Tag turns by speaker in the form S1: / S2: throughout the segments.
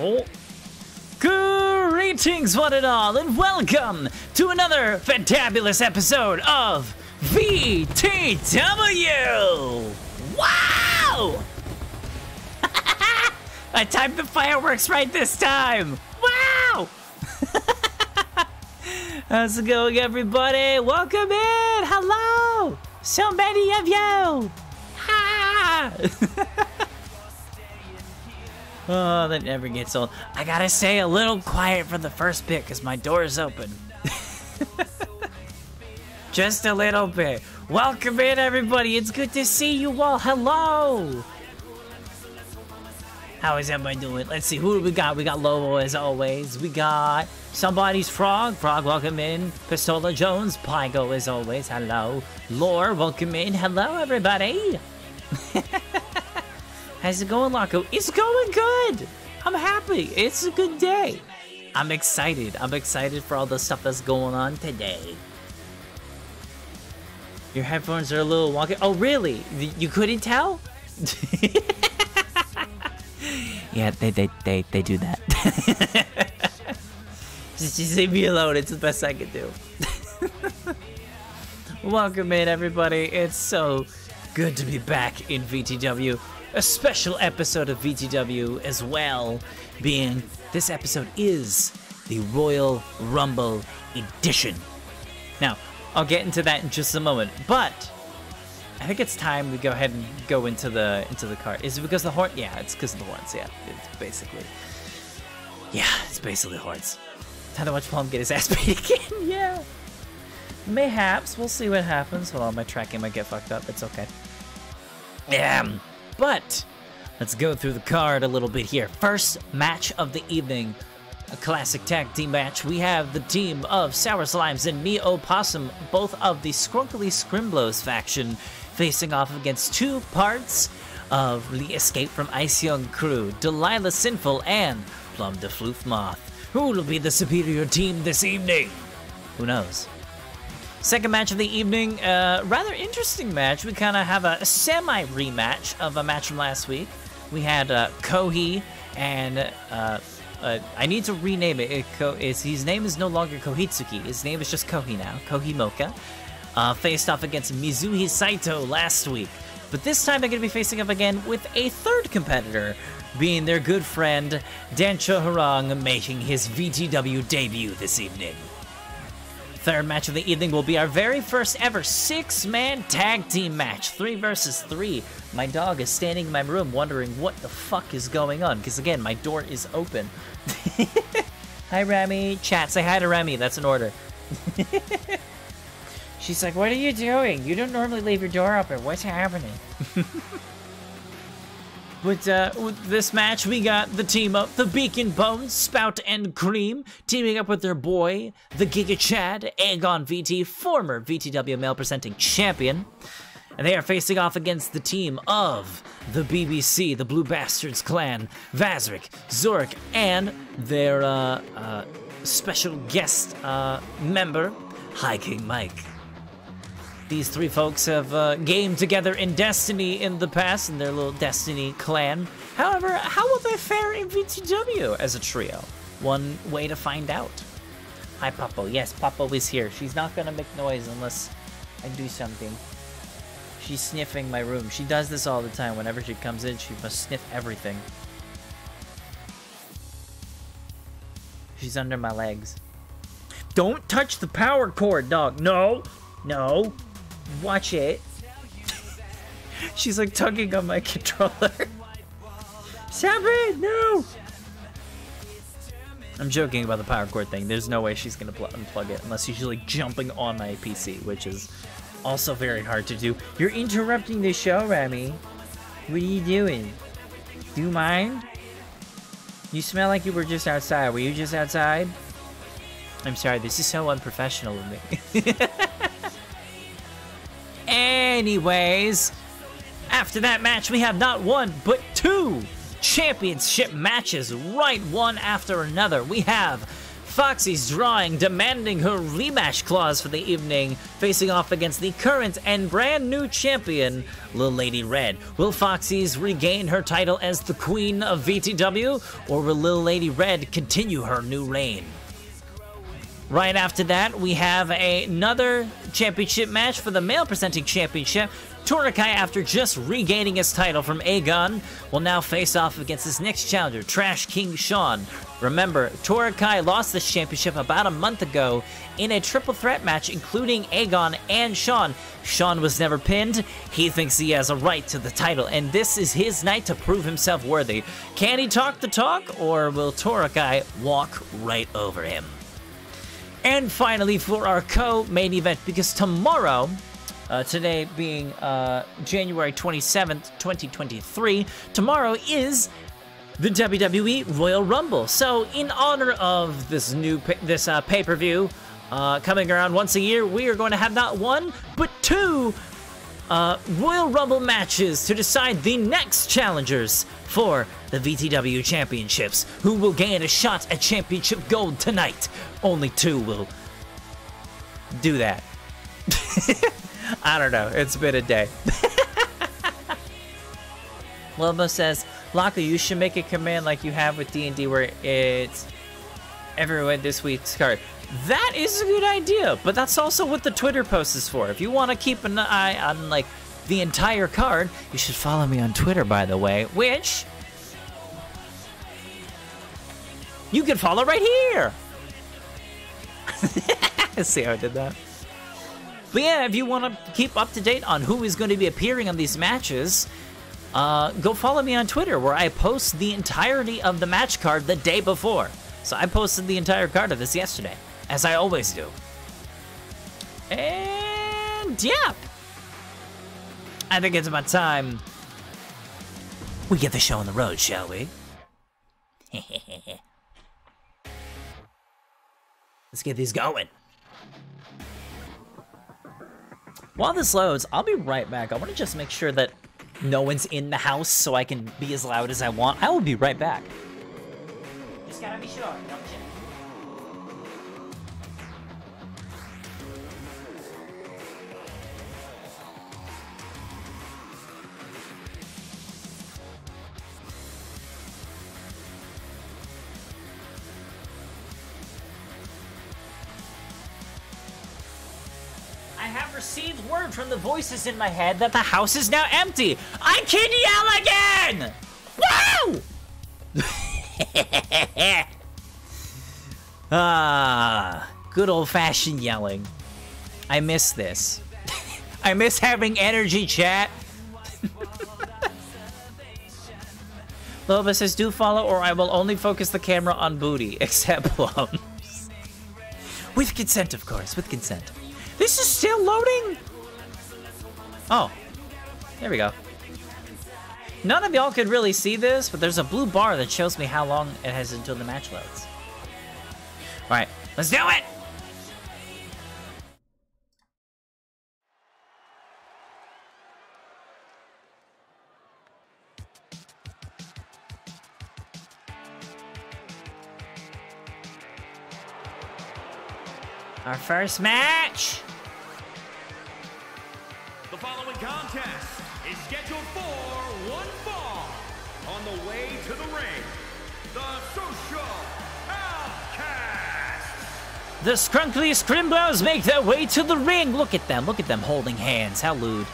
S1: Oh. Greetings, one and all, and welcome to another fantabulous episode of VTW! Wow! I timed the fireworks right this time! Wow! How's it going, everybody? Welcome in! Hello! So many of you! Ha! Oh, that never gets old. I gotta stay a little quiet for the first bit because my door is open. Just a little bit. Welcome in, everybody. It's good to see you all. Hello. How is everybody doing? Let's see. Who do we got? We got Lobo, as always. We got Somebody's Frog. Frog, welcome in. Pistola Jones. Pygo, as always. Hello. Lore, welcome in. Hello, everybody. How's it going, Loco? It's going good. I'm happy. It's a good day. I'm excited. I'm excited for all the stuff that's going on today. Your headphones are a little wonky. Oh, really? You couldn't tell? Yeah, they do that. Just leave me alone. It's the best I can do. Welcome in, everybody. It's so good to be back in VTW. A special episode of VTW as well, being this episode is the Royal Rumble Edition. Now, I'll get into that in just a moment, but I think it's time we go ahead and go into the card. Is it because the horn? Yeah, it's because of the horns. Yeah, it's basically horns. Time to watch Plum get his ass beat again. Yeah, mayhaps. We'll see what happens. Hold on, my tracking might get fucked up. It's okay. But let's go through the card a little bit here. First match of the evening, a classic tag team match. We have the team of Sour Slimes and Me Opossum, both of the Scrunkly Scrimblows faction, facing off against two parts of the Escape from Ice Young crew, Delilah Sinful and Plum de Floof Moth. Who will be the superior team this evening? Who knows? Second match of the evening, rather interesting match. We kind of have a semi-rematch of a match from last week. We had Kohi and, I need to rename it. His name is no longer Kohitsuki. His name is just Kohi now, Kohi Mocha. Faced off against Mizuhi Saito last week. But this time they're going to be facing up again with a third competitor, being their good friend, Dancho Harang, making his VTW debut this evening. Third match of the evening will be our very first ever 6-man tag team match, 3 versus 3. My dog is standing in my room wondering what the fuck is going on, because again, my door is open. Hi, Remy. Chat, say hi to Remy. That's an order. She's like, what are you doing? You don't normally leave your door open. What's happening? With this match, we got the team of the Beacon Bones, Spout and Cream, teaming up with their boy, the Giga Chad, Aegon VT, former VTW male presenting champion. And they are facing off against the team of the BBC, the Blue Bastards clan, Vazric, Zorik, and their special guest member, High King Mike. These three folks have gamed together in Destiny in the past, in their little Destiny clan. However, how will they fare in VTW as a trio? One way to find out. Hi, Papo. Yes, Papo is here. She's not gonna make noise unless I do something. She's sniffing my room. She does this all the time. Whenever she comes in, she must sniff everything. She's under my legs. Don't touch the power cord, dog. No. No. Watch it. She's like tugging on my controller. Stop it! No! I'm joking about the power cord thing. There's no way she's gonna unplug it unless she's like jumping on my PC, which is also very hard to do. You're interrupting the show, Remy. What are you doing? Do you mind? You smell like you were just outside. Were you just outside? I'm sorry, this is so unprofessional of me. Anyways, after that match, we have not one, but two championship matches, right one after another. We have Foxy's Drawing demanding her rematch clause for the evening, facing off against the current and brand new champion, Lil Lady Red. Will Foxy's regain her title as the queen of VTW, or will Lil Lady Red continue her new reign? Right after that, we have another championship match for the male presenting championship. Torakai, after just regaining his title from Aegon, will now face off against his next challenger, Trash King Sean. Remember, Torakai lost this championship about a month ago in a triple threat match, including Aegon and Sean. Sean was never pinned. He thinks he has a right to the title, and this is his night to prove himself worthy. Can he talk the talk, or will Torakai walk right over him? And finally, for our co-main event, because tomorrow, today being January 27th, 2023, tomorrow is the WWE Royal Rumble. So, in honor of this pay-per-view coming around once a year, we are going to have not one, but two Royal Rumble matches to decide the next challengers for the VTW Championships, who will gain a shot at championship gold tonight. Only two will do that. I don't know. It's been a day. Lobo says, Laka, you should make a command like you have with D&D where it's everyone this week's card. That is a good idea, but that's also what the Twitter post is for. If you want to keep an eye on, like, the entire card, you should follow me on Twitter, by the way, which you can follow right here. See how I did that? But yeah, if you want to keep up to date on who is going to be appearing on these matches, go follow me on Twitter, where I post the entirety of the match card the day before. So I posted the entire card of this yesterday, as I always do. And yeah, I think it's about time we get the show on the road, shall we? Let's get these going. While this loads, I'll be right back. I want to just make sure that no one's in the house so I can be as loud as I want. I will be right back. Just gotta be sure, don't you? I have received word from the voices in my head that the house is now empty. I can yell again! Woo! Good old-fashioned yelling. I miss this. I miss having energy, chat. Loba says, do follow or I will only focus the camera on booty, except plums. With consent, of course, with consent. This is still loading? Oh, there we go. None of y'all could really see this, but there's a blue bar that shows me how long it has until the match loads. All right, let's do it! Our first match!
S2: The following contest is scheduled for one fall. On the way to the ring, the Social Outcasts.
S1: The Scrunkly Scrimbows make their way to the ring. Look at them holding hands. How lewd.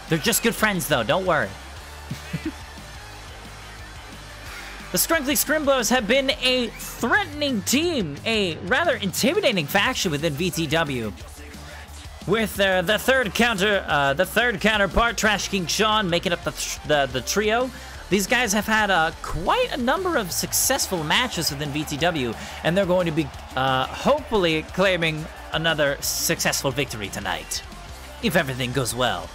S1: They're just good friends, though. Don't worry. The Scrunkly Scrimbows have been a threatening team, a rather intimidating faction within VTW. With the third counterpart, Trash King Sean, making up the trio. These guys have had quite a number of successful matches within VTW, and they're going to be hopefully claiming another successful victory tonight, if everything goes well.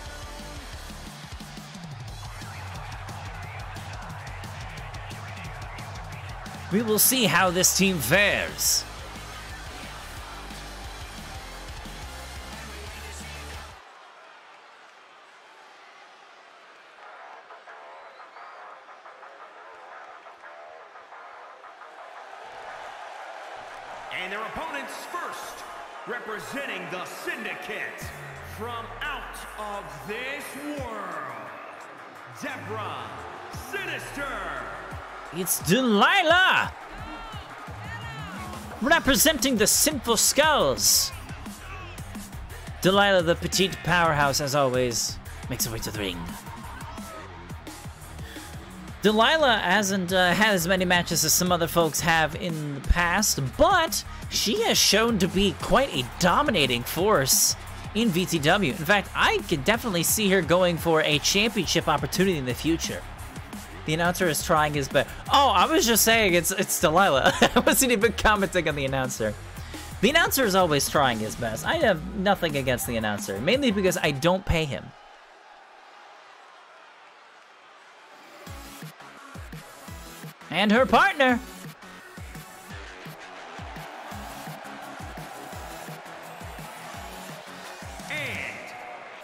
S1: We will see how this team fares.
S2: And their opponents first, representing the Syndicate from out of this world, Deborah Sinister.
S1: It's Delilah! Representing the Sinful Skulls. Delilah, the petite powerhouse, as always, makes her way to the ring. Delilah hasn't had as many matches as some other folks have in the past, but she has shown to be quite a dominating force in VTW. In fact, I could definitely see her going for a championship opportunity in the future. The announcer is trying his best. Oh, I was just saying it's Delilah. I wasn't even commenting on the announcer. The announcer is always trying his best. I have nothing against the announcer, mainly because I don't pay him. And her partner.
S2: And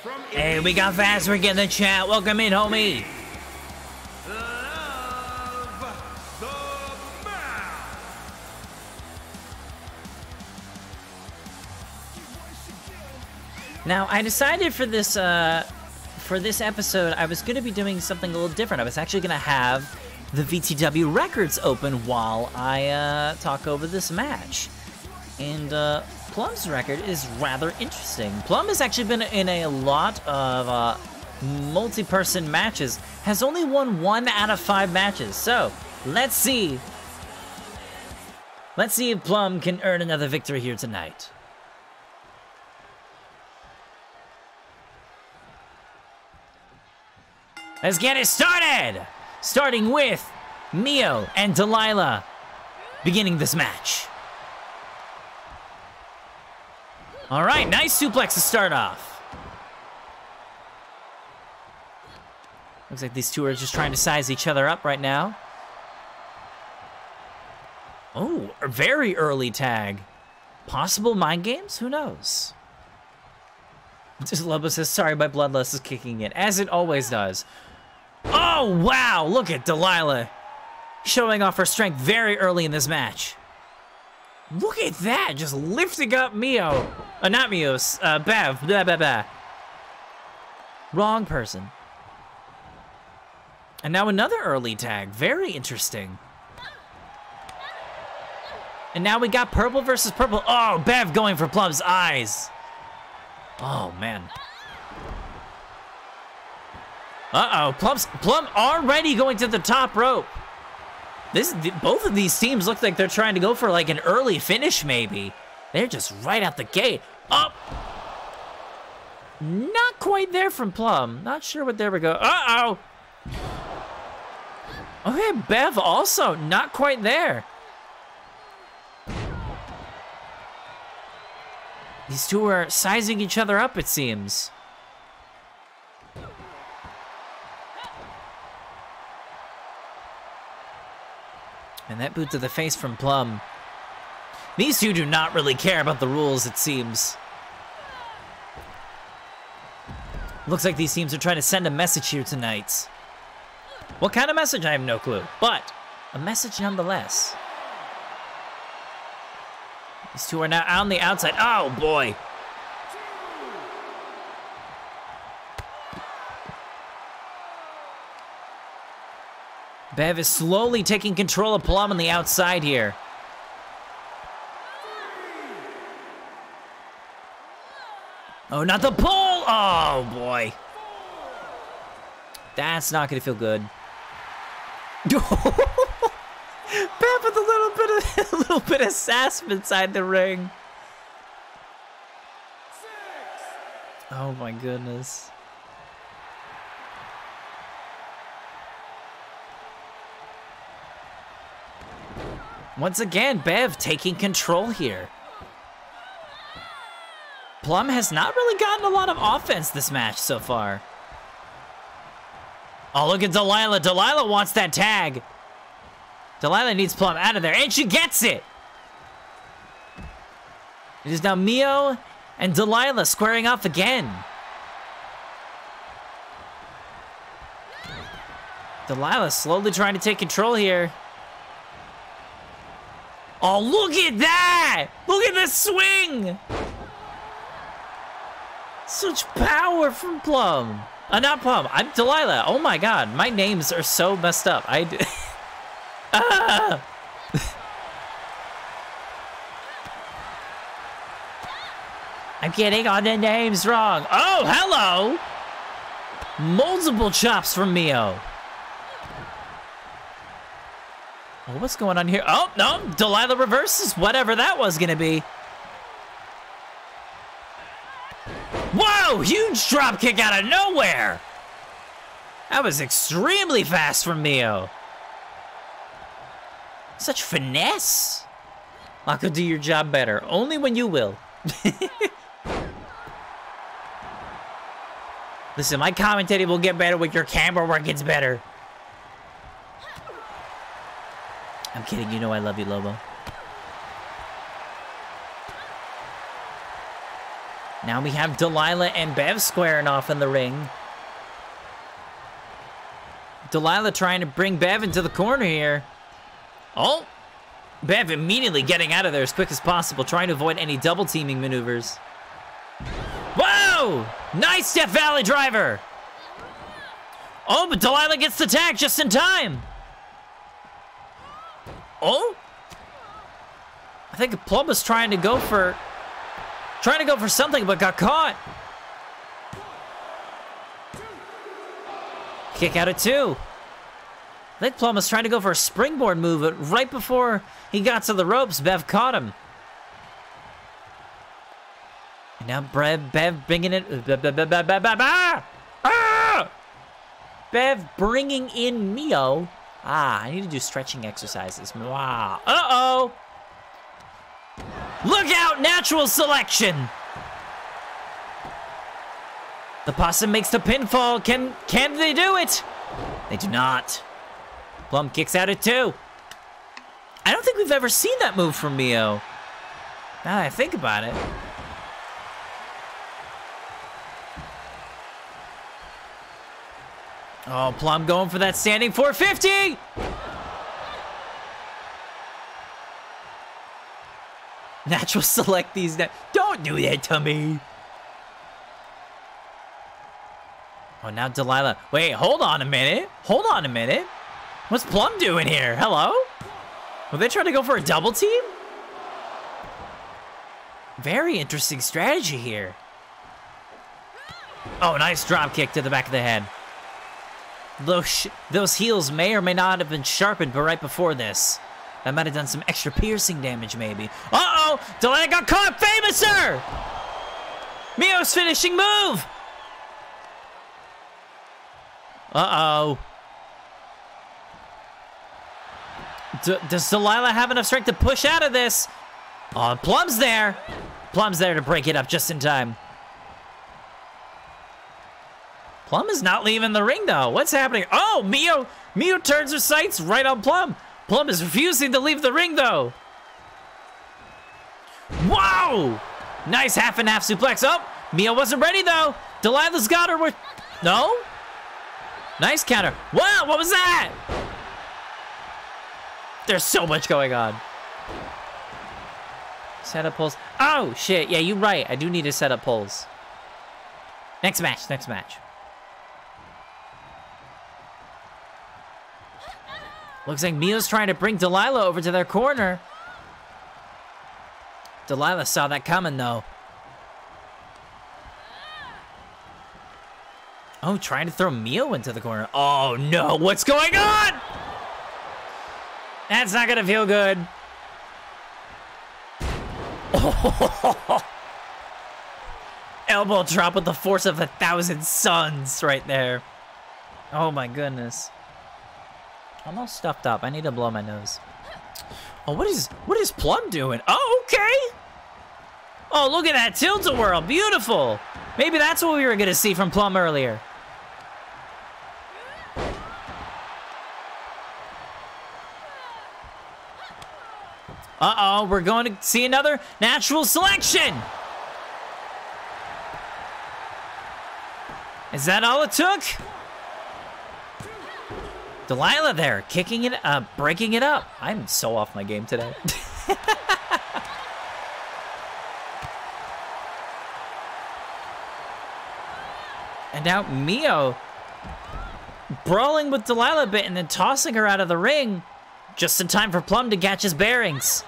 S2: from
S1: Hey, we got fast. We're getting the chat. Welcome in, homie.
S2: Love the Mouth.
S1: Now, I decided for this episode, I was going to be doing something a little different. I was actually going to have the VTW records open while I talk over this match. And Plum's record is rather interesting. Plum has actually been in a lot of multi-person matches, has only won 1 out of 5 matches. So, let's see. Let's see if Plum can earn another victory here tonight. Let's get it started! Starting with Mio and Delilah beginning this match. All right, nice suplex to start off. Looks like these two are just trying to size each other up right now. Oh, a very early tag. Possible mind games? Who knows? Lobo says, sorry, my bloodlust is kicking in, as it always does. Oh, wow, look at Delilah showing off her strength very early in this match. Look at that, just lifting up Mio. Not Mio, Bev, blah, blah, blah. Wrong person. And now another early tag, very interesting. And now we got purple versus purple. Oh, Bev going for Plum's eyes. Oh, man. Uh-oh, Plum already going to the top rope. Both of these teams look like they're trying to go for like an early finish, maybe. They're just right out the gate. Up. Not quite there from Plum. Not sure what there we go. Uh-oh. Okay, Bev also not quite there. These two are sizing each other up, it seems. And that boot to the face from Plum. These two do not really care about the rules, it seems. Looks like these teams are trying to send a message here tonight. What kind of message? I have no clue. But a message nonetheless. These two are now on the outside. Oh, boy. Bev is slowly taking control of Plum on the outside here. Oh, not the pull! Oh, boy. That's not gonna feel good. Bev with a little bit of sass inside the ring. Oh my goodness. Once again, Bev taking control here. Plum has not really gotten a lot of offense this match so far. Oh, look at Delilah. Delilah wants that tag. Delilah needs Plum out of there, and she gets it. It is now Mio and Delilah squaring off again. Delilah slowly trying to take control here. Oh, look at that! Look at the swing! Such power from Plum. Not Plum, I'm Delilah. Oh my god, my names are so messed up. Ah! I'm getting all the names wrong. Oh, hello! Multiple chops from Mio. Oh, what's going on here? Oh, no, Delilah reverses whatever that was gonna be. Whoa, huge drop kick out of nowhere. That was extremely fast from Mio. Such finesse. I could do your job better, only when you will. Listen, my commentating will get better when your camera work gets better. I'm kidding, you know I love you, Lobo. Now we have Delilah and Bev squaring off in the ring. Delilah trying to bring Bev into the corner here. Oh, Bev immediately getting out of there as quick as possible, trying to avoid any double teaming maneuvers. Whoa! Nice Death Valley driver! Oh, but Delilah gets the tag just in time. Oh? I think Plum was trying to go for something, but got caught. Kick out at 2. I think Plum was trying to go for a springboard move, but right before he got to the ropes, Bev caught him. And now Bev bringing it. Bev bringing in Mio. I need to do stretching exercises. Wow. Uh-oh. Look out, natural selection. The possum makes the pinfall. Can they do it? They do not. Plum kicks out at 2. I don't think we've ever seen that move from Mio. Now that I think about it. Oh, Plum going for that standing 450. Natural select these. Don't do that to me. Oh, now Delilah. Wait, hold on a minute. Hold on a minute. What's Plum doing here? Hello? Were they trying to go for a double team? Very interesting strategy here. Oh, nice drop kick to the back of the head. Those heels may or may not have been sharpened, but right before this. That might have done some extra piercing damage, maybe. Uh-oh! Delilah got caught! Famouser! Mio's finishing move! Uh-oh. Does Delilah have enough strength to push out of this? Oh, Plum's there. Plum's there to break it up just in time. Plum is not leaving the ring, though. What's happening? Oh, Mio turns her sights right on Plum. Plum is refusing to leave the ring, though. Whoa! Nice half and half suplex. Oh, Mio wasn't ready, though. Delilah's got her. No? Nice counter. Wow, what was that? There's so much going on. Set up pulls. Oh, shit. Yeah, you're right. I do need to set up pulls. Next match. Looks like Mio's trying to bring Delilah over to their corner. Delilah saw that coming, though. Oh, trying to throw Mio into the corner. Oh, no. What's going on? That's not going to feel good. Oh. Elbow drop with the force of 1,000 suns right there. Oh, my goodness. I'm all stuffed up. I need to blow my nose. Oh, what is Plum doing? Oh, okay. Oh, look at that tilt-a-whirl. Beautiful. Maybe that's what we were going to see from Plum earlier. Uh-oh, we're going to see another natural selection. Is that all it took? Delilah there, kicking it up, breaking it up. I'm so off my game today. And now Mio brawling with Delilah a bit and then tossing her out of the ring just in time for Plum to catch his bearings.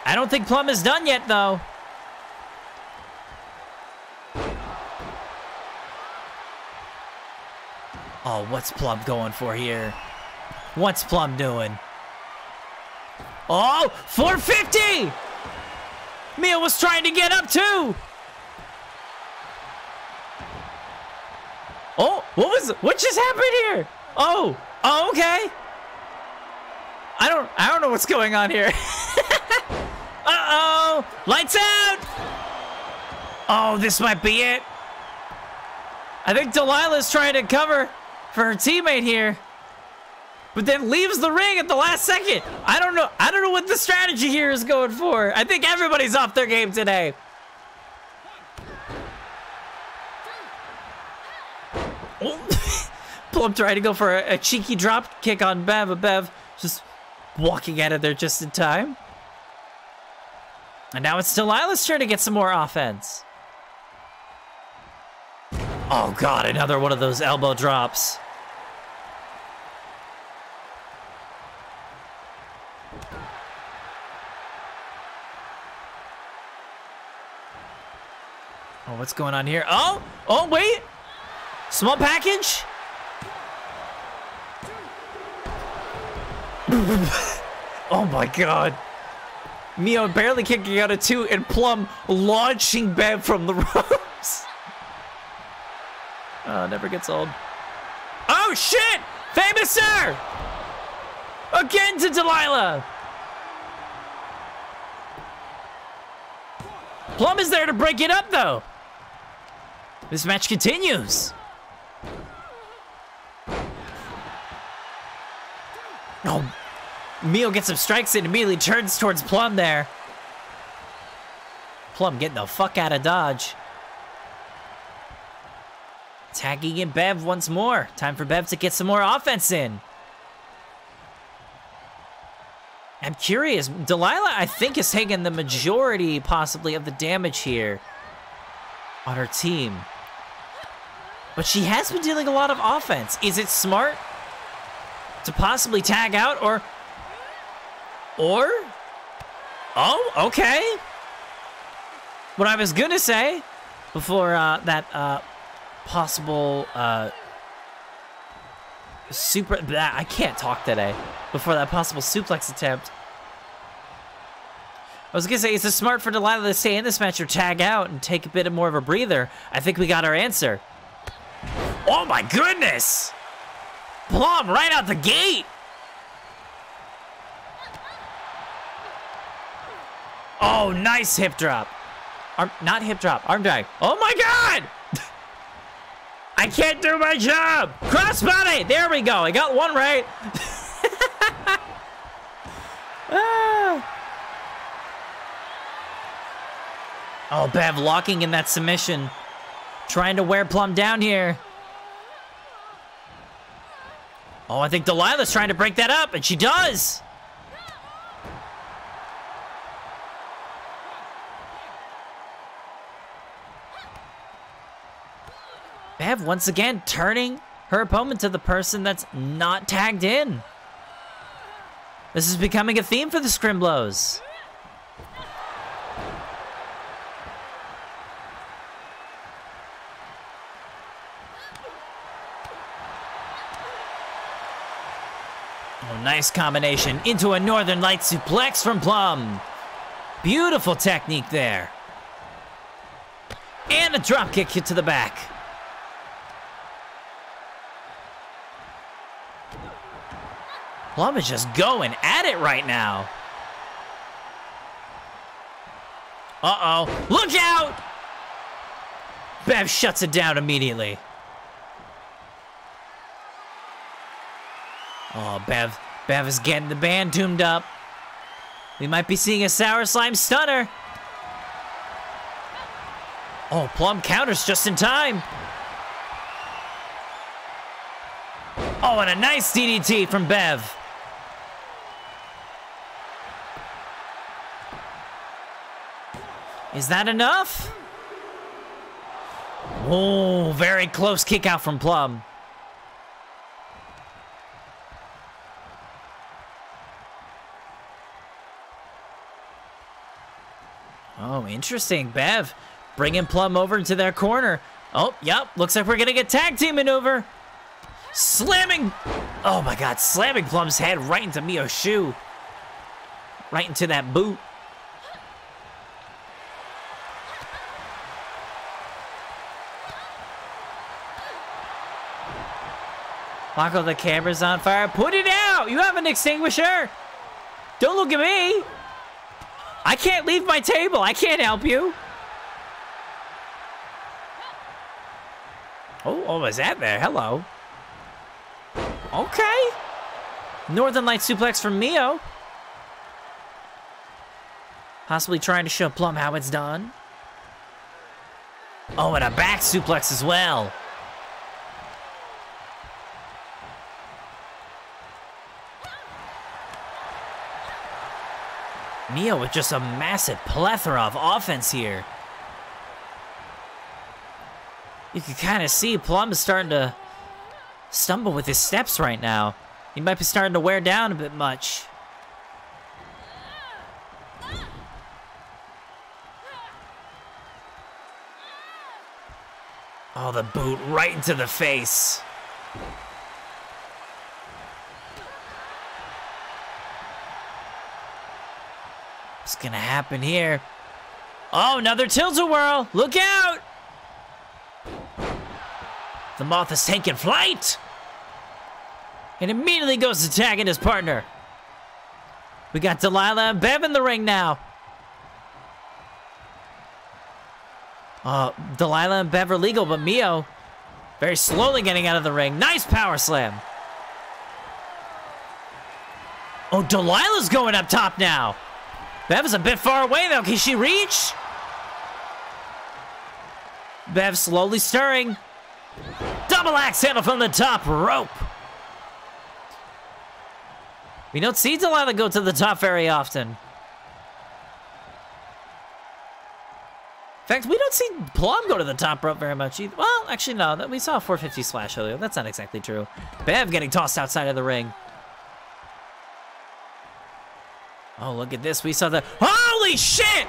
S1: I don't think Plum is done yet, though. Oh, what's Plum going for here? What's Plum doing? Oh, 450! Mia was trying to get up too. Oh, what just happened here? Oh, okay. I don't know what's going on here. Uh-oh, lights out. Oh, this might be it. I think Delilah's trying to cover for her teammate here, but then leaves the ring at the last second. I don't know what the strategy here is going for. I think everybody's off their game today. Oh. Plum trying to go for a cheeky drop kick on Bev, but Bev just walking out of there just in time. And now it's Delilah's turn to get some more offense. Oh God, another one of those elbow drops. Oh, what's going on here? Oh, wait. Small package? Oh my God. Mio barely kicking out of 2 and Plum launching Bev from the ropes. Oh, never gets old. Oh shit! Famous sir! Again to Delilah. Plum is there to break it up though. This match continues. Oh, Mio gets some strikes and immediately turns towards Plum there. Plum getting the fuck out of Dodge. Tagging in Bev once more. Time for Bev to get some more offense in. I'm curious. Delilah, I think, is taking the majority, possibly, of the damage here on her team. But she has been dealing a lot of offense. Is it smart to possibly tag out or... Oh, okay. What I was gonna say before that possible I can't talk today. Before that possible suplex attempt, I was gonna say, is it smart for Delilah to stay in this match or tag out and take a bit more of a breather? I think we got our answer. Oh my goodness! Plum right out the gate! Oh, nice hip drop. Not hip drop, arm drag. Oh my God! I can't do my job! Crossbody! There we go, I got one right. Oh, Bev locking in that submission. Trying to wear Plum down here. Oh, I think Delilah's trying to break that up, and she does! Bev once again turning her opponent to the person that's not tagged in. This is becoming a theme for the Scrimblows. Oh, nice combination into a Northern Light suplex from Plum. Beautiful technique there. And a drop kick to the back. Plum is just going at it right now. Uh-oh. Look out! Bev shuts it down immediately. Oh, Bev is getting the band tuned up. We might be seeing a Sour Slime stunner. Oh, Plum counters just in time. Oh, and a nice DDT from Bev. Is that enough? Oh, very close kick out from Plum. Oh, interesting. Bev bringing Plum over into their corner. Oh, yep. Looks like we're going to get tag team maneuver. Slamming. Oh, my God. Slamming Plum's head right into Mio's shoe. Right into that boot. Marco, the camera's on fire. Put it out! You have an extinguisher! Don't look at me! I can't leave my table. I can't help you. Oh, what was that there? Hello. Okay. Northern Light suplex from Mio. Possibly trying to show Plum how it's done. Oh, and a back suplex as well. Mio with just a massive plethora of offense here. You can kind of see Plum is starting to stumble with his steps right now. He might be starting to wear down a bit much. Oh, the boot right into the face. What's gonna happen here? Oh, another tilt-a-whirl! Look out! The Moth is taking flight! And immediately goes to tagging his partner. We got Delilah and Bev in the ring now. Delilah and Bev are legal, but Mio very slowly getting out of the ring. Nice power slam. Oh, Delilah's going up top now. Bev is a bit far away, though. Can she reach? Bev slowly stirring. Double axe handle from the top rope. We don't see Delilah go to the top very often. In fact, we don't see Plum go to the top rope very much either. Well, actually, no. We saw a 450 splash earlier. That's not exactly true. Bev getting tossed outside of the ring. Oh, look at this. We saw the... Holy shit!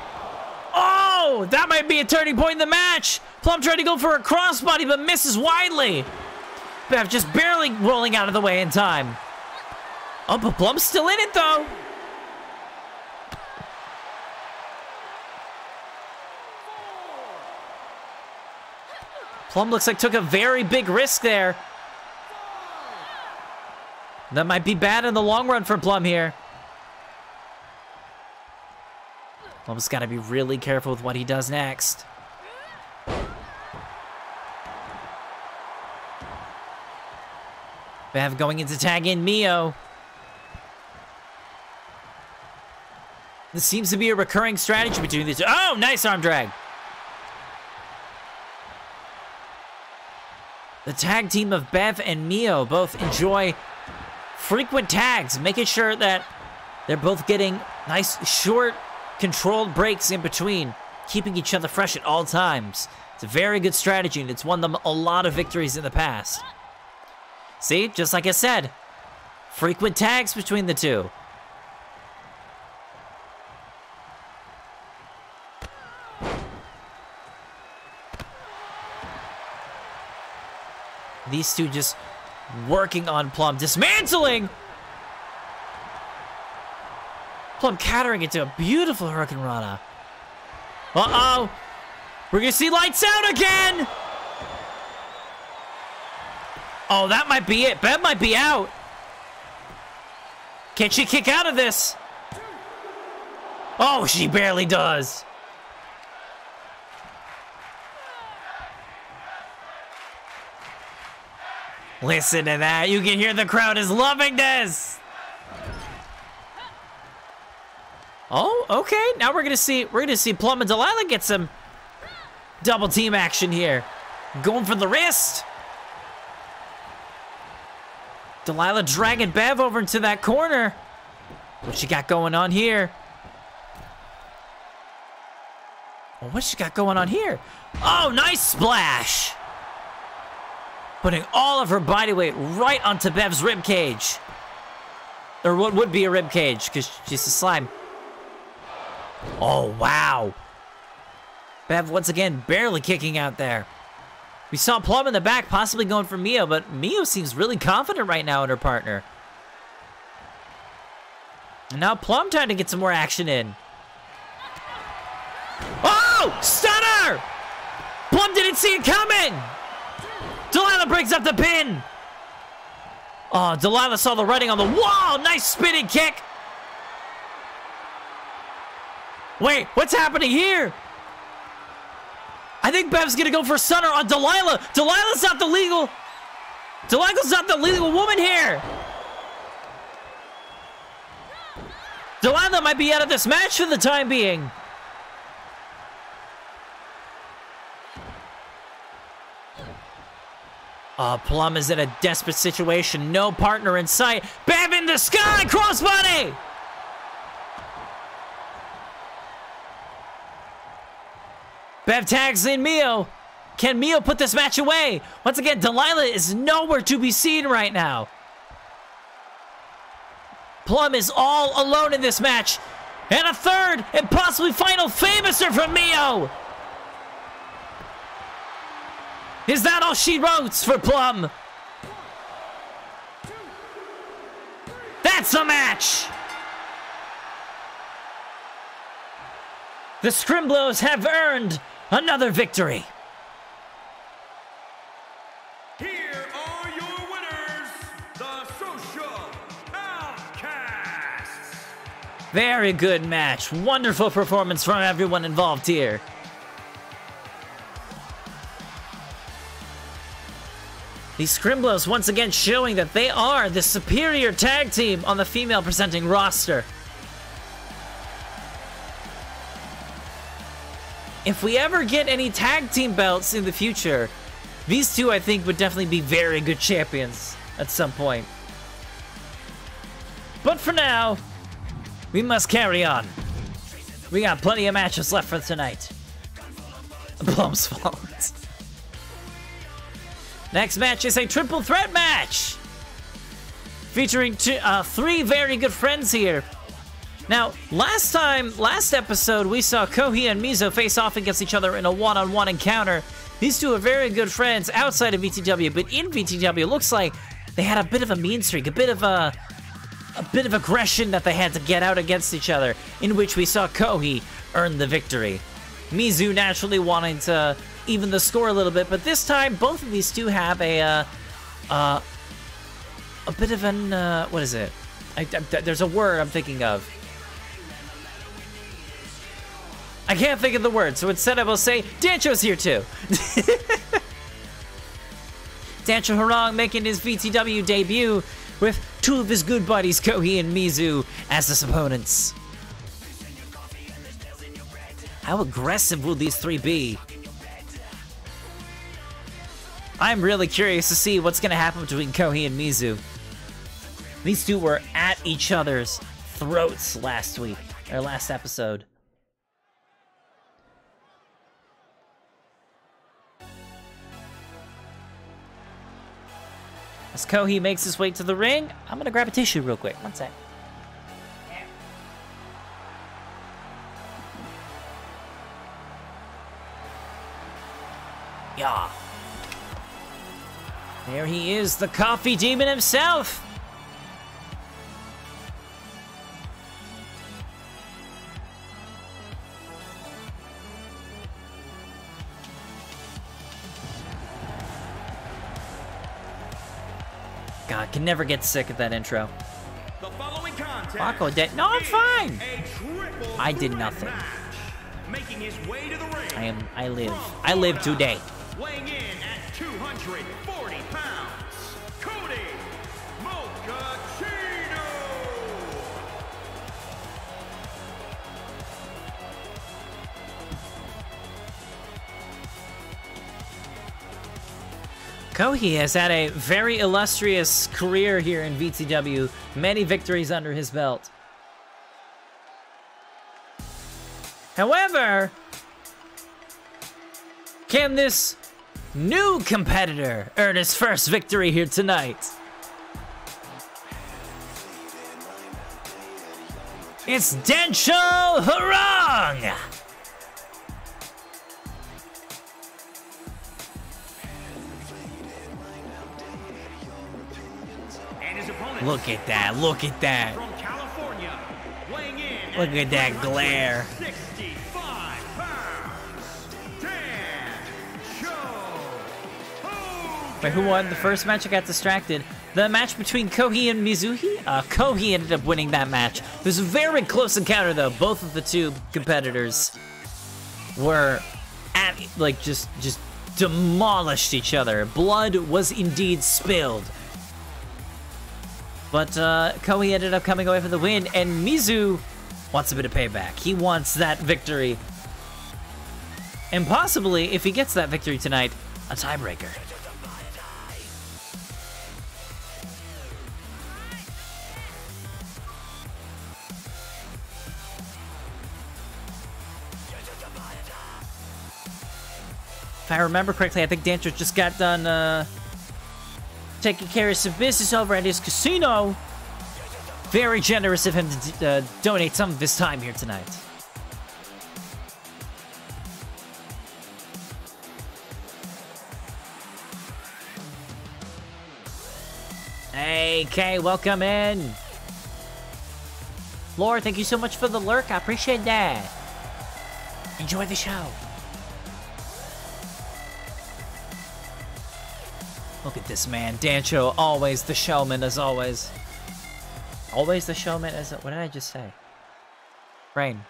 S1: Oh, that might be a turning point in the match. Plum tried to go for a crossbody, but misses widely. Bev just barely rolling out of the way in time. Oh, but Plum's still in it, though. Plum looks like took a very big risk there. That might be bad in the long run for Plum here. Plum's got to be really careful with what he does next. Bev going into tag in Mio. This seems to be a recurring strategy between these two. Oh, nice arm drag. The tag team of Bev and Mio both enjoy frequent tags, making sure that they're both getting nice, short, controlled breaks in between, keeping each other fresh at all times. It's a very good strategy, and it's won them a lot of victories in the past. See, just like I said, frequent tags between the two. These two just working on Plum, dismantling! Plum countering into a beautiful Hurricane Rana. Uh-oh! We're gonna see lights out again! Oh, that might be it. Bev might be out. Can she kick out of this? Oh, she barely does. Listen to that. You can hear the crowd is loving this. Oh, okay. Now we're gonna see Plum and Delilah get some double team action here. Going for the wrist. Delilah dragging Bev over into that corner. What she got going on here? What's she got going on here? Oh, nice splash! Putting all of her body weight right onto Bev's rib cage. Or what would be a rib cage, because she's a slime. Oh, wow. Bev, once again, barely kicking out there. We saw Plum in the back, possibly going for Mio, but Mio seems really confident right now in her partner. And now Plum trying to get some more action in. Oh! Stunner! Plum didn't see it coming! Delilah brings up the pin! Oh, Delilah saw the writing on the wall! Nice spinning kick! Wait, what's happening here? I think Bev's gonna go for a stunner on Delilah! Delilah's not the legal woman here! Delilah might be out of this match for the time being. Plum is in a desperate situation. No partner in sight. Bev in the sky! Crossbody! Bev tags in Mio. Can Mio put this match away? Once again, Delilah is nowhere to be seen right now. Plum is all alone in this match. And a third and possibly final famouser from Mio. Is that all she wrote for Plum? That's the match! The Scrimblows have earned another victory.
S2: Here are your winners, the Social Outcasts.
S1: Very good match. Wonderful performance from everyone involved here. The Scrimblows once again showing that they are the superior tag team on the female presenting roster. If we ever get any tag team belts in the future, these two I think would definitely be very good champions at some point. But for now, we must carry on. We got plenty of matches left for tonight. Plum's fault. Next match is a triple threat match featuring three very good friends here. Now, last episode, we saw Kohi and Mizo face off against each other in a one-on-one encounter. These two are very good friends outside of VTW, but in VTW, it looks like they had a bit of a mean streak, a bit of aggression that they had to get out against each other, in which we saw Kohi earn the victory. Mizu naturally wanting to even the score a little bit, but this time both of these two have a bit of an what is it? There's a word I'm thinking of. I can't think of the word, so instead I will say Dancho's here too. Dancho Harong making his VTW debut with two of his good buddies, Kohi and Mizu, as his opponents. How aggressive will these three be? I'm really curious to see what's going to happen between Kohi and Mizu. These two were at each other's throats last episode. As Kohi makes his way to the ring, I'm going to grab a tissue real quick. One sec. Yeah. There he is, the coffee demon himself! God, can never get sick of that intro.
S2: The following contest
S1: Paco did. No, I'm fine!
S2: a triple
S1: I did
S2: threat
S1: nothing.
S2: match. Making his way to the ring.
S1: I live today.
S2: Weighing in at 240 pounds, Cody Mochaccino.
S1: Kohi has had a very illustrious career here in VTW. Many victories under his belt. Can this new competitor earn his first victory here tonight? It's Densho Harong!
S2: And his opponent,
S1: Look at that, look at that.
S2: from California, weighing in
S1: Look at that glare.
S2: 65 pounds,
S1: Wait, who won the first match? I got distracted. The match between Kohi and Mizuhi? Kohi ended up winning that match. It was a very close encounter, though. Both of the two competitors were at, like, just demolished each other. Blood was indeed spilled. But Kohi ended up coming away for the win, and Mizu wants a bit of payback. He wants that victory. And possibly, if he gets that victory tonight, a tiebreaker. If I remember correctly, I think Dancho just got done taking care of some business over at his casino. Very generous of him to donate some of his time here tonight. Hey, Kay, welcome in. Laura, thank you so much for the lurk. I appreciate that. Enjoy the show. Look at this man, Dancho, always the showman as always. Always the showman as, what did I just say? Brain.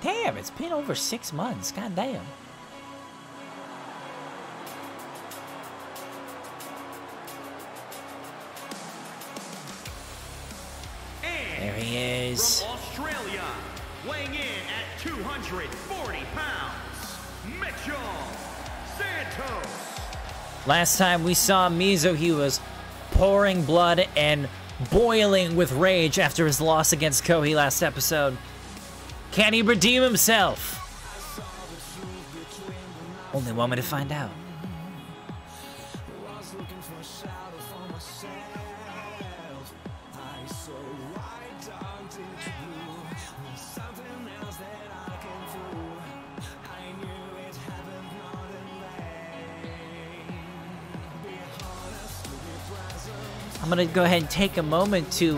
S1: Damn, it's been over 6 months, god damn. There he is.
S2: From Australia, weighing in at 240 pounds, Mitchell Santos.
S1: Last time we saw Mizu, he was pouring blood and boiling with rage after his loss against Kohi last episode. Can he redeem himself? Only one way to find out. I'm gonna go ahead and take a moment to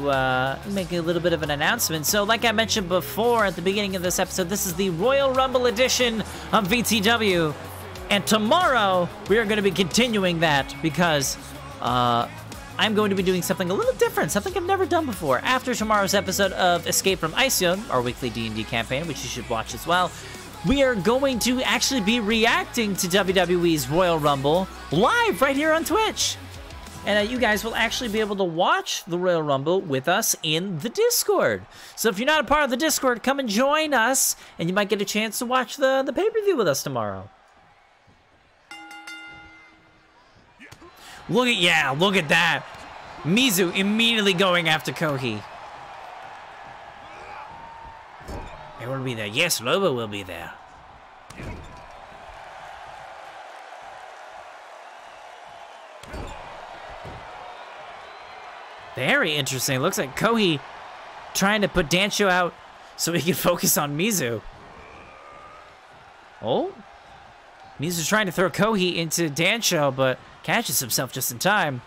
S1: make a little bit of an announcement. So like I mentioned before at the beginning of this episode, this is the Royal Rumble edition of VTW. And tomorrow, we are gonna be continuing that because I'm going to be doing something a little different, something I've never done before. After tomorrow's episode of Escape from Icyon, our weekly D&D campaign, which you should watch as well, we are going to actually be reacting to WWE's Royal Rumble live right here on Twitch. And you guys will actually be able to watch the Royal Rumble with us in the Discord. So if you're not a part of the Discord, come and join us, and you might get a chance to watch the pay-per-view with us tomorrow. Look at that. Mizu immediately going after Kohi. Everyone will be there. Yes, Lobo will be there. Very interesting. Looks like Kohi trying to put Dancho out so he can focus on Mizu. Oh. Mizu's trying to throw Kohi into Dancho, but catches himself just in time.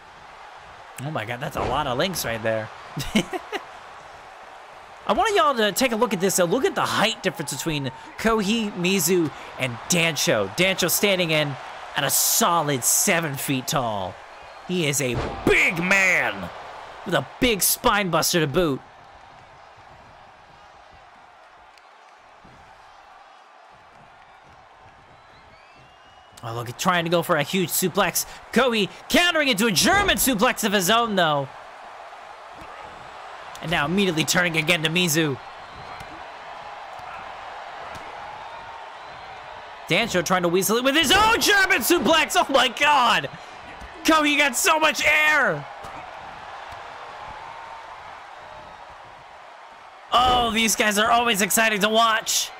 S1: Oh my god, that's a lot of links right there. I want y'all to take a look at this. So look at the height difference between Kohi, Mizu, and Dancho. Dancho standing in at a solid 7 feet tall. He is a big man with a big spine buster to boot. Oh, look, trying to go for a huge suplex. Kohi countering into a German suplex of his own, though. And now immediately turning again to Mizu. Dancho trying to weasel it with his own German suplex. Oh my god. Kohi got so much air. Oh, these guys are always exciting to watch.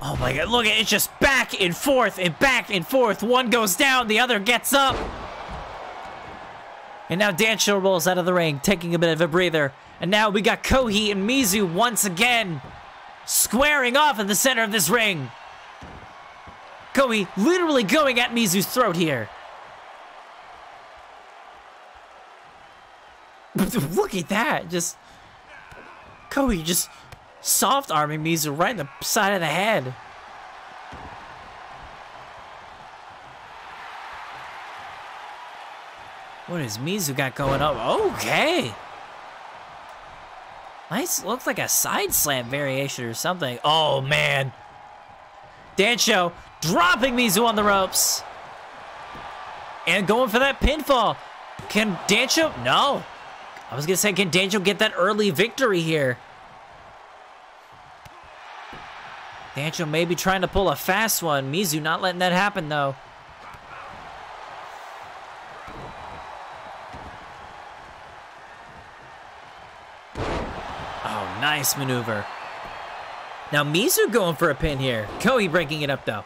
S1: Oh my god, look, it's just back and forth and back and forth. One goes down, the other gets up. And now Dancho rolls out of the ring, taking a bit of a breather. And now we got Kohi and Mizu once again squaring off in the center of this ring. Kohi literally going at Mizu's throat here. Look at that, just Kohi just soft arming Mizu right in the side of the head. What has Mizu got going on? Okay. Nice, looks like a side slam variation or something. Oh man. Dancho dropping Mizu on the ropes. And going for that pinfall. Can Dancho? No. I was gonna say, can Dancho get that early victory here? Dancho maybe trying to pull a fast one. Mizu not letting that happen though. Oh, nice maneuver. Now Mizu going for a pin here. Kohi breaking it up though.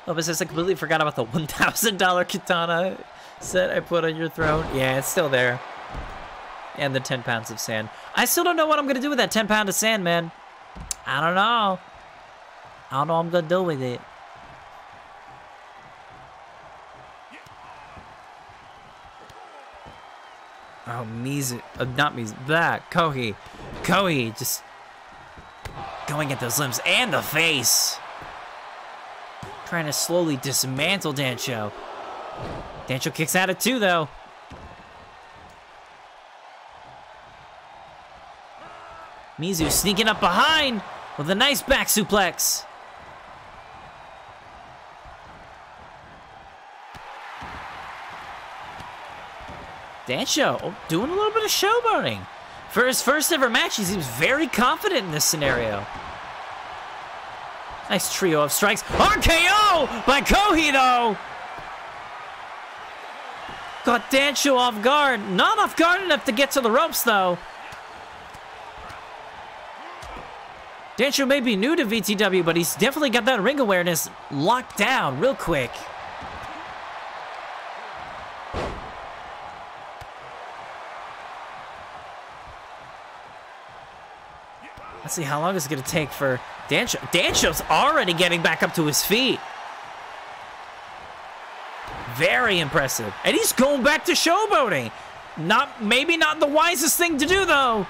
S1: Oh, but says I completely forgot about the $1,000 katana set I put on your throat. Yeah, it's still there. And the 10 pounds of sand. I still don't know what I'm gonna do with that 10 pounds of sand, man. I don't know. I don't know what I'm gonna do with it. Oh, Mizu, not Mizu, that, Kohi. Kohi just going at those limbs and the face. Trying to slowly dismantle Dancho. Dancho kicks at it too, though. Mizu sneaking up behind with a nice back suplex. Dancho doing a little bit of showboating. For his first ever match, he seems very confident in this scenario. Nice trio of strikes. RKO by Kohi, though. Got Dancho off guard. Not off guard enough to get to the ropes, though. Dancho may be new to VTW, but he's definitely got that ring awareness locked down real quick. Let's see how long it's going to take for Dancho. Dancho's already getting back up to his feet. Very impressive. And he's going back to showboating. Maybe not the wisest thing to do, though.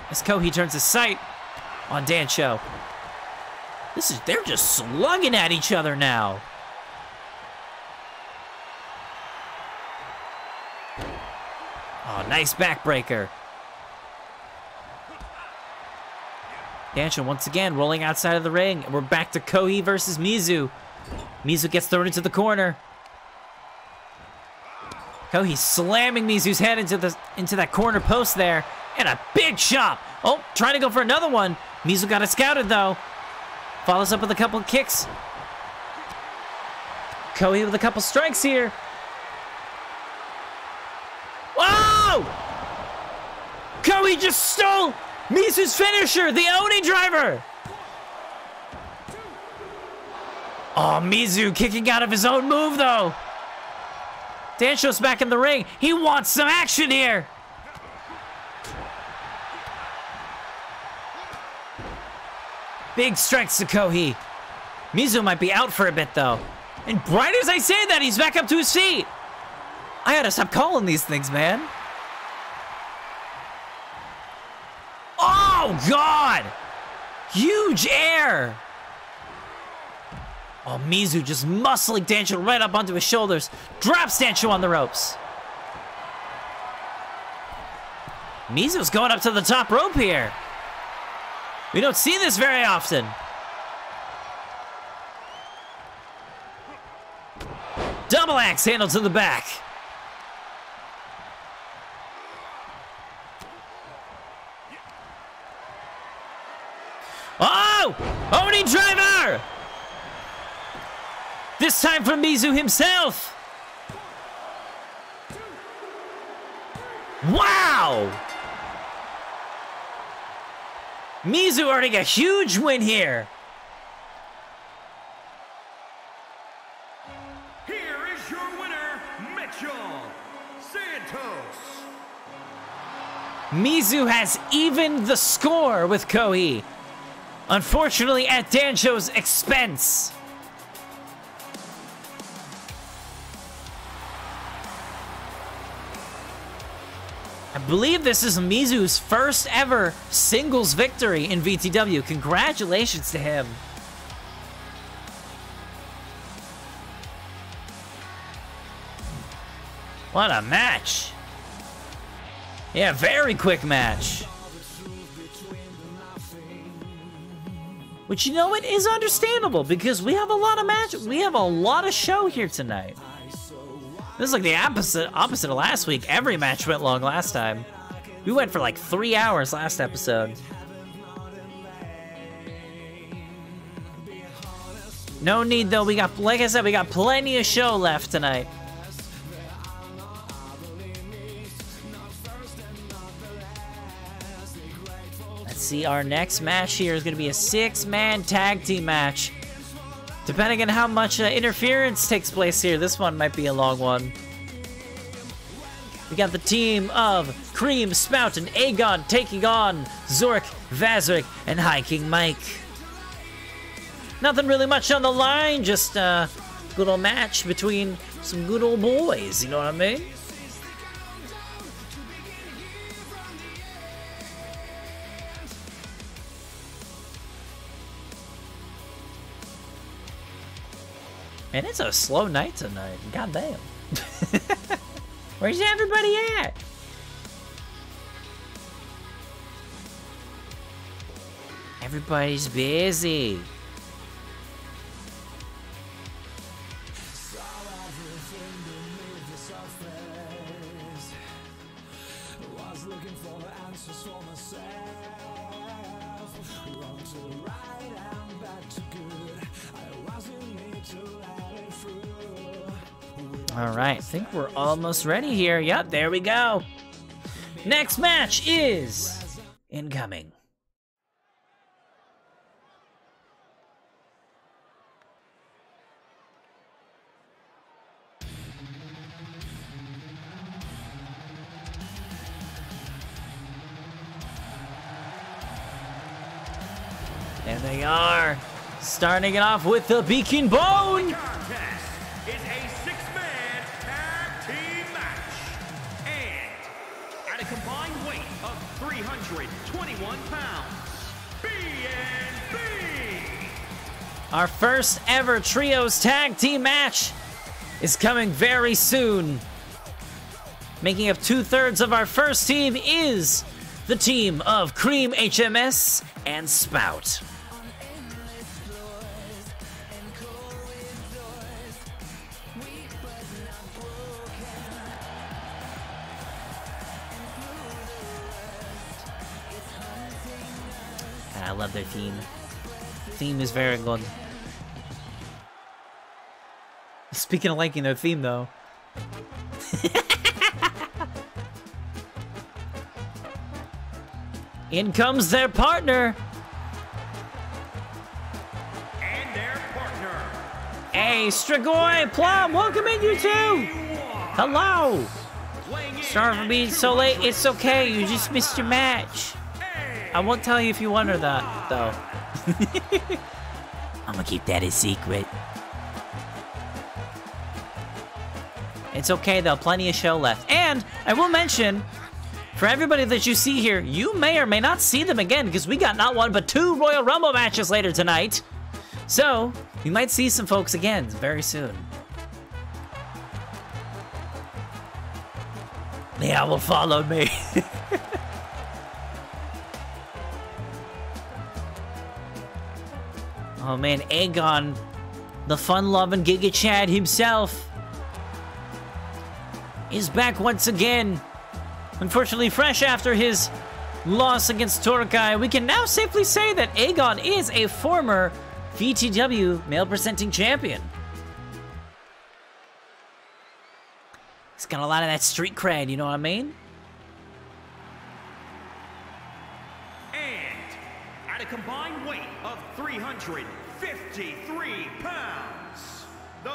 S1: As Kohi turns his sight on Dancho. They're just slugging at each other now. Oh, nice backbreaker. Dancho once again rolling outside of the ring. And we're back to Kohi versus Mizu. Mizu gets thrown into the corner. Kohi slamming Mizu's head into that corner post there. And a big chop. Oh, trying to go for another one. Mizu got it scouted, though. Follows up with a couple of kicks. Kohi with a couple strikes here. Whoa! Kohi just stole Mizu's finisher, the Oni driver. Oh, Mizu kicking out of his own move, though. Dancho's back in the ring. He wants some action here. Big strikes to Kohi. Mizu might be out for a bit, though. And right as I say that, he's back up to his feet. I gotta stop calling these things, man. Oh, God! Huge air! Oh, Mizu just muscling Dancho right up onto his shoulders. Drops Dancho on the ropes. Mizu's going up to the top rope here. We don't see this very often. Double axe handle to the back. Oh! Oni driver! This time from Mizu himself. Wow! Mizu earning a huge win here.
S2: Here is your winner, Mitchell Santos.
S1: Mizu has evened the score with Kohi. Unfortunately, at Dancho's expense. I believe this is Mizu's first ever singles victory in VTW. Congratulations to him. What a match. Yeah, very quick match. Which, you know what, is understandable because we have a lot of show here tonight. This is like the opposite of last week. Every match went long last time. We went for like 3 hours last episode. No need though, like I said, we got plenty of show left tonight. Let's see, our next match here is gonna be a 6-man tag team match. Depending on how much interference takes place here, this one might be a long one. We got the team of Cream, Spout, and Aegon taking on Zork, Vazrik, and High King Mike. Nothing really much on the line, just a good old match between some good old boys, you know what I mean? Man, it's a slow night tonight. Goddamn. Where's everybody at? Everybody's busy. All right, I think we're almost ready here. Yep, there we go. Next match is incoming. There they are, starting it off with the Beacon Bone.
S2: Is a 6-man tag team match. And at a combined weight of 321 pounds, B&B.
S1: Our first ever trios tag team match is coming very soon. Making up 2/3 of our first team is the team of Cream, HMS, and Spout. I love their theme. Theme is very good. Speaking of liking their theme, though. In comes their partner.
S2: And their partner.
S1: Hey, Strigoi, Plum, welcome in, you two. Hello. Sorry for being so late. It's okay. You just missed your match. I won't tell you if you won or not, though. I'm gonna keep that a secret. It's okay, though. Plenty of show left. And I will mention, for everybody that you see here, you may or may not see them again, because we got not one, but 2 Royal Rumble matches later tonight. So, we might see some folks again very soon. The owl followed me. Oh man, Aegon, the fun-loving Giga Chad himself, is back once again. Unfortunately, fresh after his loss against Torkai, we can now safely say that Aegon is a former VTW male-presenting champion. He's got a lot of that street cred, you know what I mean?
S2: at a combined weight of 353 pounds, the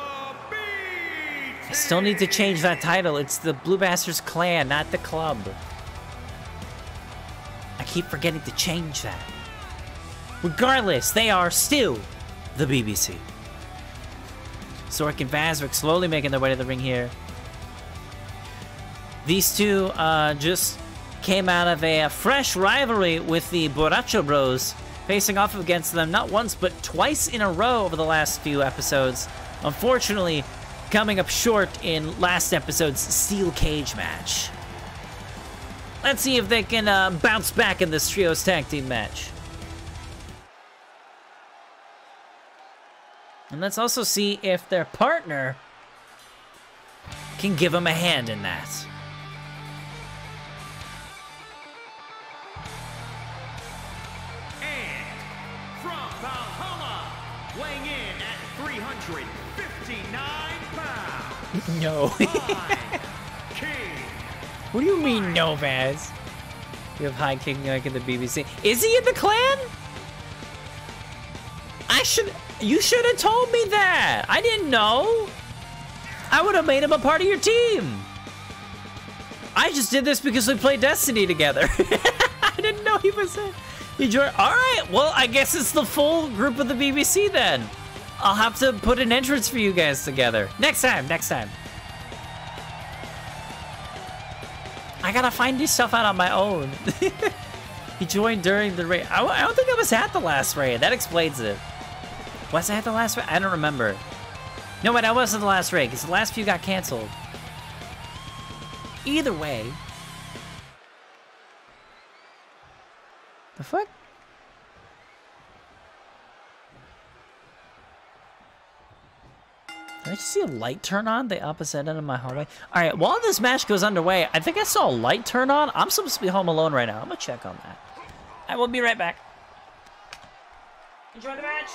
S1: I still need to change that title. It's the Blue Bastards Clan, not the club. I keep forgetting to change that. Regardless, they are still the BBC. Zork and Vazric slowly making their way to the ring here. These two just came out of a fresh rivalry with the Borracho Bros, facing off against them not once but twice in a row over the last few episodes. Unfortunately, coming up short in last episode's steel cage match. Let's see if they can bounce back in this trios tag team match. And let's also see if their partner can give them a hand in that.
S2: And from Valhalla, weighing in at 359 pounds.
S1: No.
S2: King.
S1: What do you mean, no, Vaz? We have High King like in the BBC. Is he in the clan? You should have told me that. I didn't know. I would have made him a part of your team. I just did this because we played Destiny together. I didn't know he was in. He joined. All right. Well, I guess it's the full group of the BBC then. I'll have to put an entrance for you guys together. Next time. Next time. I gotta find this stuff out on my own. He joined during the raid. I don't think I was at the last raid. That explains it. Was I at the last raid? I don't remember. No, wait, I was at the last raid because the last few got canceled. Either way. The fuck? Did I just see a light turn on the opposite end of my hallway? All right, while this match goes underway, I think I saw a light turn on. I'm supposed to be home alone right now. I'm gonna check on that. I will be right back. Enjoy the match.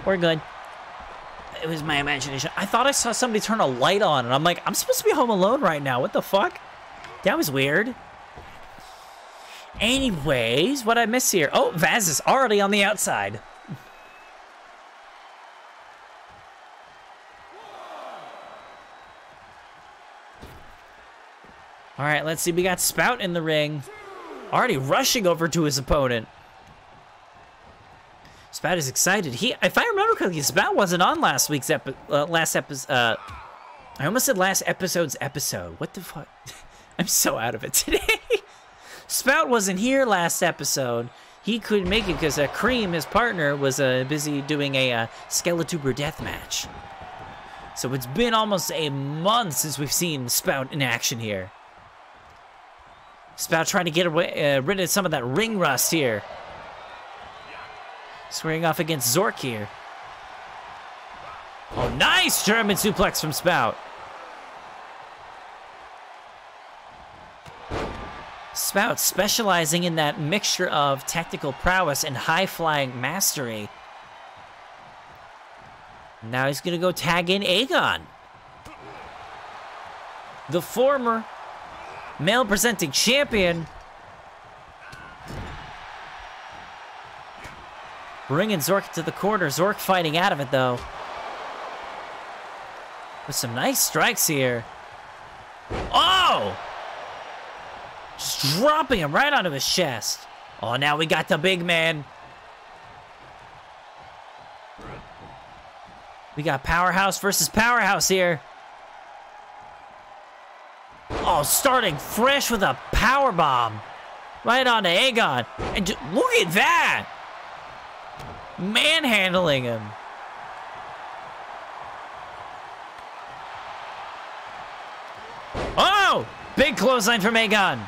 S1: We're good. It was my imagination. I thought I saw somebody turn a light on, and I'm like, I'm supposed to be home alone right now. What the fuck? That was weird. Anyways, what I miss here? Oh, Vaz is already on the outside. All right, let's see. We got Spout in the ring. Already rushing over to his opponent. Spout is excited. If I remember correctly, Spout wasn't on last week's last episode. I almost said last episode's episode. What the fuck? I'm so out of it today. Spout wasn't here last episode. He couldn't make it because Cream, his partner, was busy doing a Skeletuber death match. So it's been almost a month since we've seen Spout in action here. Spout trying to get rid of some of that ring rust here. Squaring off against Zork here. Oh, nice German suplex from Spout. Spout specializing in that mixture of technical prowess and high-flying mastery. Now he's going to go tag in Aegon. The former male-presenting champion. Bringing Zork to the corner. Zork fighting out of it, though. With some nice strikes here. Oh! Just dropping him right onto his chest. Oh, now we got the big man. We got Powerhouse versus Powerhouse here. Oh, starting fresh with a power bomb. Right onto Aegon. And look at that! Manhandling him. Oh! Big clothesline from Aegon.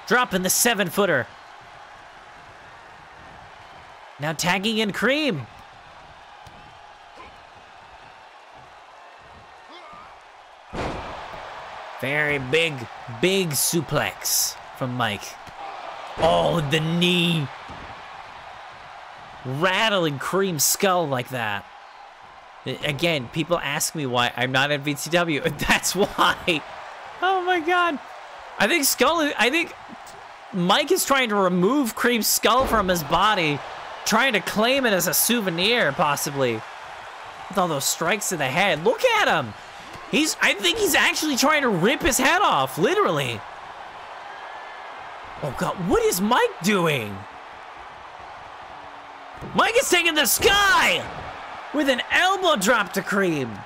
S1: Dropping the 7-footer. Now tagging in Cream. Very big suplex from Mike. Oh, the knee. Rattling Cream's skull like that. Again, people ask me why I'm not at VTW. That's why. Oh my god. I think Mike is trying to remove Cream's skull from his body, trying to claim it as a souvenir, possibly. With all those strikes to the head. Look at him. I think he's actually trying to rip his head off, literally. Oh god, what is Mike doing? Mike is taking the sky with an elbow drop to Cream.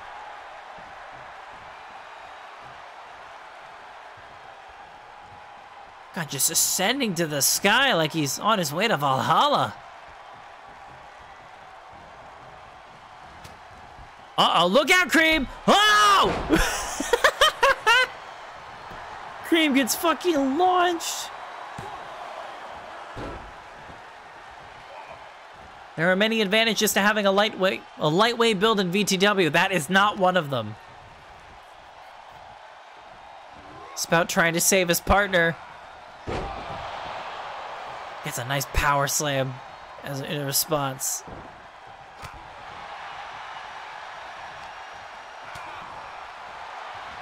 S1: God, just ascending to the sky like he's on his way to Valhalla. Uh-oh, look out, Cream! Oh! Cream gets fucking launched. There are many advantages to having a lightweight build in VTW. That is not one of them. Spout trying to save his partner. Gets a nice power slam in a response.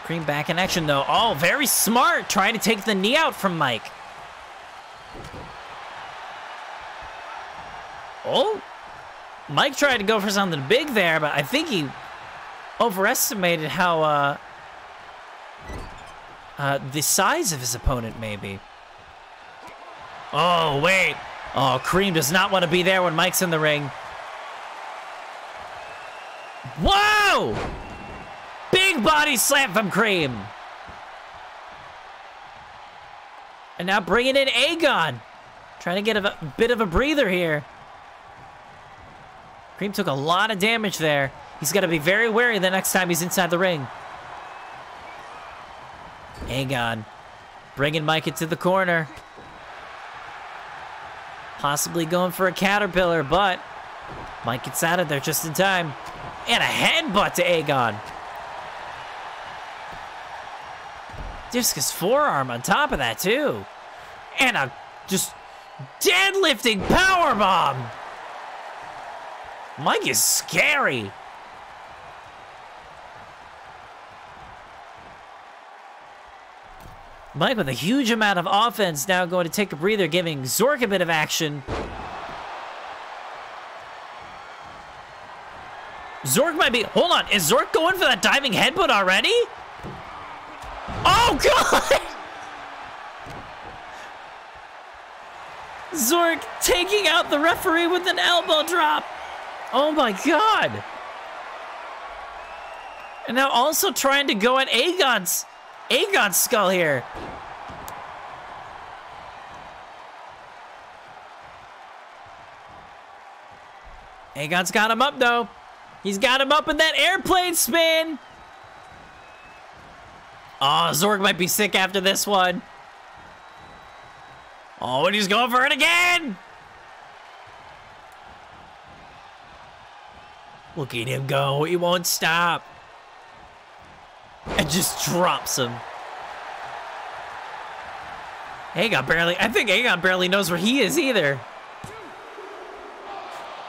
S1: Cream back in action though. Oh, very smart, trying to take the knee out from Mike. Oh, Mike tried to go for something big there, but I think he overestimated how the size of his opponent maybe. Oh, wait. Oh, Cream does not want to be there when Mike's in the ring. Whoa! Big body slam from Cream. And now bringing in Aegon. Trying to get a bit of a breather here. Cream took a lot of damage there. He's got to be very wary the next time he's inside the ring. Aegon bringing Mike into the corner. Possibly going for a caterpillar, but Mike gets out of there just in time. And a headbutt to Aegon. Discus forearm on top of that, too. And a just deadlifting powerbomb. Mike is scary. Mike with a huge amount of offense now going to take a breather, giving Zork a bit of action. Zork might be... Hold on, is Zork going for that diving headbutt already? Oh, God! Zork taking out the referee with an elbow drop. Oh, my God. And now also trying to go at Aegon's skull here. Aegon's got him up, though. He's got him up in that airplane spin. Oh, Zorg might be sick after this one. Oh, and he's going for it again. Look at him go. He won't stop. And just drops him. I think Aegon barely knows where he is either.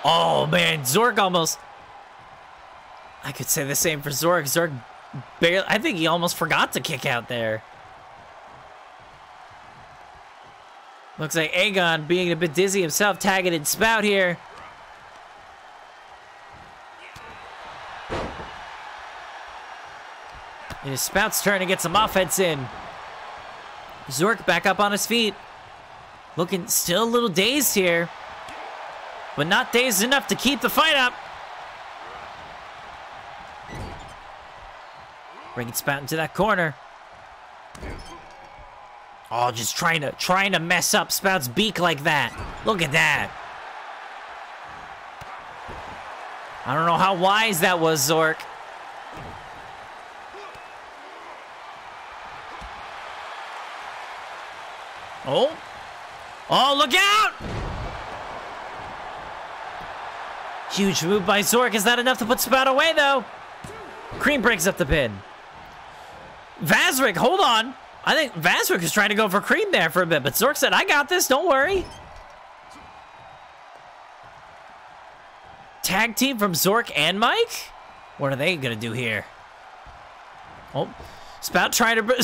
S1: Oh man, Zorg almost. I could say the same for Zorg. Zorg barely, I think he almost forgot to kick out there. Looks like Aegon being a bit dizzy himself, tagging in Spout here. It is Spout's turn to get some offense in. Zork back up on his feet. Looking still a little dazed here. But not dazed enough to keep the fight up. Bringing Spout into that corner. Oh, just trying to mess up Spout's beak like that. Look at that. I don't know how wise that was, Zork. Oh. Oh, look out! Huge move by Zork. Is that enough to put Spout away, though? Cream breaks up the pin. Vazric, hold on. I think Vazric is trying to go for Cream there for a bit, but Zork said, I got this, don't worry. Tag team from Zork and Mike? What are they gonna do here? Oh, Spout trying to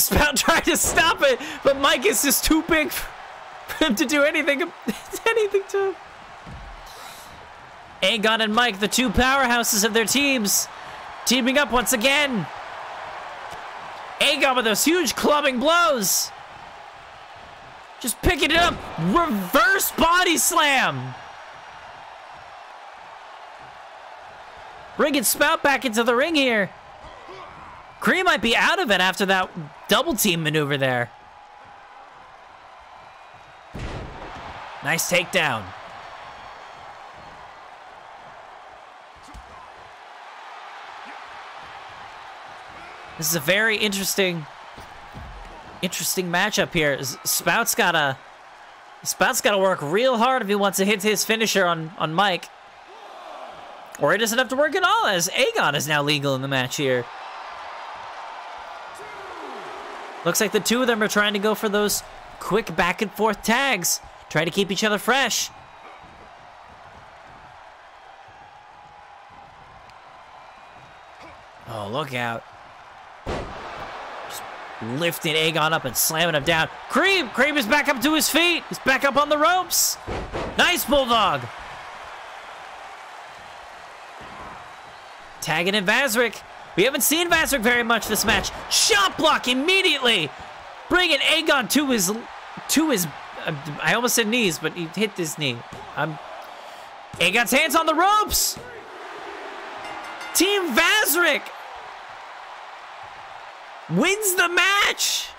S1: stop it, but Mike is just too big for him to do anything to him. Aegon and Mike, the two powerhouses of their teams, teaming up once again. Aegon with those huge clubbing blows. Just picking it up. Reverse body slam. Bringing Spout back into the ring here. Cream might be out of it after that double team maneuver there. Nice takedown. This is a very interesting matchup here. Spout's gotta work real hard if he wants to hit his finisher on Mike. Or he doesn't have to work at all, as Aegon is now legal in the match here. Looks like the two of them are trying to go for those quick back and forth tags. Try to keep each other fresh. Oh, look out. Just lifting Aegon up and slamming him down. Cream is back up to his feet. He's back up on the ropes. Nice Bulldog. Tagging in Vazric. We haven't seen Vazric very much this match. Chop block immediately. Bringing Aegon to his I almost said knees, but he hit his knee. Aegon's hands on the ropes. Team Vazric wins the match.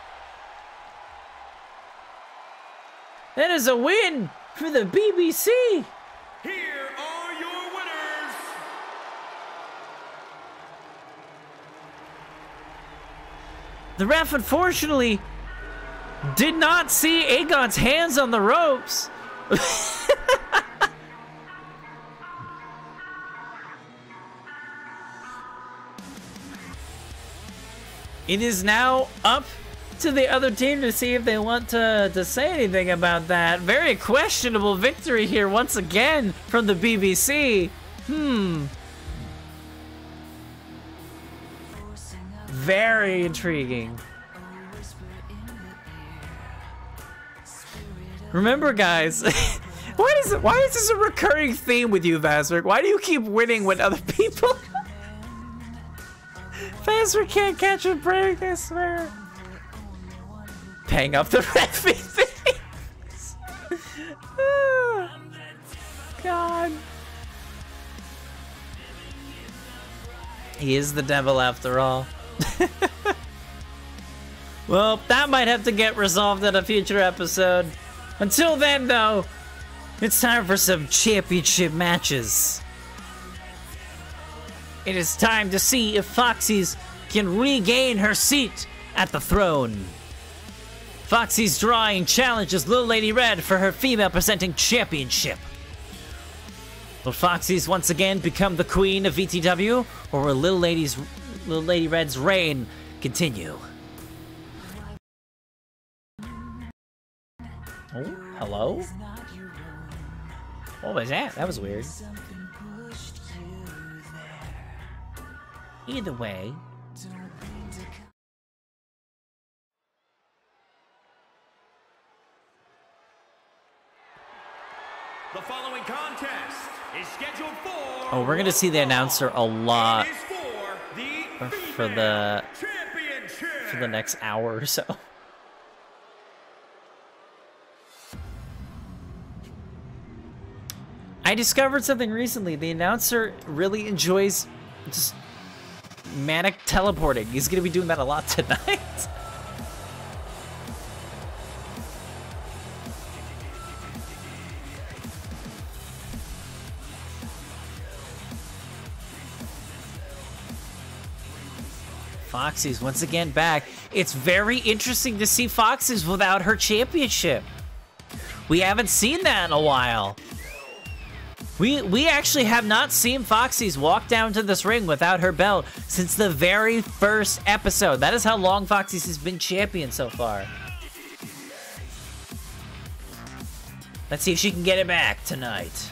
S1: That is a win for the BBC.
S2: Here are your winners.
S1: The ref, unfortunately, did not see Aegon's hands on the ropes. It is now up to the other team to see if they want to say anything about that. Very questionable victory here once again from the BBC. Very intriguing. Remember, guys, why is this a recurring theme with you, Vazric? Why do you keep winning when other people... Vazric can't catch a break, I swear. Paying up the ref fees. Oh, God. He is the devil after all. Well, that might have to get resolved in a future episode. Until then, though, it's time for some championship matches. It is time to see if Foxy's can regain her seat at the throne. Foxy's drawing challenges Little Lady Red for her female presenting championship. Will Foxy's once again become the queen of VTW, or will Little Lady Red's reign continue? Oh, hello? What was that? That was weird. Either way.
S2: The following contest is scheduled for...
S1: Oh, we're gonna see the announcer a lot for the next hour or so. I discovered something recently. The announcer really enjoys just manic teleporting. He's gonna be doing that a lot tonight. Foxy's once again back. It's very interesting to see Foxy's without her championship. We haven't seen that in a while. We actually have not seen Foxy's walk down to this ring without her belt since the very first episode. That is how long Foxy's has been champion so far. Let's see if she can get it back tonight.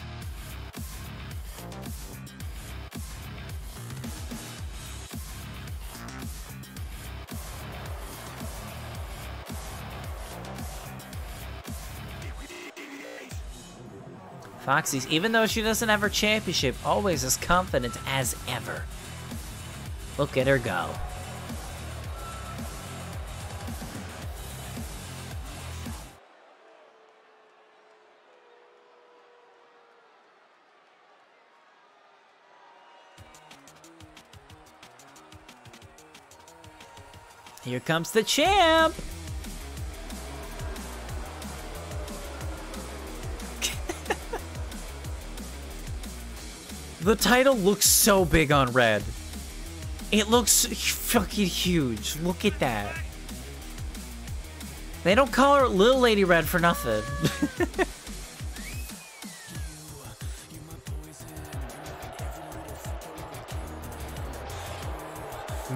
S1: Foxy's, even though she doesn't have her championship, always as confident as ever. Look at her go. Here comes the champ! The title looks so big on red. It looks fucking huge. Look at that. They don't call her Little Lady Red for nothing.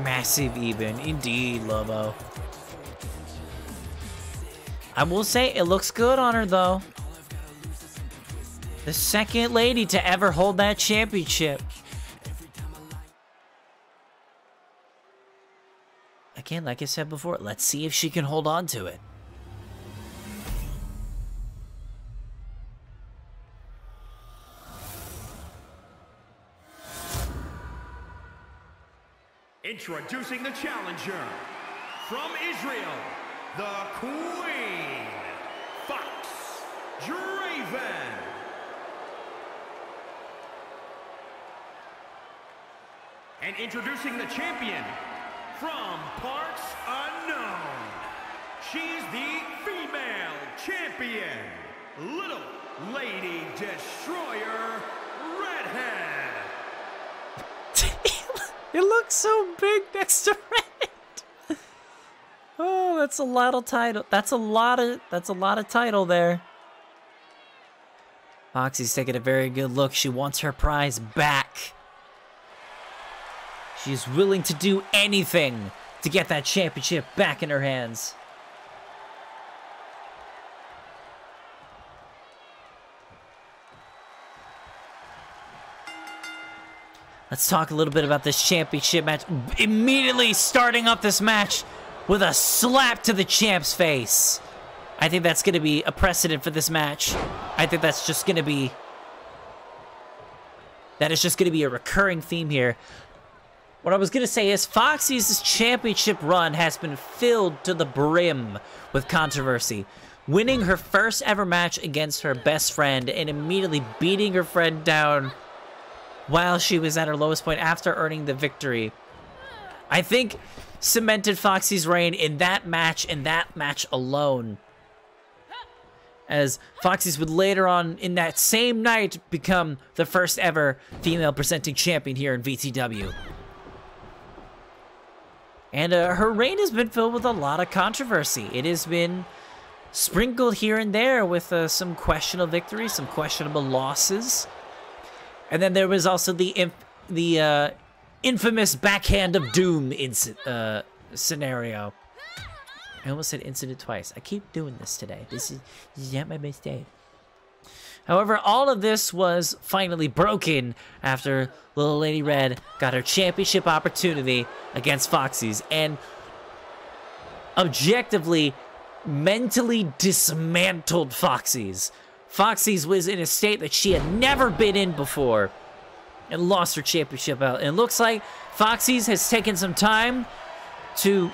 S1: Massive even. Indeed, Lobo. I will say it looks good on her, though. The second lady to ever hold that championship. Again, like I said before, let's see if she can hold on to it.
S2: Introducing the challenger from Israel, the Queen, Fox Draven. And introducing the champion from parts unknown. She's the female champion, Little Lady Destroyer Redhead.
S1: It looks so big next to red. Oh, that's a lot of title. That's a lot of title there. Foxy's taking a very good look. She wants her prize back. She's willing to do anything to get that championship back in her hands. Let's talk a little bit about this championship match. Immediately starting up this match with a slap to the champ's face. I think that's going to be a precedent for this match. I think that's just going to be... that is just going to be a recurring theme here. What I was going to say is Foxy's championship run has been filled to the brim with controversy. Winning her first ever match against her best friend and immediately beating her friend down while she was at her lowest point after earning the victory, I think cemented Foxy's reign in that match and that match alone. As Foxy's would later on in that same night become the first ever female presenting champion here in VTW. And her reign has been filled with a lot of controversy. It has been sprinkled here and there with some questionable victories, some questionable losses. And then there was also the infamous backhand of doom scenario. I almost said incident twice. I keep doing this today. This is not my mistake. However, all of this was finally broken after Little Lady Red got her championship opportunity against Foxy's and objectively, mentally dismantled Foxy's. Foxy's was in a state that she had never been in before and lost her championship belt. And it looks like Foxy's has taken some time to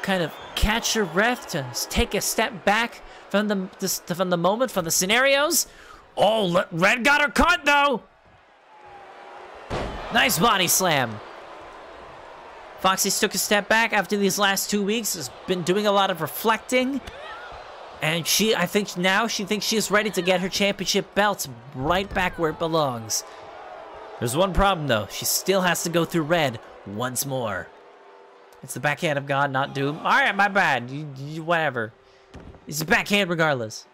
S1: kind of catch her breath, to take a step back from the moment, from the scenarios. Oh, Red got her cut, though. Nice body slam. Foxy's took a step back after these last 2 weeks, has been doing a lot of reflecting. And I think now she thinks she is ready to get her championship belt right back where it belongs. There's one problem, though. She still has to go through Red once more. It's the backhand of God, not Doom. All right, my bad. Whatever. It's a backhand regardless.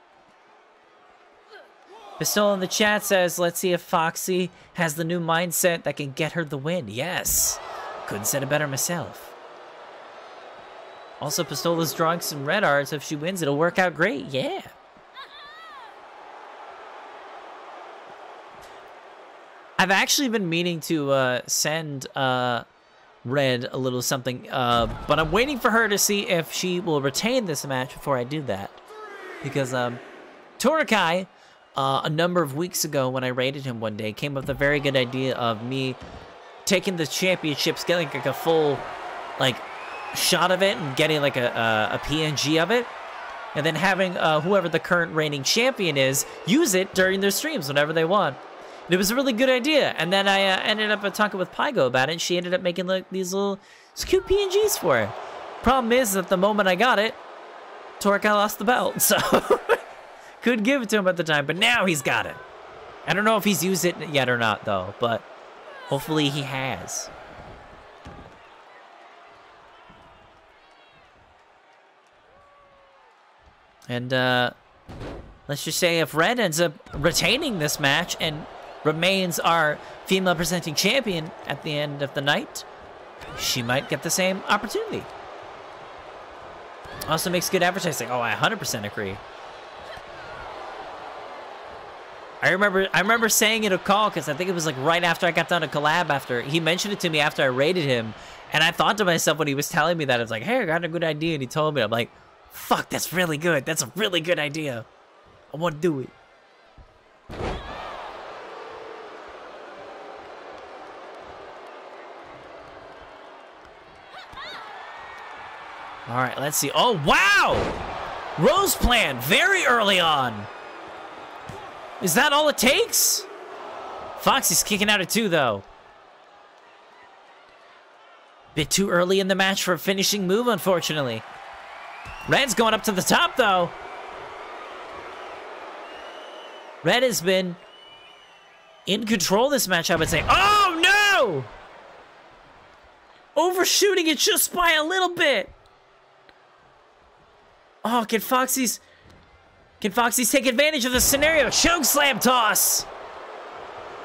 S1: Pistol in the chat says, let's see if Foxy has the new mindset that can get her the win. Yes. Couldn't said it better myself. Also, Pistola's drawing some red arts. If she wins, it'll work out great. Yeah. I've actually been meaning to send Red a little something, but I'm waiting for her to see if she will retain this match before I do that. Because Torakai, a number of weeks ago when I raided him one day, came up with a very good idea of me taking the championships, getting like a full shot of it and getting like a PNG of it, and then having whoever the current reigning champion is use it during their streams whenever they want. And it was a really good idea. And then I ended up talking with Pygo about it, and she ended up making like these little cute PNGs for it. Problem is that the moment I got it, Torakai lost the belt, so couldn't give it to him at the time, but now he's got it. I don't know if he's used it yet or not, though, but hopefully he has. And let's just say if Red ends up retaining this match and remains our female presenting champion at the end of the night, she might get the same opportunity. Also makes good advertising. Oh, I 100% agree. I remember saying in a call, because I think it was like right after I got done a collab, after he mentioned it to me after I raided him, and I thought to myself when he was telling me that, I was like, hey, I got a good idea, and he told me, I'm like, fuck, that's really good. That's a really good idea. I want to do it. All right, let's see. Oh, wow! Rose plan very early on. Is that all it takes? Foxy's kicking out at 2, though. Bit too early in the match for a finishing move, unfortunately. Red's going up to the top, though. Red has been in control this match, I would say. Oh, no! Overshooting it just by a little bit. Oh, can Foxy's take advantage of the scenario? Choke slam toss!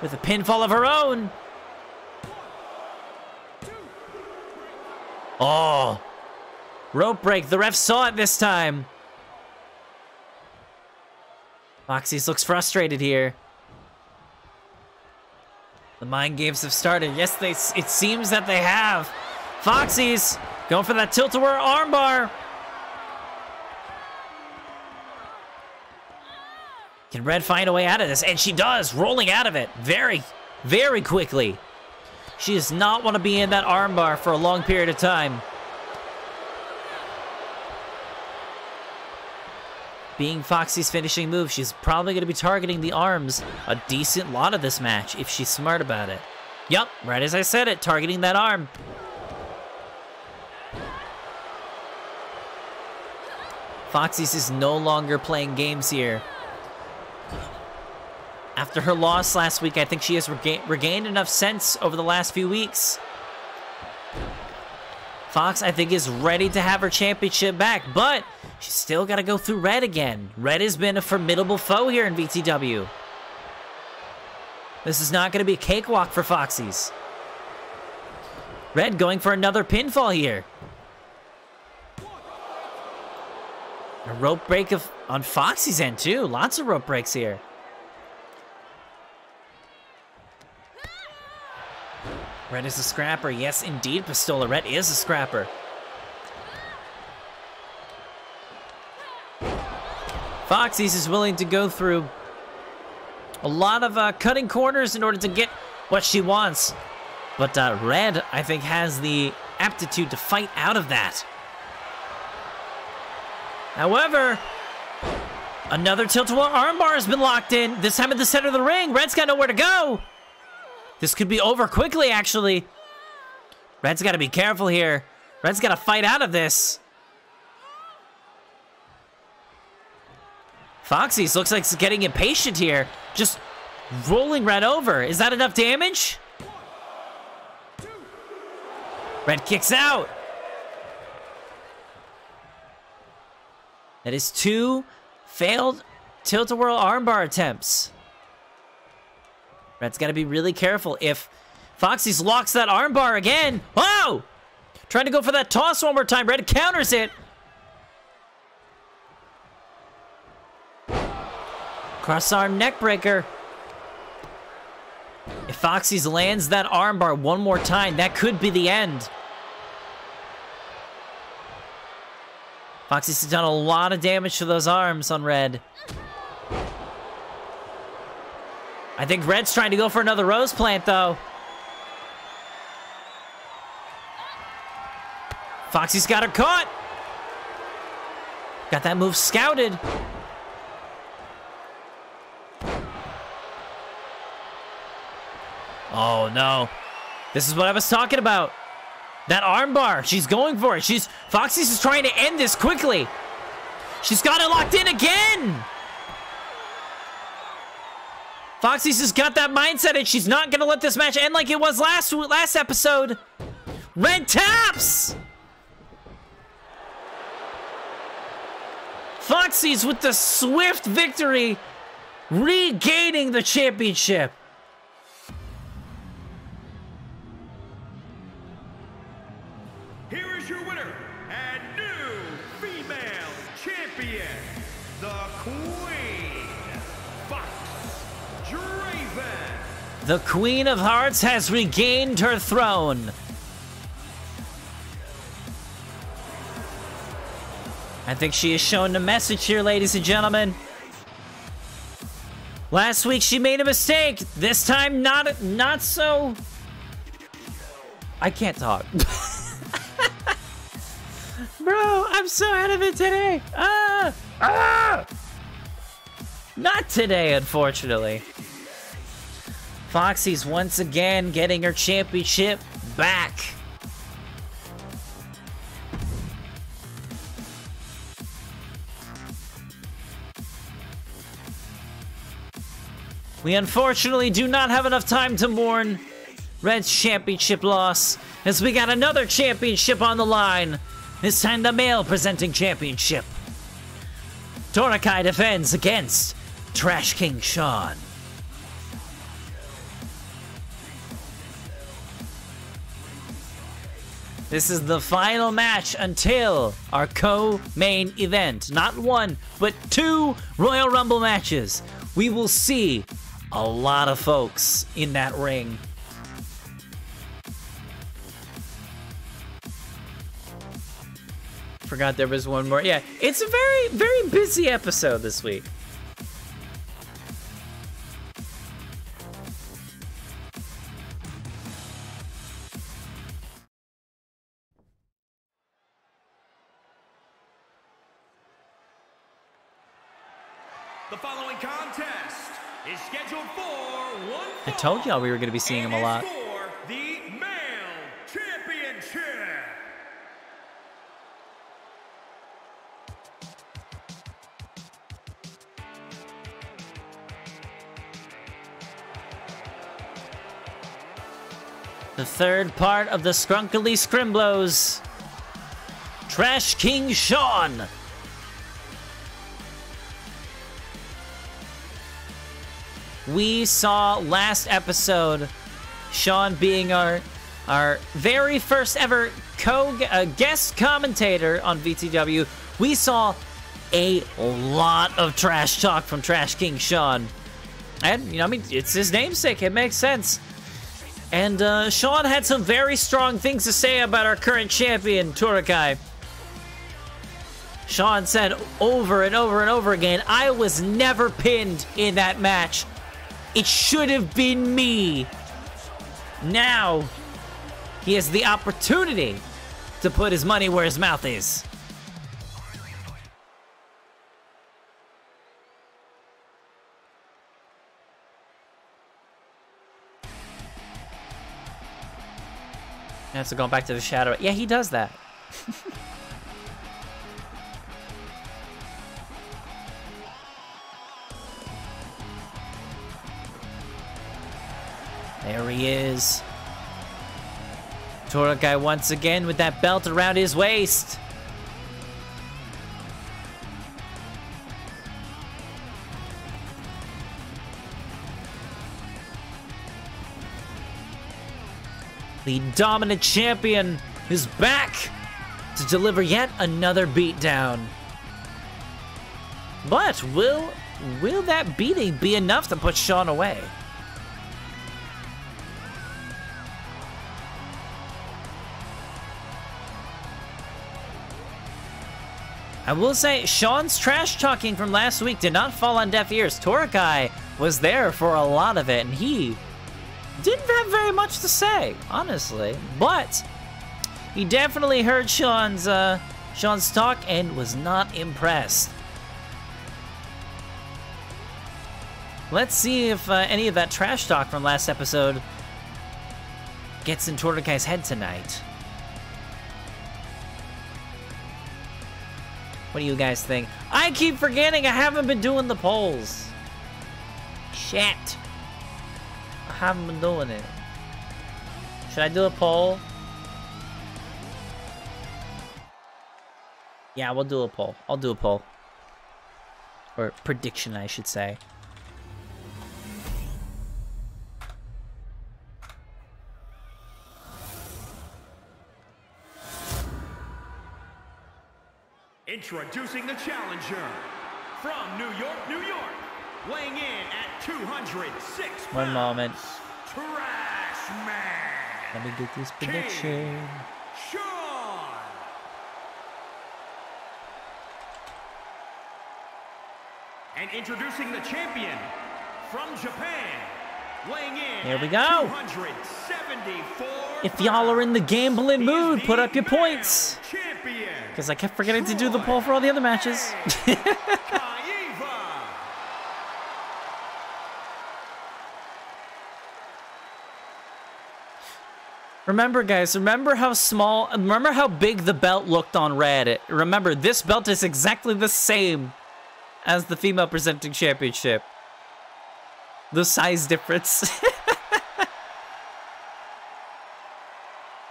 S1: With a pinfall of her own. Oh. Rope break. The ref saw it this time. Foxy's looks frustrated here. The mind games have started. Yes, it seems that they have. Foxy's going for that tilt-a-whirl armbar. Can Red find a way out of this? And she does, rolling out of it very, very quickly. She does not want to be in that armbar for a long period of time. Being Foxy's finishing move, she's probably going to be targeting the arms a decent lot of this match if she's smart about it. Yup, right as I said it, targeting that arm. Foxy's is no longer playing games here. After her loss last week, I think she has regained enough sense over the last few weeks. Fox, I think, is ready to have her championship back, but she's still got to go through Red again. Red has been a formidable foe here in VTW. This is not going to be a cakewalk for Foxy's. Red going for another pinfall here. A rope break on Foxy's end, too. Lots of rope breaks here. Red is a scrapper. Yes, indeed, Pistola. Red is a scrapper. Foxy's is willing to go through a lot of cutting corners in order to get what she wants. But Red, I think, has the aptitude to fight out of that. However, another tilt-a-whirl armbar has been locked in, this time at the center of the ring. Red's got nowhere to go. This could be over quickly, actually. Red's got to be careful here. Red's got to fight out of this. Foxy's looks like it's getting impatient here. Just rolling Red over. Is that enough damage? Red kicks out. That is 2 failed tilt-a-whirl armbar attempts. Red's got to be really careful. If Foxy's locks that armbar again. Whoa! Trying to go for that toss one more time. Red counters it. Cross-arm neck breaker. If Foxy's lands that armbar one more time, that could be the end. Foxy's done a lot of damage to those arms on Red. I think Red's trying to go for another rose plant, though. Foxy's got her caught. Got that move scouted. Oh, no. This is what I was talking about. That armbar. She's going for it. Foxy's just trying to end this quickly. She's got it locked in again. Foxy's just got that mindset, and she's not going to let this match end like it was last episode. Red taps. Foxy's with the swift victory, regaining the championship.
S2: Here is your winner and new female champion, the Queen, Fox Draven.
S1: The Queen of Hearts has regained her throne. I think she has shown the message here, ladies and gentlemen. Last week she made a mistake. This time not so. I can't talk. Bro, I'm so out of it today. Not today, unfortunately. Foxy's once again getting her championship back. We unfortunately do not have enough time to mourn Red's championship loss, as we got another championship on the line. This time the male presenting championship. Torakai defends against Trash King Sean. This is the final match until our co-main event. Not 1, but 2 Royal Rumble matches. We will see a lot of folks in that ring. Forgot there was one more. Yeah, it's a very, very busy episode this week.
S2: The following contest is scheduled for one
S1: I told y'all we were going to be seeing him a lot.
S2: for the male championship.
S1: The third part of the Scrunkily Scrimblos. Trash King Sean. We saw last episode Sean being our very first ever guest commentator on VTW. We saw a lot of trash talk from Trash King Sean. And, you know, I mean, it's his namesake. It makes sense. And Sean had some very strong things to say about our current champion, Torakai. Sean said over and over and over again, I was never pinned in that match. It should have been me. Now, he has the opportunity to put his money where his mouth is. So going back to the shadow. Yeah, he does that. There he is. Torakai once again with that belt around his waist. The dominant champion is back to deliver yet another beatdown. But will that beating be enough to put Sean away? I will say, Sean's trash talking from last week did not fall on deaf ears. Torakai was there for a lot of it, and he didn't have very much to say, honestly. But he definitely heard Sean's talk and was not impressed. Let's see if any of that trash talk from last episode gets in Torakai's head tonight. What do you guys think? I keep forgetting I haven't been doing the polls. Shit. I haven't been doing it. Should I do a poll? Yeah, we'll do a poll. I'll do a poll. Or prediction, I should say.
S2: Introducing the challenger from New York, New York, weighing in at 206 pounds.
S1: One moment.
S2: Trash Man.
S1: Let me get this prediction.
S2: Sean. And introducing the champion from Japan, weighing in
S1: Here we go.
S2: 274.
S1: If y'all are in the gambling mood, put up your points. Because I kept forgetting to do the poll for all the other matches. Remember, guys, remember how big the belt looked on Red. Remember, this belt is exactly the same as the female presenting championship. The size difference.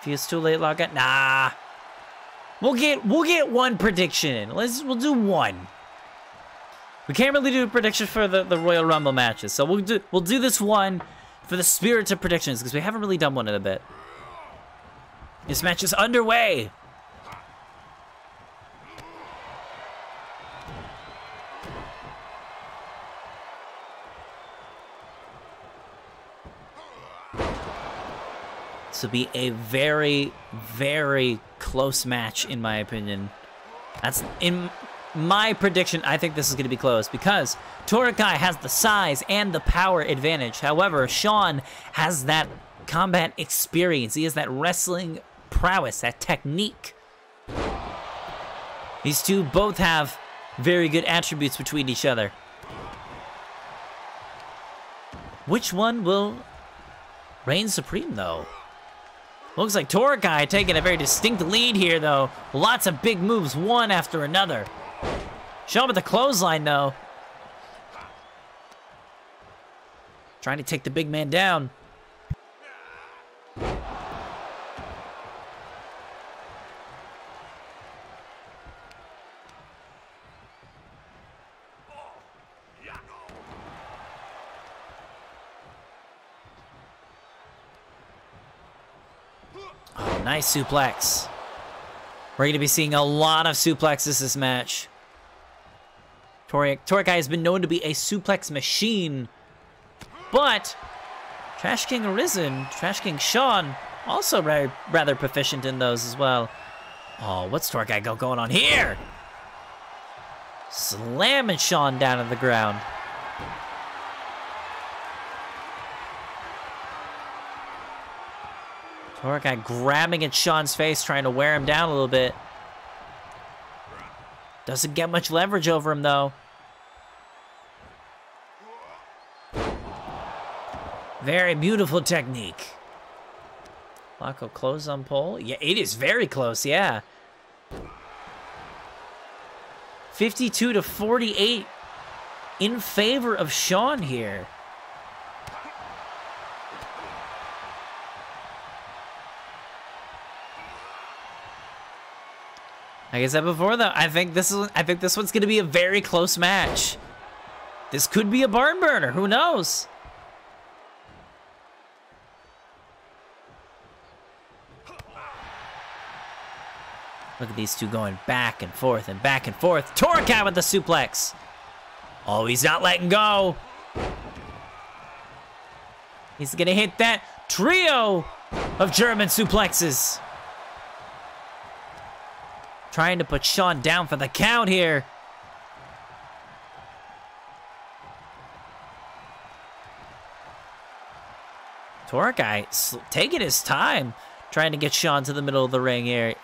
S1: If it's too late, log out. Nah. We'll get one prediction. We'll do one. We can't really do a prediction for the Royal Rumble matches, so we'll do this one for the spirit of predictions because we haven't really done one in a bit. This match is underway. This will be a very, very close match, in my opinion. That's in my prediction. I think this is going to be close because Torakai has the size and the power advantage. However, Sean has that combat experience. He has that wrestling prowess, that technique. These two both have very good attributes between each other. Which one will reign supreme, though? Looks like Torakai taking a very distinct lead here, though. Lots of big moves, one after another. Sean with the clothesline, though. Trying to take the big man down. Oh, nice suplex. We're going to be seeing a lot of suplexes this match. Torakai has been known to be a suplex machine, but Trash King Arisen, Trash King Sean, also rather proficient in those as well. Oh, what's Torakai going on here? Slamming Sean down to the ground. Torakai grabbing at Sean's face, trying to wear him down a little bit. Doesn't get much leverage over him, though. Very beautiful technique. Locko close on pole. Yeah, it is very close, yeah. 52 to 48 in favor of Sean here. Like I said before, though, I think this one's gonna be a very close match. This could be a barn burner. Who knows? Look at these two going back and forth and back and forth. Torakai with the suplex. Oh, he's not letting go. He's gonna hit that trio of German suplexes. Trying to put Sean down for the count here. Torakai taking his time, trying to get Sean to the middle of the ring here.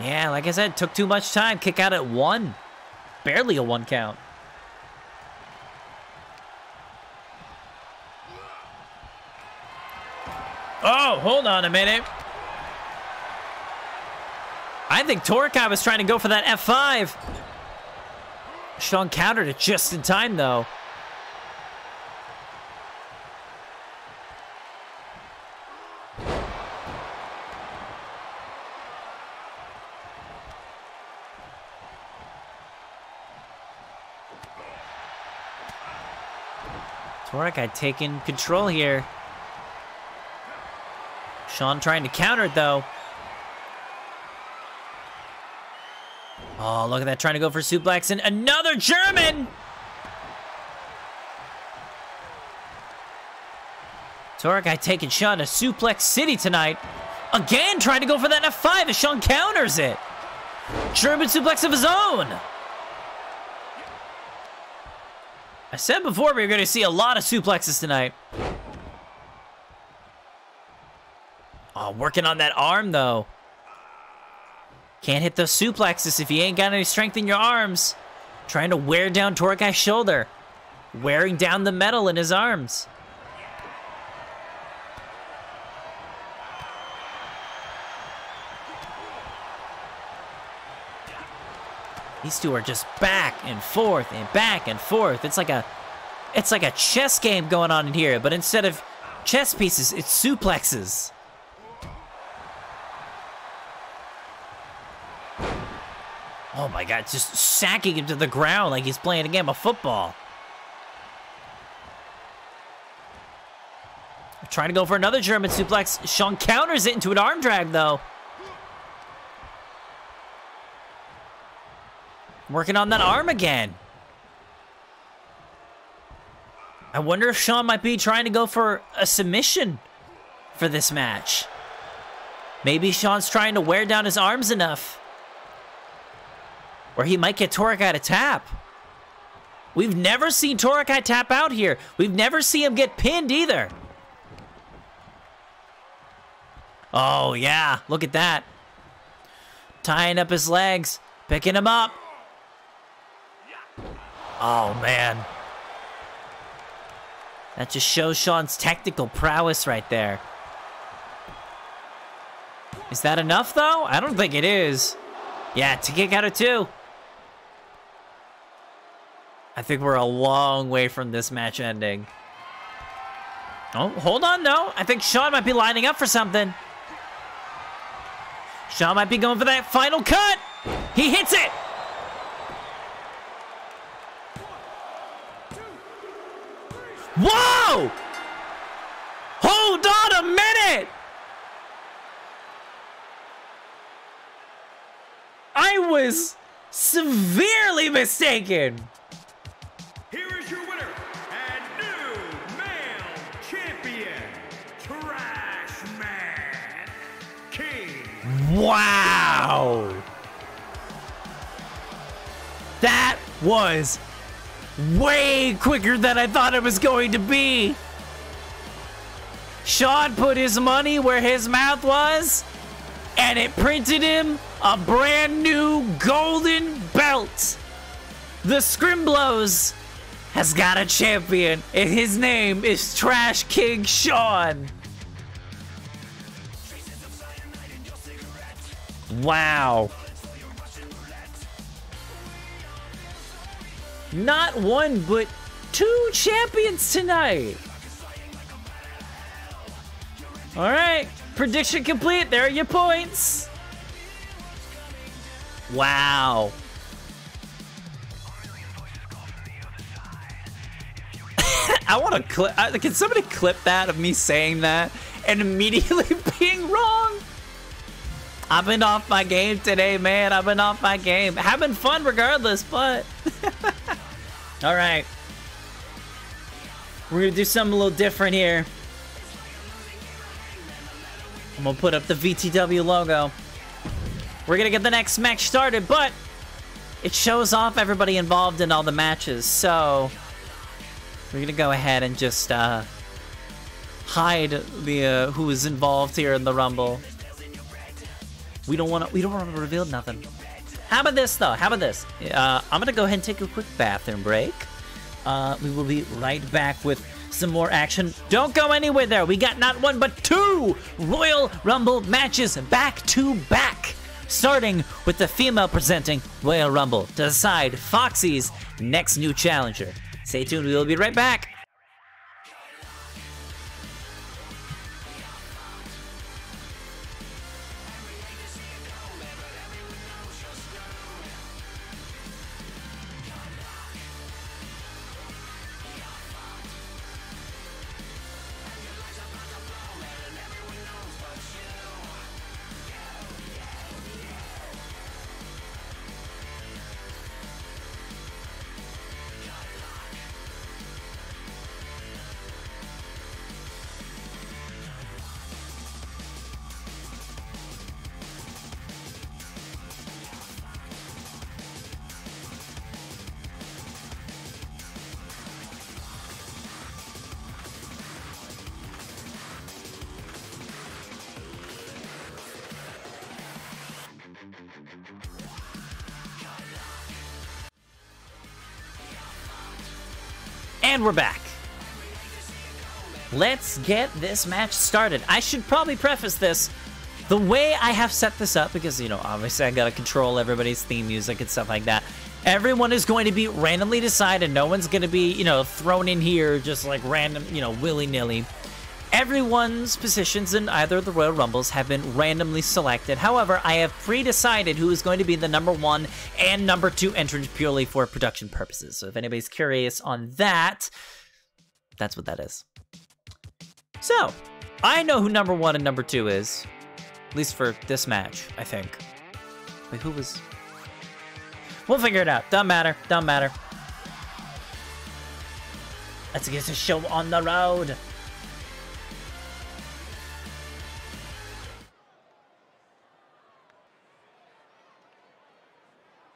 S1: Yeah, like I said, took too much time. Kick out at 1. Barely a 1 count. Oh, hold on a minute. I think Torakai was trying to go for that F5. Sean countered it just in time, though. Torakai taking control here. Sean trying to counter it, though. Oh, look at that, trying to go for suplex, and another German! Torakai taking Sean to Suplex City tonight. Again, trying to go for that F5 as Sean counters it. German suplex of his own. I said before we were going to see a lot of suplexes tonight. Oh, working on that arm, though. Can't hit those suplexes if you ain't got any strength in your arms. Trying to wear down Torakai's shoulder. Wearing down the metal in his arms. These two are just back and forth and back and forth. It's like a chess game going on in here, but instead of chess pieces, it's suplexes. Oh my God, just sacking him to the ground like he's playing a game of football. Trying to go for another German suplex. Sean counters it into an arm drag, though. Working on that arm again. I wonder if Sean might be trying to go for a submission for this match. Maybe Sean's trying to wear down his arms enough where he might get Torakai to tap. We've never seen Torakai tap out here. We've never seen him get pinned either. Oh, yeah. Look at that. Tying up his legs. Picking him up. Oh, man. That just shows Sean's technical prowess right there. Is that enough, though? I don't think it is. Yeah, to kick out of 2. I think we're a long way from this match ending. Oh, hold on, no. I think Sean might be lining up for something. Sean might be going for that final cut. He hits it. Whoa! Hold on a minute! I was severely mistaken.
S2: Here is your winner and new male champion, Trash Man King.
S1: Wow! That was way quicker than I thought it was going to be. Sean put his money where his mouth was, and it printed him a brand new golden belt. The Scrimblows has got a champion, and his name is Trash King Sean. Wow. Not one, but 2 champions tonight. All right, prediction complete. There are your points. Wow. I want to clip. Can somebody clip that of me saying that and immediately being wrong. I've been off my game today, man. I've been off my game. Having fun regardless, but... All right. We're going to do something a little different here. I'm going to put up the VTW logo. We're going to get the next match started, but it shows off everybody involved in all the matches. So we're going to go ahead and just hide the who is involved here in the Rumble. We don't want to reveal nothing. How about this though? How about this? I'm gonna go ahead and take a quick bathroom break. We will be right back with some more action. Don't go anywhere there. We got not one but two Royal Rumble matches back to back. Starting with the female presenting Royal Rumble to decide Foxy's next new challenger. Stay tuned, we will be right back. And we're back. Let's get this match started. I should probably preface this the way I have set this up because, you know, obviously I gotta control everybody's theme music and stuff like that. Everyone is going to be randomly decided. No one's gonna be, you know, thrown in here just like random, you know, willy-nilly. Everyone's positions in either of the Royal Rumbles have been randomly selected. However, I have pre-decided who is going to be the #1 and #2 entrant purely for production purposes. So if anybody's curious on that, that's what that is. So, I know who #1 and #2 is. At least for this match, I think. Wait, who was... We'll figure it out. Doesn't matter. Doesn't matter. Let's get this show on the road.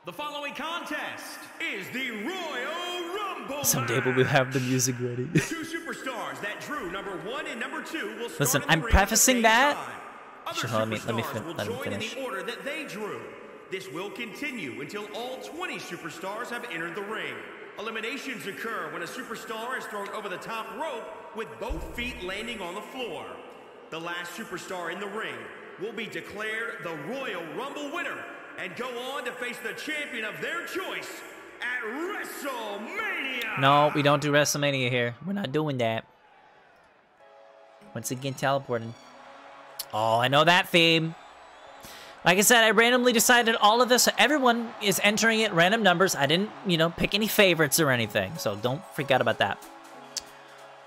S2: The following contest is the Royal Rumble.
S1: Someday we'll have the music ready.
S2: Two superstars that drew #1 and #2 will start.
S1: Listen,
S2: in the
S1: I'm
S2: ring
S1: prefacing that.
S2: Other
S1: Sure, let me
S2: superstars will join
S1: finish.
S2: in the order that they drew. This will continue until all 20 superstars have entered the ring. Eliminations occur when a superstar is thrown over the top rope with both feet landing on the floor. The last superstar in the ring will be declared the Royal Rumble winner and go on to face the champion of their choice at WrestleMania.
S1: No, we don't do WrestleMania here. We're not doing that. Once again, teleporting. Oh, I know that theme. Like I said, I randomly decided all of this. So everyone is entering at random numbers. I didn't, you know, pick any favorites or anything. So don't freak out about that.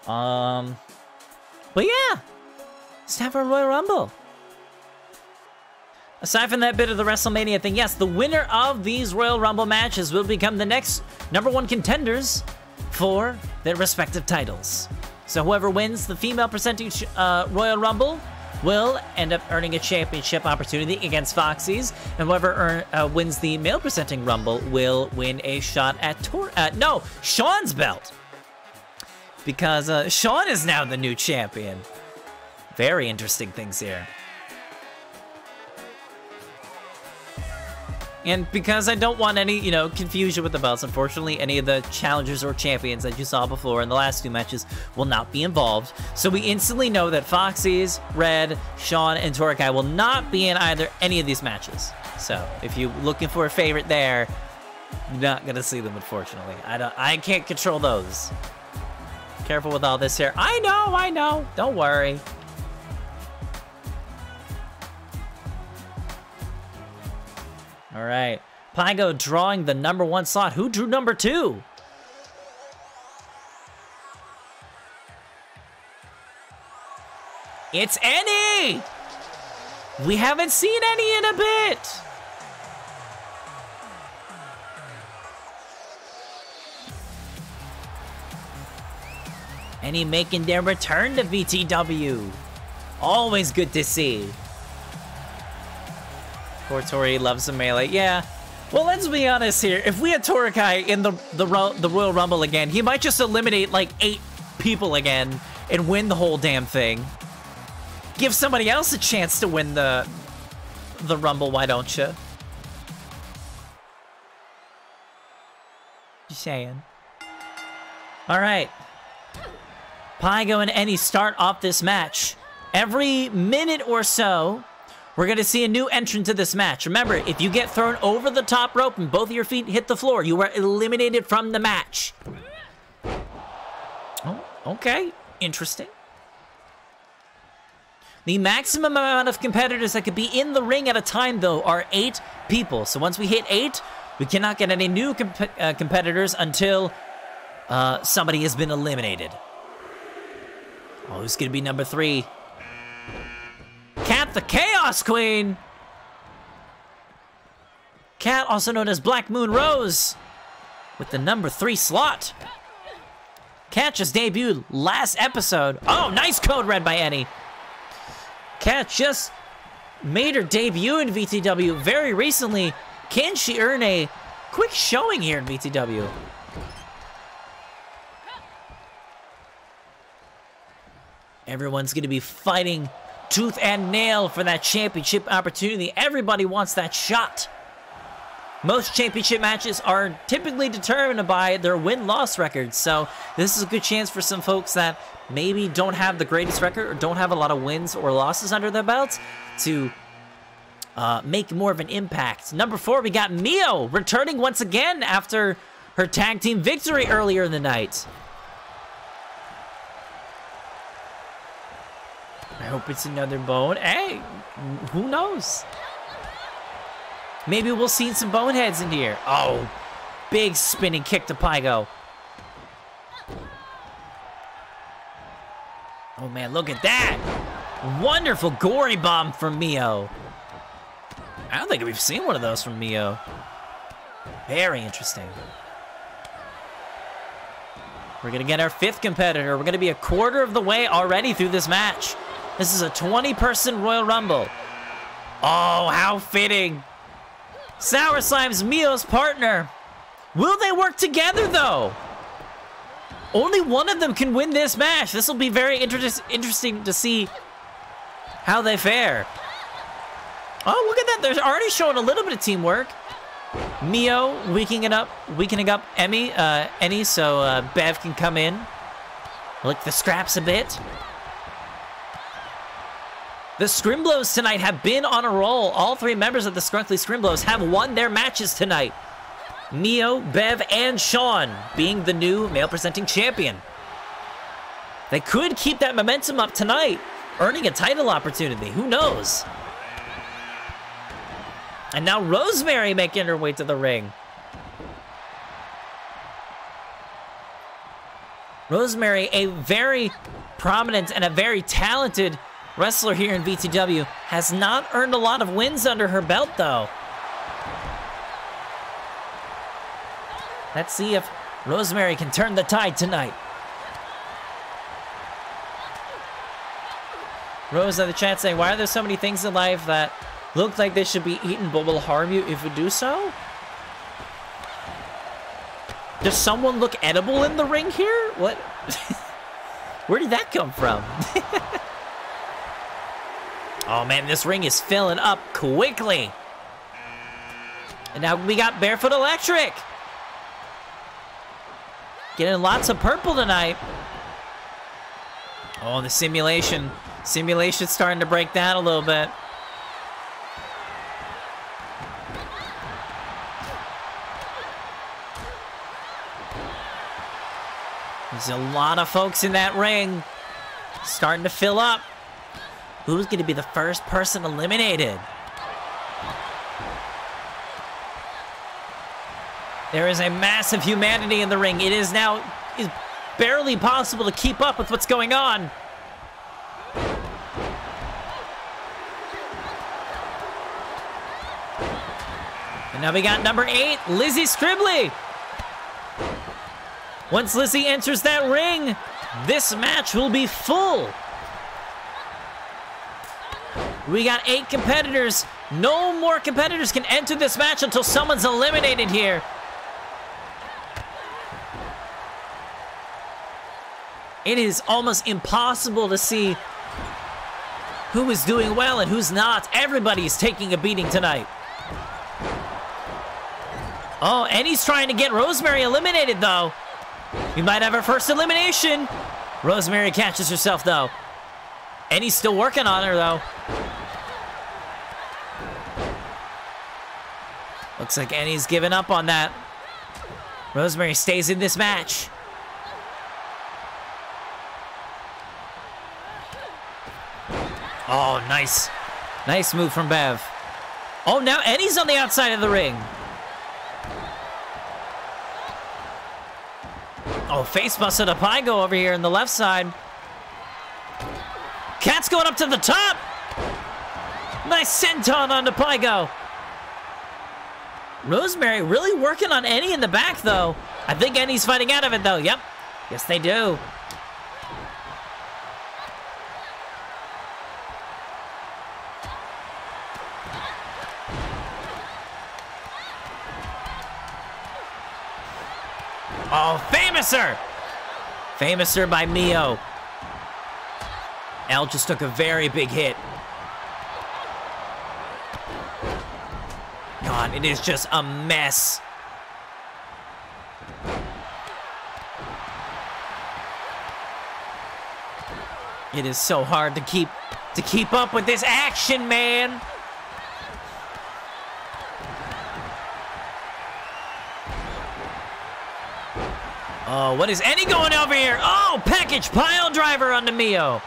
S1: But yeah, it's time for a Royal Rumble. Aside from that bit of the WrestleMania thing, yes, the winner of these Royal Rumble matches will become the next #1 contenders for their respective titles. So whoever wins the female presenting Royal Rumble will end up earning a championship opportunity against Foxy's, and whoever wins the male presenting Rumble will win a shot at Sean's belt. Because Sean is now the new champion. Very interesting things here. And because I don't want any, you know, confusion with the belts, unfortunately, any of the challengers or champions that you saw before in the last two matches will not be involved. So we instantly know that Foxy's, Red, Sean, and Torkai will not be in any of these matches. So if you're looking for a favorite there, you're not gonna see them, unfortunately. I can't control those. Careful with all this here. I know. Don't worry. All right, Pygo drawing the #1 slot. Who drew #2? It's Annie! We haven't seen Annie in a bit! Annie making their return to VTW. Always good to see. Poor Tori loves the melee. Yeah. Well, let's be honest here. If we had Torikai in the Royal Rumble again, he might just eliminate like 8 people again and win the whole damn thing. Give somebody else a chance to win the Rumble, why don't you? Just saying. All right. Pygo and Annie start off this match. Every minute or so, we're going to see a new entrant to this match. Remember, if you get thrown over the top rope and both of your feet hit the floor, you are eliminated from the match. Oh, okay. Interesting. The maximum amount of competitors that could be in the ring at a time, though, are 8 people. So once we hit 8, we cannot get any new competitors until somebody has been eliminated. Oh, who's going to be number 3? Kat, the Chaos Queen! Kat, also known as Black Moon Rose, with the number 3 slot. Kat just debuted last episode. Oh, nice code red by Annie. Kat just made her debut in VTW very recently. Can she earn a quick showing here in VTW? Everyone's going to be fighting tooth and nail for that championship opportunity. Everybody wants that shot. Most championship matches are typically determined by their win-loss records, so this is a good chance for some folks that maybe don't have the greatest record or don't have a lot of wins or losses under their belts to make more of an impact. Number 4, we got Mio returning once again after her tag team victory earlier in the night. I hope it's another bone. Hey, who knows? Maybe we'll see some boneheads in here. Oh, big spinning kick to Pygo. Oh man, look at that. Wonderful gory bomb from Mio. I don't think we've seen one of those from Mio. Very interesting. We're gonna get our 5th competitor. We're gonna be a quarter of the way already through this match. This is a 20-person Royal Rumble. Oh, how fitting. Sour Slime's Mio's partner. Will they work together, though? Only one of them can win this match. This will be very interesting to see how they fare. Oh, look at that. They're already showing a little bit of teamwork. Mio weakening up Annie, so Bev can come in. Lick the scraps a bit. The Scrimblows tonight have been on a roll. All 3 members of the Scrunkly Scrimblows have won their matches tonight. Mio, Bev, and Sean being the new male-presenting champion. They could keep that momentum up tonight, earning a title opportunity. Who knows? And now Rosemary making her way to the ring. Rosemary, a very prominent and a very talented wrestler here in VTW, has not earned a lot of wins under her belt, though. Let's see if Rosemary can turn the tide tonight. Rose in the chat saying, why are there so many things in life that look like they should be eaten but will harm you if you do so? Does someone look edible in the ring here? What? Where did that come from? Oh man, this ring is filling up quickly. And now we got Barefoot Electric. Getting lots of purple tonight. Oh, the simulation. Simulation's starting to break down a little bit. There's a lot of folks in that ring. Starting to fill up. Who's going to be the first person eliminated? There is a massive humanity in the ring. It is now barely possible to keep up with what's going on. Now we got number 8, Lizzie Scribbly. Once Lizzie enters that ring, this match will be full. We got 8 competitors. No more competitors can enter this match until someone's eliminated here. It is almost impossible to see who is doing well and who's not. Everybody's taking a beating tonight. Oh, and he's trying to get Rosemary eliminated, though. We might have our first elimination. Rosemary catches herself, though. And he's still working on her, though. Looks like Annie's given up on that. Rosemary stays in this match. Oh, nice. Nice move from Bev. Oh, now Eddie's on the outside of the ring. Oh, face busted a Pygo over here in the left side. Cat's going up to the top. Nice senton on the Pygo. Rosemary really working on Eddie in the back, though. I think Eddie's fighting out of it, though. Yep. Yes, they do. Oh, Famouser! Famouser by Mio. Elle just took a very big hit. God, it is just a mess. It is so hard to keep up with this action, man. Oh, what is Eddie going over here? Oh, package pile driver onto Mio.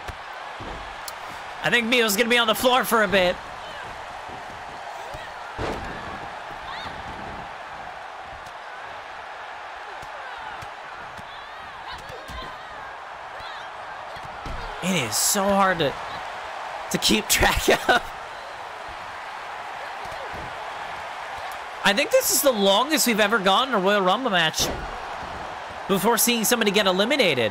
S1: I think Mio's gonna be on the floor for a bit. It is so hard to keep track of. I think this is the longest we've ever gone in a Royal Rumble match before seeing somebody get eliminated.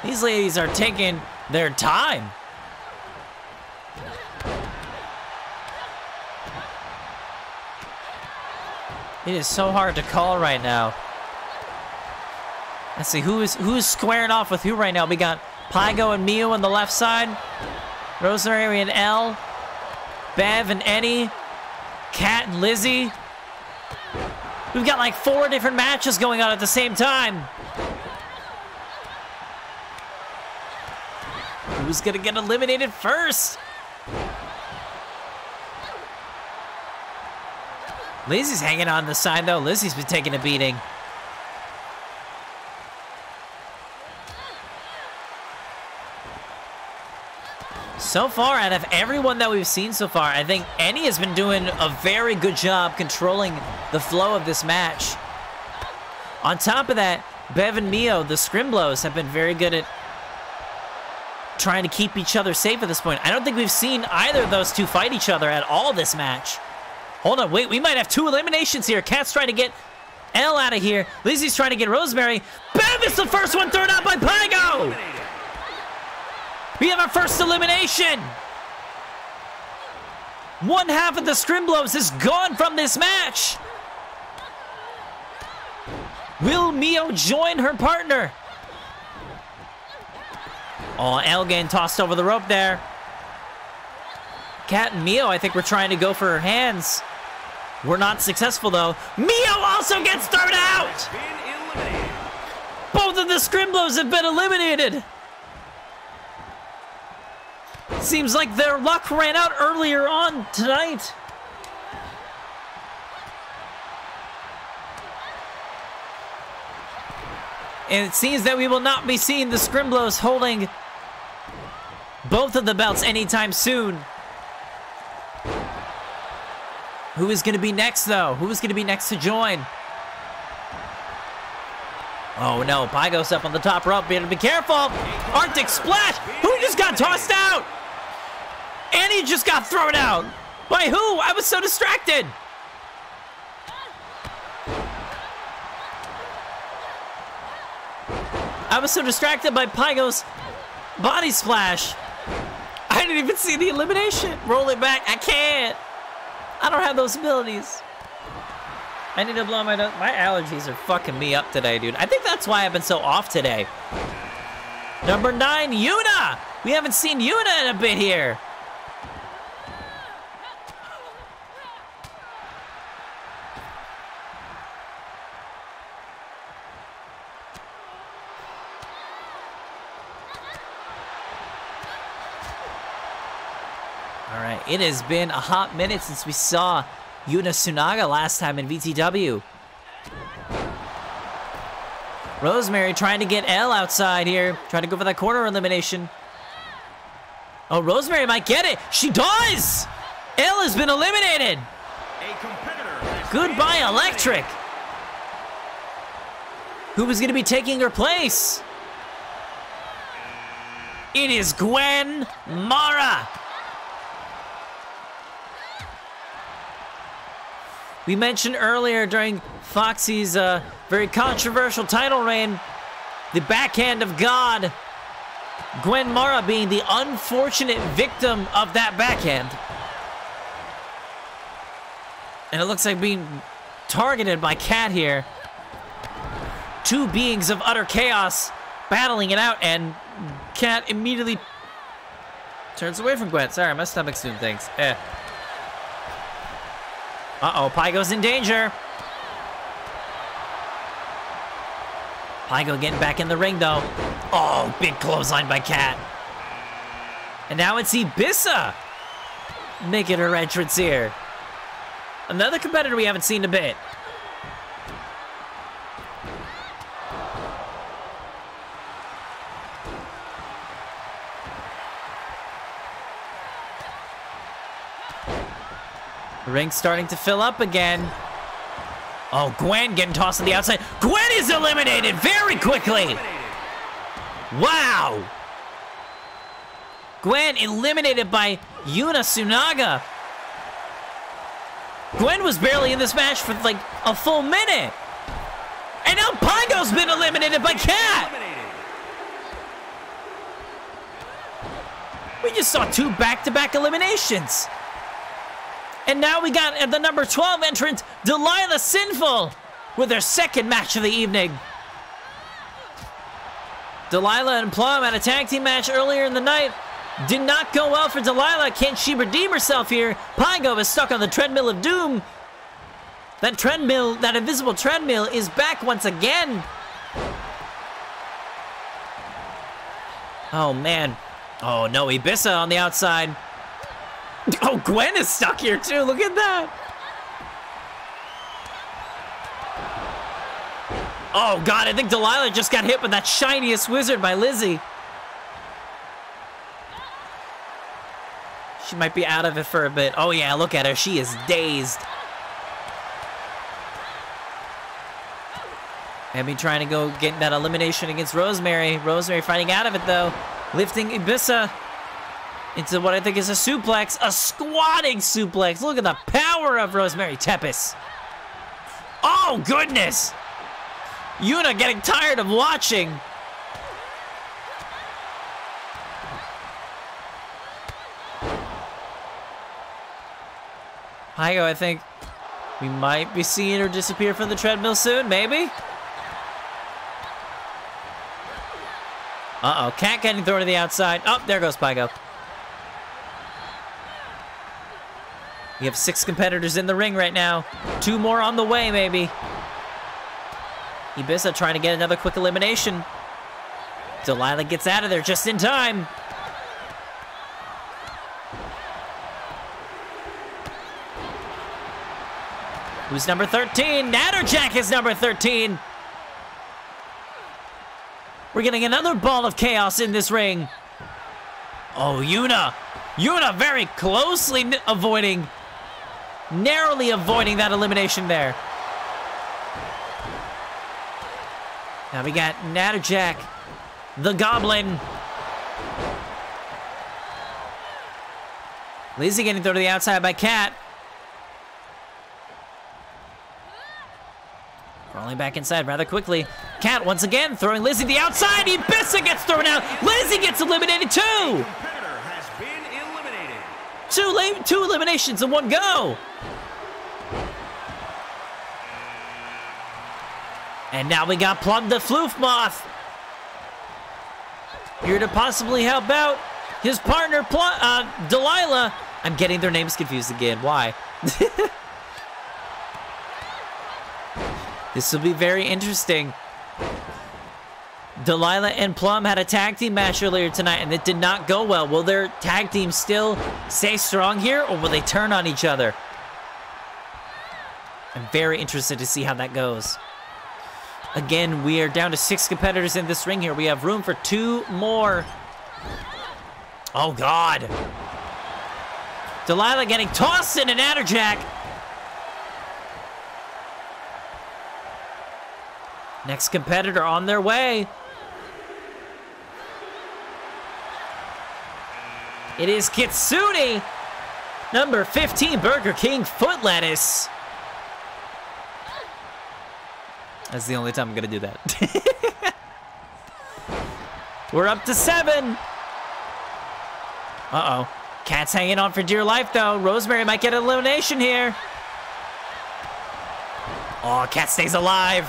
S1: These ladies are taking their time. It is so hard to call right now. Let's see, who's squaring off with who right now? We got Pygo and Mio on the left side. Rosemary and Elle. Bev and Eddie. Kat and Lizzie. We've got like 4 different matches going on at the same time. Who's gonna get eliminated first? Lizzie's hanging on the side though. Lizzie's been taking a beating. So far, out of everyone that we've seen so far, I think Annie has been doing a very good job controlling the flow of this match. On top of that, Bev and Mio, the Scrimblows, have been very good at trying to keep each other safe at this point. I don't think we've seen either of those two fight each other at all this match. Hold on, wait, we might have 2 eliminations here. Kat's trying to get Elle out of here. Lizzie's trying to get Rosemary. Bev is the first one thrown out by Pygo! We have our first elimination! 1/2 of the Scrimblows is gone from this match! Will Mio join her partner? Oh, Elle getting tossed over the rope there. Kat and Mio, I think we're trying to go for her hands. We're not successful, though. Mio also gets thrown out! Both of the Scrimblows have been eliminated! Seems like their luck ran out earlier on tonight. And it seems that we will not be seeing the Scrimblows holding both of the belts anytime soon. Who is going to be next, though? Who is going to be next to join? Oh, no. Pygo's up on the top rope. Better be careful. Arctic Splash. Who just got tossed out? And he just got thrown out. By who? I was so distracted. I was so distracted by Pygo's body splash. I didn't even see the elimination. Roll it back. I can't. I don't have those abilities. I need to blow my nose. My allergies are fucking me up today, dude. I think that's why I've been so off today. Number 9, Yuna. We haven't seen Yuna in a bit here. All right, it has been a hot minute since we saw Yuna Tsunaga last time in VTW. Rosemary trying to get L outside here, trying to go for that corner elimination. Oh, Rosemary might get it. She does! L has been eliminated. Goodbye, Electric. Who was going to be taking her place? It is Gwen Mara. We mentioned earlier during Foxy's very controversial title reign, the backhand of God, Gwen Mara being the unfortunate victim of that backhand. And it looks like being targeted by Cat here. Two beings of utter chaos battling it out, and Cat immediately turns away from Gwen. Sorry, my stomach's doing things. Uh-oh, Pygo's in danger. Pygo getting back in the ring, though. Oh, big clothesline by Cat. And now it's Ibiza making her entrance here. Another competitor we haven't seen in a bit. The ring's starting to fill up again. Oh, Gwen getting tossed to the outside. Gwen is eliminated very quickly. Wow. Gwen eliminated by Yuna Tsunaga. Gwen was barely in this match for like a full minute. And now Pygo's been eliminated by Cat. We just saw 2 back-to-back eliminations. And now we got the number 12 entrant, Delilah Sinful, with their second match of the evening. Delilah and Plum had a tag team match earlier in the night. Did not go well for Delilah. Can she redeem herself here? Pygo is stuck on the treadmill of doom. That treadmill, that invisible treadmill, is back once again. Oh, man. Oh, no, Ibiza on the outside. Oh, Gwen is stuck here, too. Look at that. Oh, God, I think Delilah just got hit with that shiniest wizard by Lizzie. She might be out of it for a bit. Oh, yeah, look at her. She is dazed. Abby trying to go get that elimination against Rosemary. Rosemary fighting out of it, though. Lifting Ibiza into what I think is a suplex. A squatting suplex. Look at the power of Rosemary Tepes. Oh, goodness. Yuna getting tired of watching. Pygo, I think we might be seeing her disappear from the treadmill soon, maybe? Uh-oh, Cat getting thrown to the outside. Oh, there goes Pygo. We have 6 competitors in the ring right now. 2 more on the way, maybe. Ibiza trying to get another quick elimination. Delilah gets out of there just in time. Who's number 13? Natterjack is number 13. We're getting another ball of chaos in this ring. Oh, Yuna. Yuna very closely avoiding, narrowly avoiding that elimination there. Now we got Natterjack, the Goblin. Lizzie getting thrown to the outside by Cat. Crawling back inside rather quickly. Cat once again throwing Lizzie to the outside. Ibissa gets thrown out. Lizzie gets eliminated too.
S2: Competitor has been eliminated.
S1: Two eliminations in one go. And now we got Plum the Floof Moth here to possibly help out his partner, Delilah. I'm getting their names confused again. Why? This will be very interesting. Delilah and Plum had a tag team match earlier tonight, and it did not go well. Will their tag team still stay strong here, or will they turn on each other? I'm very interested to see how that goes. Again, we are down to 6 competitors in this ring here. We have room for 2 more. Oh, God. Delilah getting tossed in an Natterjack. Next competitor on their way. It is Kitsune, number 15, Burger King foot lettuce. That's the only time I'm gonna do that. We're up to 7. Uh-oh. Cat's hanging on for dear life, though. Rosemary might get an elimination here. Oh, Cat stays alive.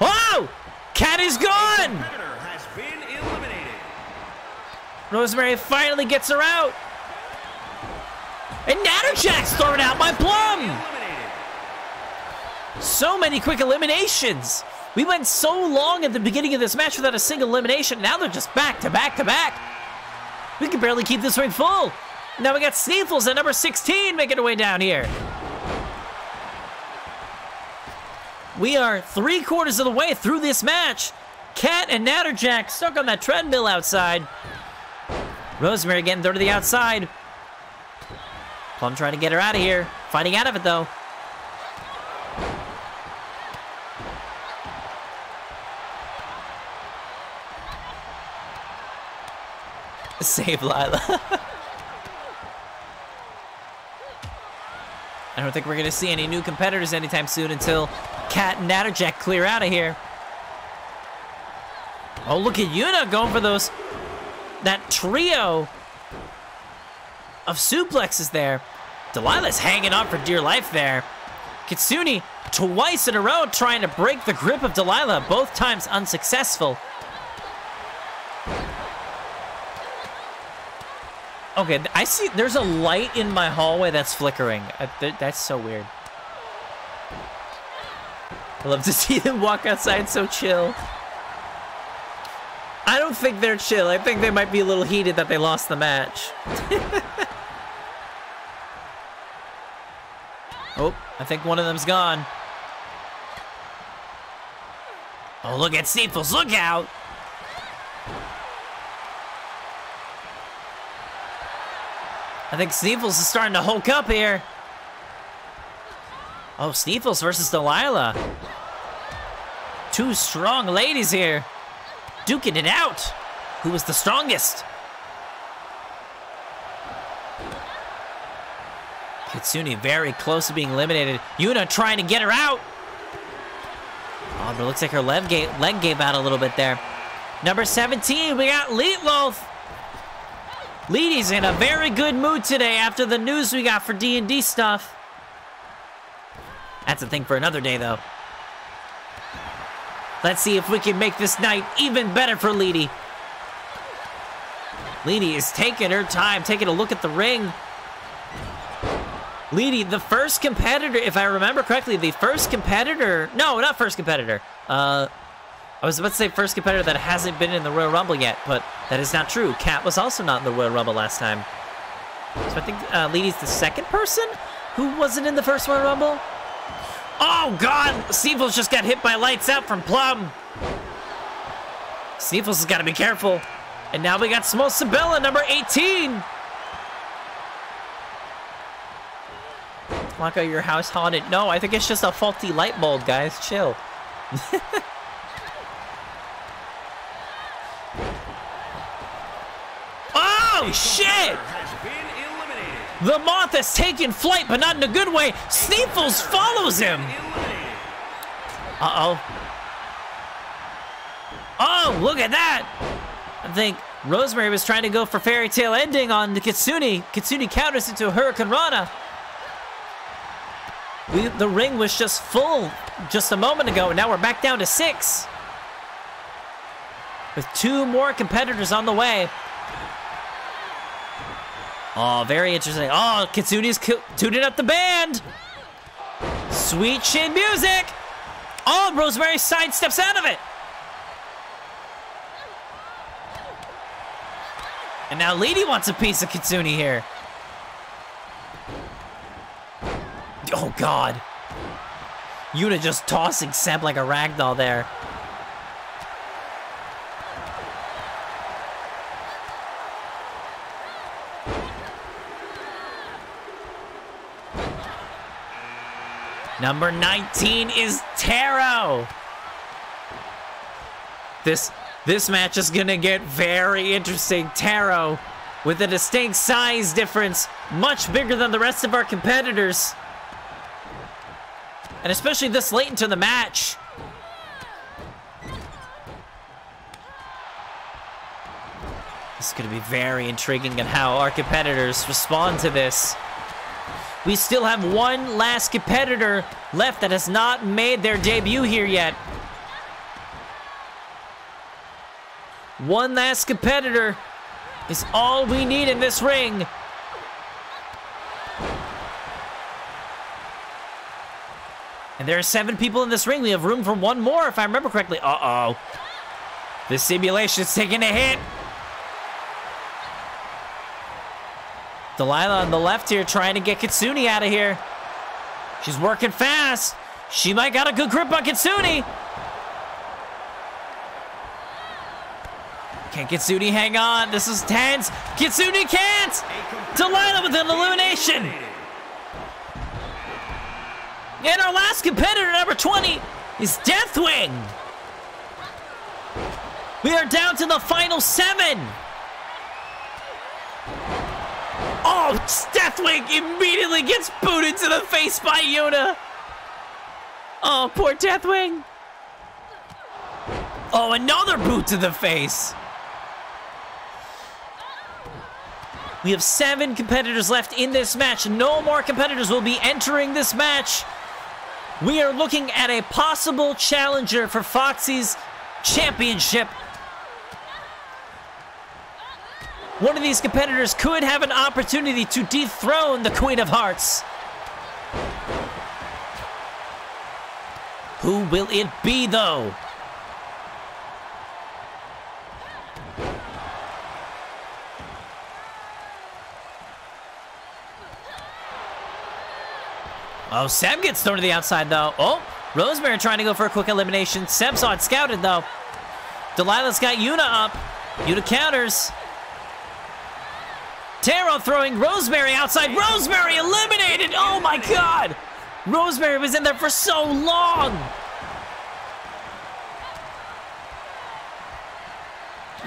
S1: Whoa! Cat is gone!
S2: Has been eliminated.
S1: Rosemary finally gets her out. And Natterjack's thrown out by Plum. So many quick eliminations. We went so long at the beginning of this match without a single elimination. Now they're just back to back to back. We can barely keep this ring full. Now we got Sneefles at number 16 making her way down here. We are 3/4 of the way through this match. Cat and Natterjack stuck on that treadmill outside. Rosemary getting thrown to the outside. Plum trying to get her out of here. Fighting out of it, though. Save Lila. I don't think we're going to see any new competitors anytime soon until Cat and Natterjack clear out of here. Oh, look at Yuna going for that trio of suplexes there. Delilah's hanging on for dear life there. Kitsune twice in a row trying to break the grip of Delilah, both times unsuccessful. Okay, I see there's a light in my hallway that's flickering. That's so weird. I love to see them walk outside so chill. I don't think they're chill. I think they might be a little heated that they lost the match. Oh, I think one of them's gone. Oh, look at Sneefles. Look out! I think Sneefles is starting to hulk up here. Oh, Sneefles versus Delilah. 2 strong ladies here. Duking it out. Who was the strongest? Kitsune very close to being eliminated. Yuna trying to get her out. Oh, but it looks like her leg gave out a little bit there. Number 17, we got Leetloaf. Leedy's in a very good mood today after the news we got for D&D stuff. That's a thing for another day, though. Let's see if we can make this night even better for Leedy. Leedy is taking her time, taking a look at the ring. Leedy, the first competitor, if I remember correctly, the first competitor... No, not first competitor. I was about to say first competitor that hasn't been in the Royal Rumble yet, but that is not true. Kat was also not in the Royal Rumble last time. So I think Leedy's the second person who wasn't in the first Royal Rumble. Oh, God! Sneefles just got hit by lights out from Plum. Sneefles has got to be careful. And now we got Small Sabella, number 18. Blanca, your house haunted. No, I think it's just a faulty light bulb, guys. Chill. Oh, shit! The Moth has taken flight, but not in a good way. Sneefles follows him. Uh-oh. Oh, look at that! I think Rosemary was trying to go for fairy tale ending on the Kitsune. Kitsune counters into a Hurricane Rana. The ring was just full just a moment ago, and now we're back down to 6. With 2 more competitors on the way. Oh, very interesting. Oh, Kitsune's tuning up the band. Sweet chin music. Oh, Rosemary sidesteps out of it. And now Lady wants a piece of Kitsune here. Oh, God. Yuna just tossing Seb like a ragdoll there. Number 19 is Taro. This match is gonna get very interesting. Taro, with a distinct size difference, much bigger than the rest of our competitors. And especially this late into the match. This is gonna be very intriguing in how our competitors respond to this. We still have one last competitor left that has not made their debut here yet. One last competitor is all we need in this ring. And there are 7 people in this ring. We have room for 1 more, if I remember correctly. Uh-oh. This simulation's taking a hit. Delilah on the left here trying to get Kitsune out of here. She's working fast. She might got a good grip on Kitsune. Can Kitsune hang on? This is tense. Kitsune can't! Delilah with an elimination. And our last competitor, number 20, is Deathwing. We are down to the final 7. Oh, Deathwing immediately gets booted to the face by Yuna. Oh, poor Deathwing. Oh, another boot to the face. We have 7 competitors left in this match. No more competitors will be entering this match. We are looking at a possible challenger for Foxy's championship. One of these competitors could have an opportunity to dethrone the Queen of Hearts. Who will it be, though? Oh, Seb gets thrown to the outside, though. Oh, Rosemary trying to go for a quick elimination. Seb saw it scouted, though. Delilah's got Yuna up. Yuna counters. Taro throwing Rosemary outside. Rosemary eliminated! Oh my God! Rosemary was in there for so long!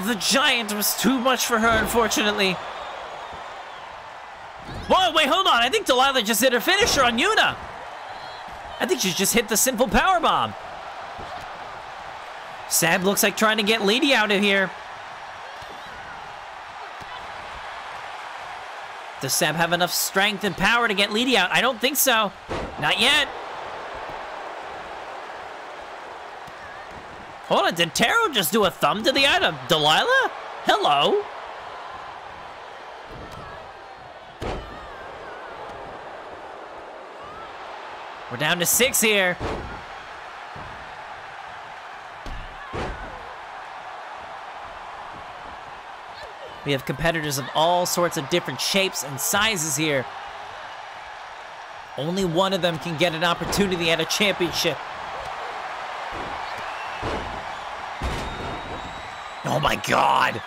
S1: The giant was too much for her, unfortunately. Whoa, wait, hold on. I think Delilah just hit her finisher on Yuna. I think she just hit the sinful powerbomb. Seb looks like trying to get Lady out of here. Does Seb have enough strength and power to get Lady out? I don't think so. Not yet. Hold on, did Taro just do a thumb to the eye of Delilah? Hello? We're down to 6 here. We have competitors of all sorts of different shapes and sizes here. Only one of them can get an opportunity at a championship. Oh my God.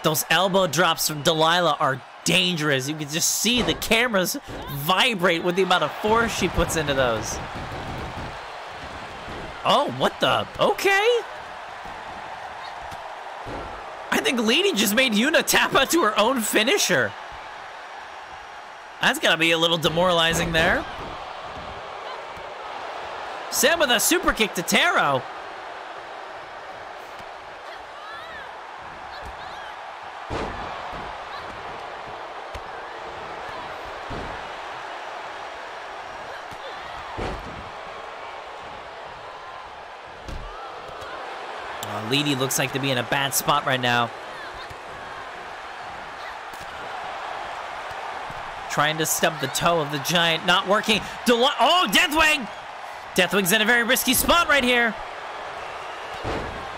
S1: Those elbow drops from Delilah are dangerous. You can just see the cameras vibrate with the amount of force she puts into those. Oh, what the? Okay. I think Lady just made Yuna tap out to her own finisher. That's gotta be a little demoralizing there. Sam with a super kick to Taro. Lady looks like to be in a bad spot right now. Trying to stub the toe of the giant, not working. Oh, Deathwing! Deathwing's in a very risky spot right here.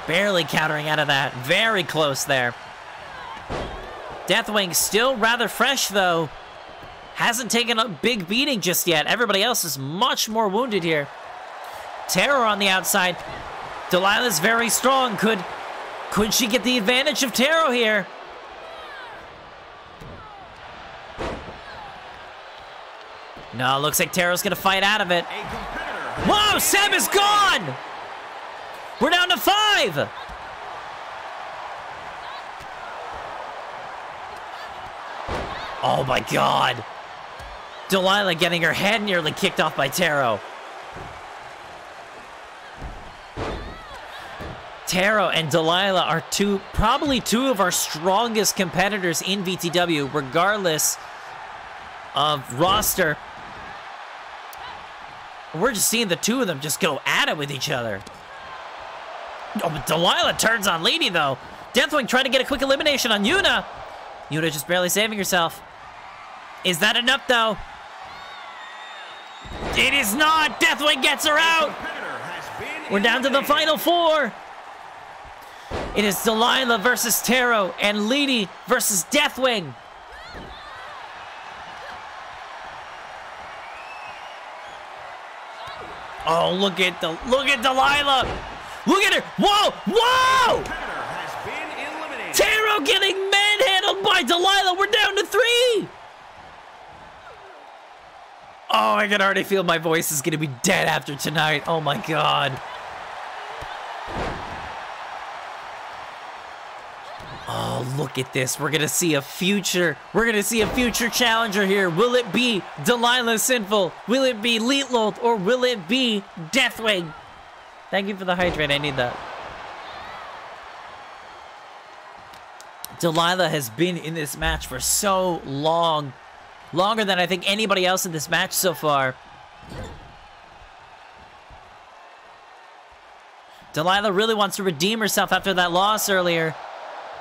S1: Barely countering out of that. Very close there. Deathwing still rather fresh, though. Hasn't taken a big beating just yet. Everybody else is much more wounded here. Terror on the outside. Delilah's very strong. Could she get the advantage of Taro here? No, looks like Taro's gonna fight out of it. Whoa, Sam is gone! We're down to 5! Oh my god. Delilah getting her head nearly kicked off by Taro. Taro and Delilah are probably two of our strongest competitors in VTW, regardless of roster. We're just seeing the two of them just go at it with each other. Oh, but Delilah turns on Lady, though. Deathwing trying to get a quick elimination on Yuna. Yuna just barely saving herself. Is that enough, though? It is not! Deathwing gets her out! We're down to the final 4. It is Delilah versus Taro and Lady versus Deathwing. Oh, look at Delilah. Look at her. Whoa, whoa! Taro getting manhandled by Delilah. We're down to 3. Oh, I can already feel my voice is going to be dead after tonight. Oh my god. Oh, look at this. We're going to see a future challenger here. Will it be Delilah Sinful? Will it be Leetloth? Or will it be Deathwing? Thank you for the hydrate. I need that. Delilah has been in this match for so long. Longer than I think anybody else in this match so far. Delilah really wants to redeem herself after that loss earlier.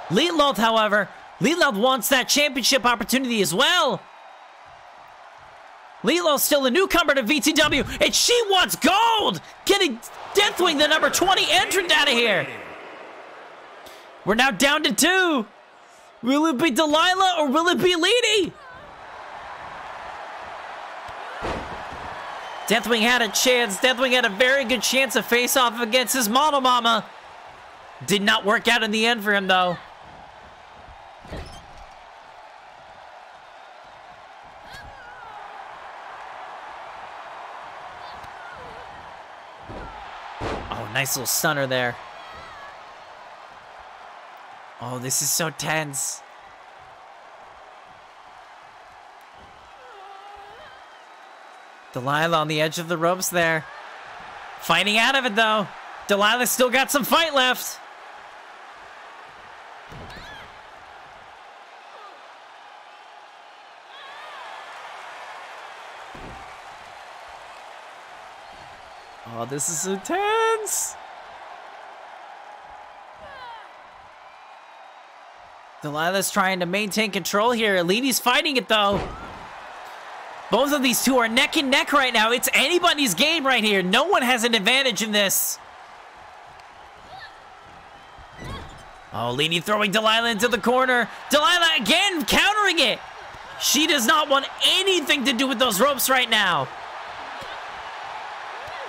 S1: Leetloth, however, Leetloth wants that championship opportunity as well. Leetloth's still a newcomer to VTW, and she wants gold! Getting Deathwing, the number 20 entrant, out of here. We're now down to 2. Will it be Delilah or will it be Lady? Deathwing had a chance. Deathwing had a very good chance to face off against his model mama. Did not work out in the end for him, though. Oh, nice little stunner there. Oh, this is so tense. Delilah on the edge of the ropes there. Fighting out of it, though. Delilah's still got some fight left. Oh, this is so tense. Delilah's trying to maintain control here. Lady's fighting it, though. Both of these two are neck and neck right now. It's anybody's game right here. No one has an advantage in this. Oh, Lady throwing Delilah into the corner. Delilah again countering it. She does not want anything to do with those ropes right now.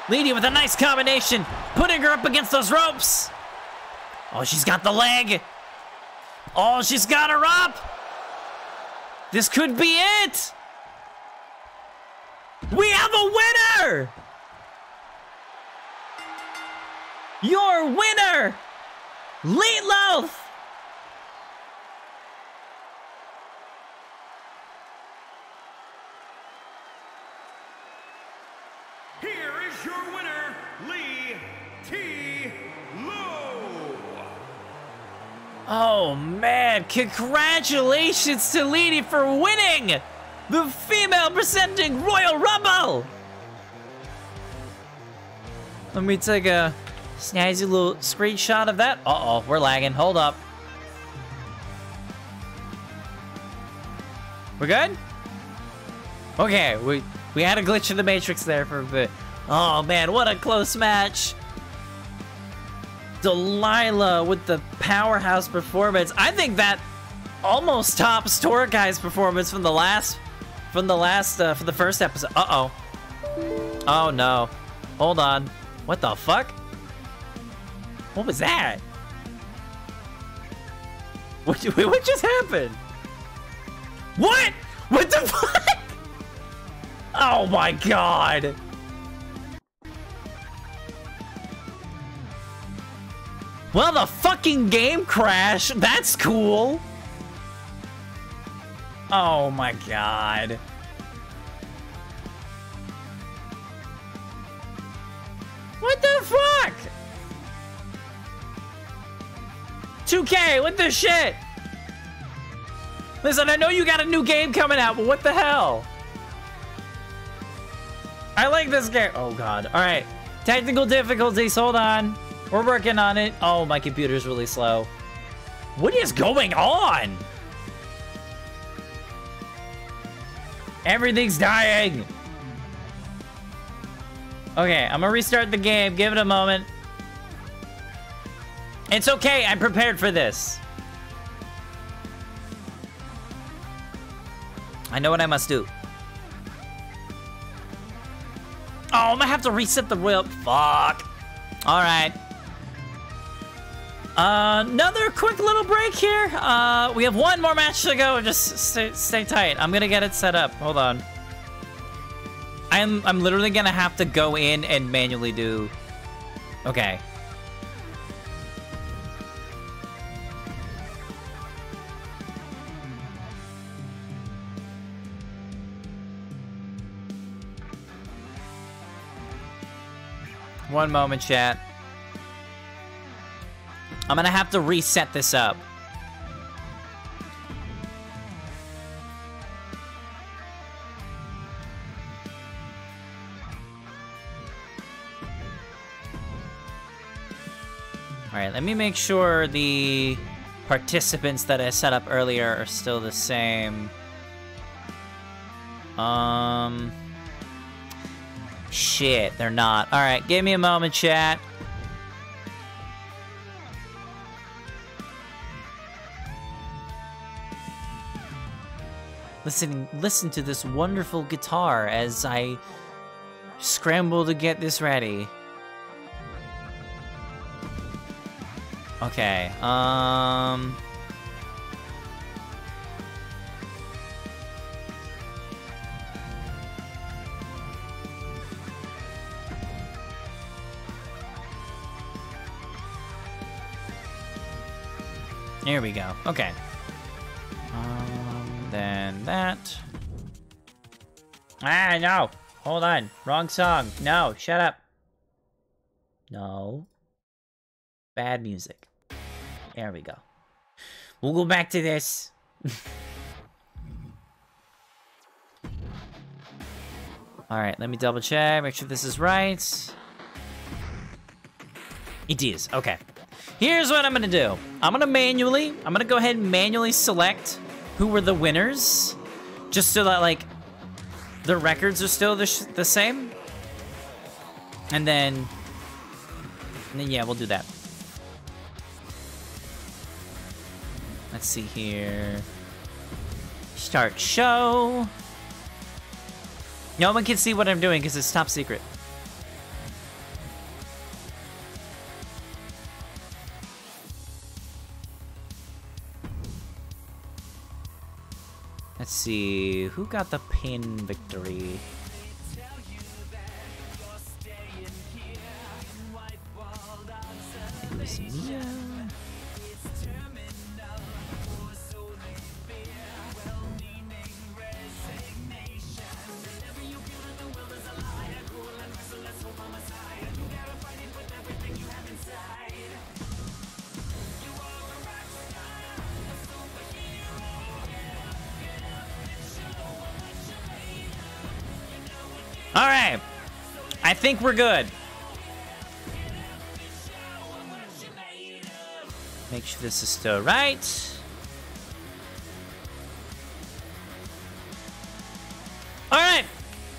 S1: Lady with a nice combination, putting her up against those ropes. Oh, she's got the leg. Oh, she's got her up. This could be it. We have a winner! Your winner, Leetloth!
S2: here is your winner, Lee T. Low.
S1: Oh man, congratulations to Leedy for winning the female presenting Royal Rumble. Let me take a snazzy little screenshot of that. Uh-oh, we're lagging, hold up. We're good? Okay, we had a glitch in the Matrix there for a bit. Oh man, what a close match. Delilah with the powerhouse performance. I think that almost tops Torgai's performance from the first episode. Uh-oh. Oh no. Hold on. What the fuck? What was that? What just happened? What? What the fuck? Oh my god. Well, the fucking game crashed. That's cool. Oh my god. What the fuck? 2K, what the shit? Listen, I know you got a new game coming out, but what the hell? I like this game. Oh god. All right. Technical difficulties. Hold on. We're working on it. Oh, my computer's really slow. What is going on? Everything's dying. Okay, I'm gonna restart the game. Give it a moment. It's okay. I'm prepared for this. I know what I must do. Oh, I'm gonna have to reset the wheel. Fuck. All right. Another quick little break here. We have one more match to go. Just stay tight. I'm gonna get it set up. Hold on. I'm literally gonna have to go in and manually do. Okay. One moment, chat. I'm gonna have to reset this up. All right, let me make sure the participants that I set up earlier are still the same. Shit, they're not. All right, give me a moment, chat. Listen to this wonderful guitar as I scramble to get this ready. Okay, here we go. Okay. Then that. Ah, no. Hold on. Wrong song. No, shut up. No. Bad music. There we go. We'll go back to this. Alright, let me double check. Make sure this is right. It is. Okay. Here's what I'm gonna do. I'm gonna go ahead and manually select who were the winners, just so that, like, the records are still the same. And then, yeah, we'll do that. Let's see here. Start show. No one can see what I'm doing because it's top secret. Let's see, who got the pin victory? It was Mia. All right. I think we're good. Make sure this is still right. All right.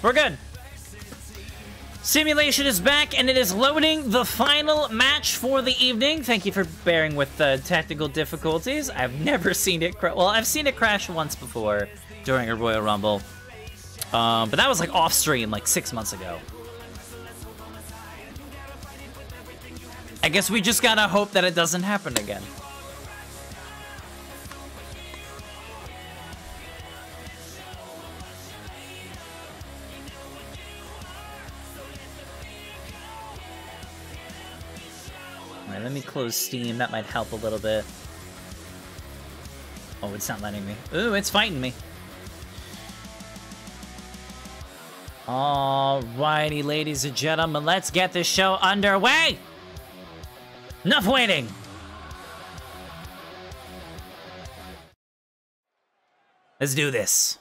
S1: We're good. Simulation is back, and it is loading the final match for the evening. Thank you for bearing with the technical difficulties. I've never seen it crash. Well, I've seen it crash once before during a Royal Rumble. But that was like off stream like 6 months ago. I guess we just gotta hope that it doesn't happen again. Alright, let me close Steam. That might help a little bit. Oh, it's not letting me. Ooh, it's fighting me. Alrighty, ladies and gentlemen, let's get this show underway! Enough waiting! Let's do this.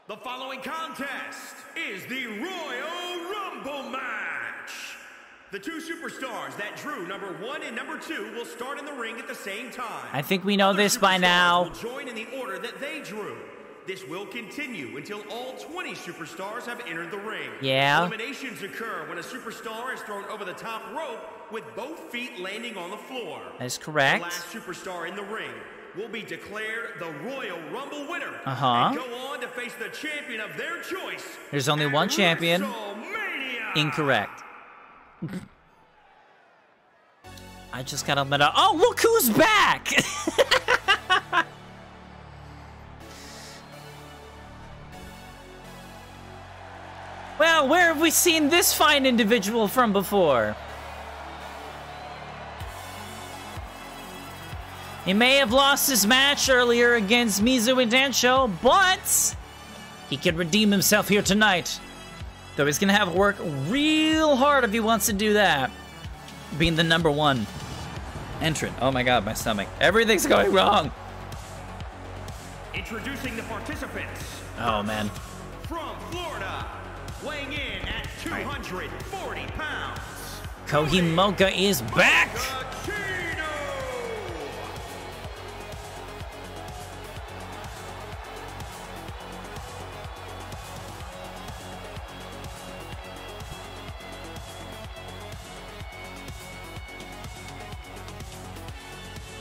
S2: The following contest is the Royal Rumble match. The two superstars that drew number 1 and number 2 will start in the ring at the same time.
S1: I think we know this by now.
S2: Will join in the order that they drew. This will continue until all 20 superstars have entered the ring.
S1: Yeah.
S2: Eliminations occur when a superstar is thrown over the top rope with both feet landing on the floor.
S1: That is correct.
S2: The last superstar in the ring will be declared the Royal Rumble winner.
S1: Uh-huh.
S2: And go on to face the champion of their choice.
S1: There's only one champion. Incorrect. I just got a minute. Oh, look who's back! Well, where have we seen this fine individual from before? He may have lost his match earlier against Mizu and Dancho, but he can redeem himself here tonight. Though he's gonna have to work real hard if he wants to do that. Being the number 1 entrant. Oh my god, my stomach. Everything's going wrong.
S2: Introducing the participants.
S1: Oh man.
S2: From Florida, weighing in at 240 pounds.
S1: Kohimoka is back!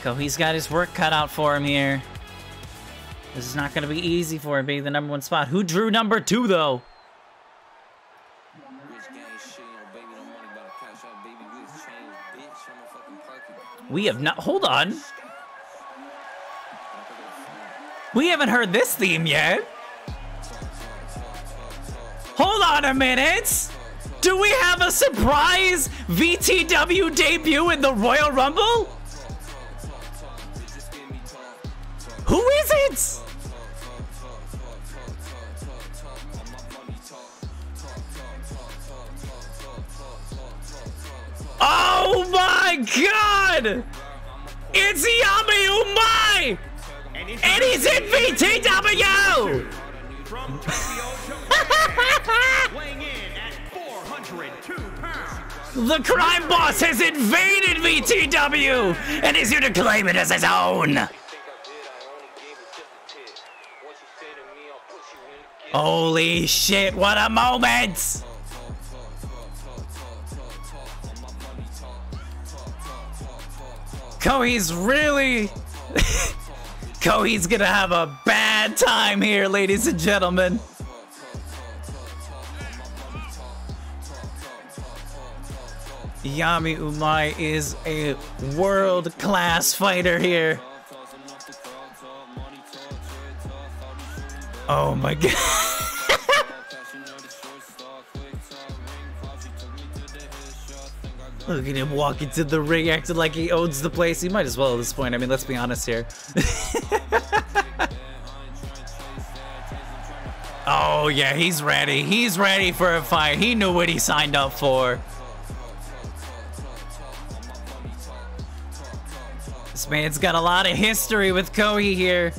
S1: Kohi's got his work cut out for him here. This is not going to be easy for him being the number 1 spot. Who drew number 2, though? We have not... Hold on. We haven't heard this theme yet. Hold on a minute. Do we have a surprise VTW debut in the Royal Rumble? Who is it? Oh my god! It's Yami Umai! And he's in VTW!
S2: From Tokyo, weighing in at 402 pounds.
S1: The crime boss has invaded VTW and is here to claim it as his own. Holy shit, what a moment! Kohi's really... Kohi's gonna have a bad time here, ladies and gentlemen. Yami Umai is a world-class fighter here. Oh my god. Look at him walk into the ring acting like he owns the place. He might as well at this point. I mean, let's be honest here. Oh yeah, he's ready. He's ready for a fight. He knew what he signed up for. This man's got a lot of history with Kohi here.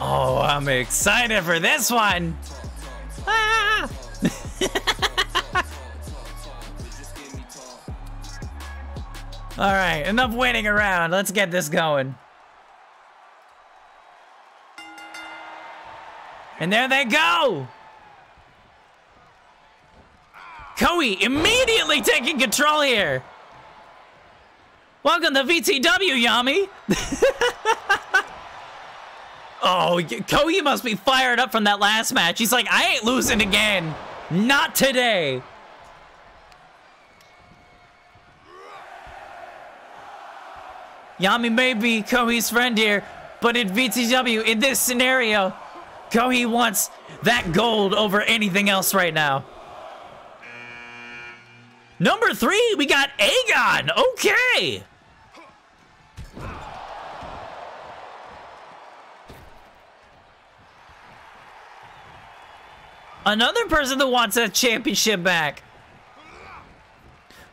S1: Oh, I'm excited for this one. Ah! All right, enough waiting around. Let's get this going. And there they go. Koei immediately taking control here. Welcome to VTW, Yami. Oh, Koei must be fired up from that last match. He's like, I ain't losing again. Not today. Yami may be Koei's friend here, but in VTW, in this scenario, Koei wants that gold over anything else right now. Number 3, we got Aegon. Okay. Another person that wants that championship back.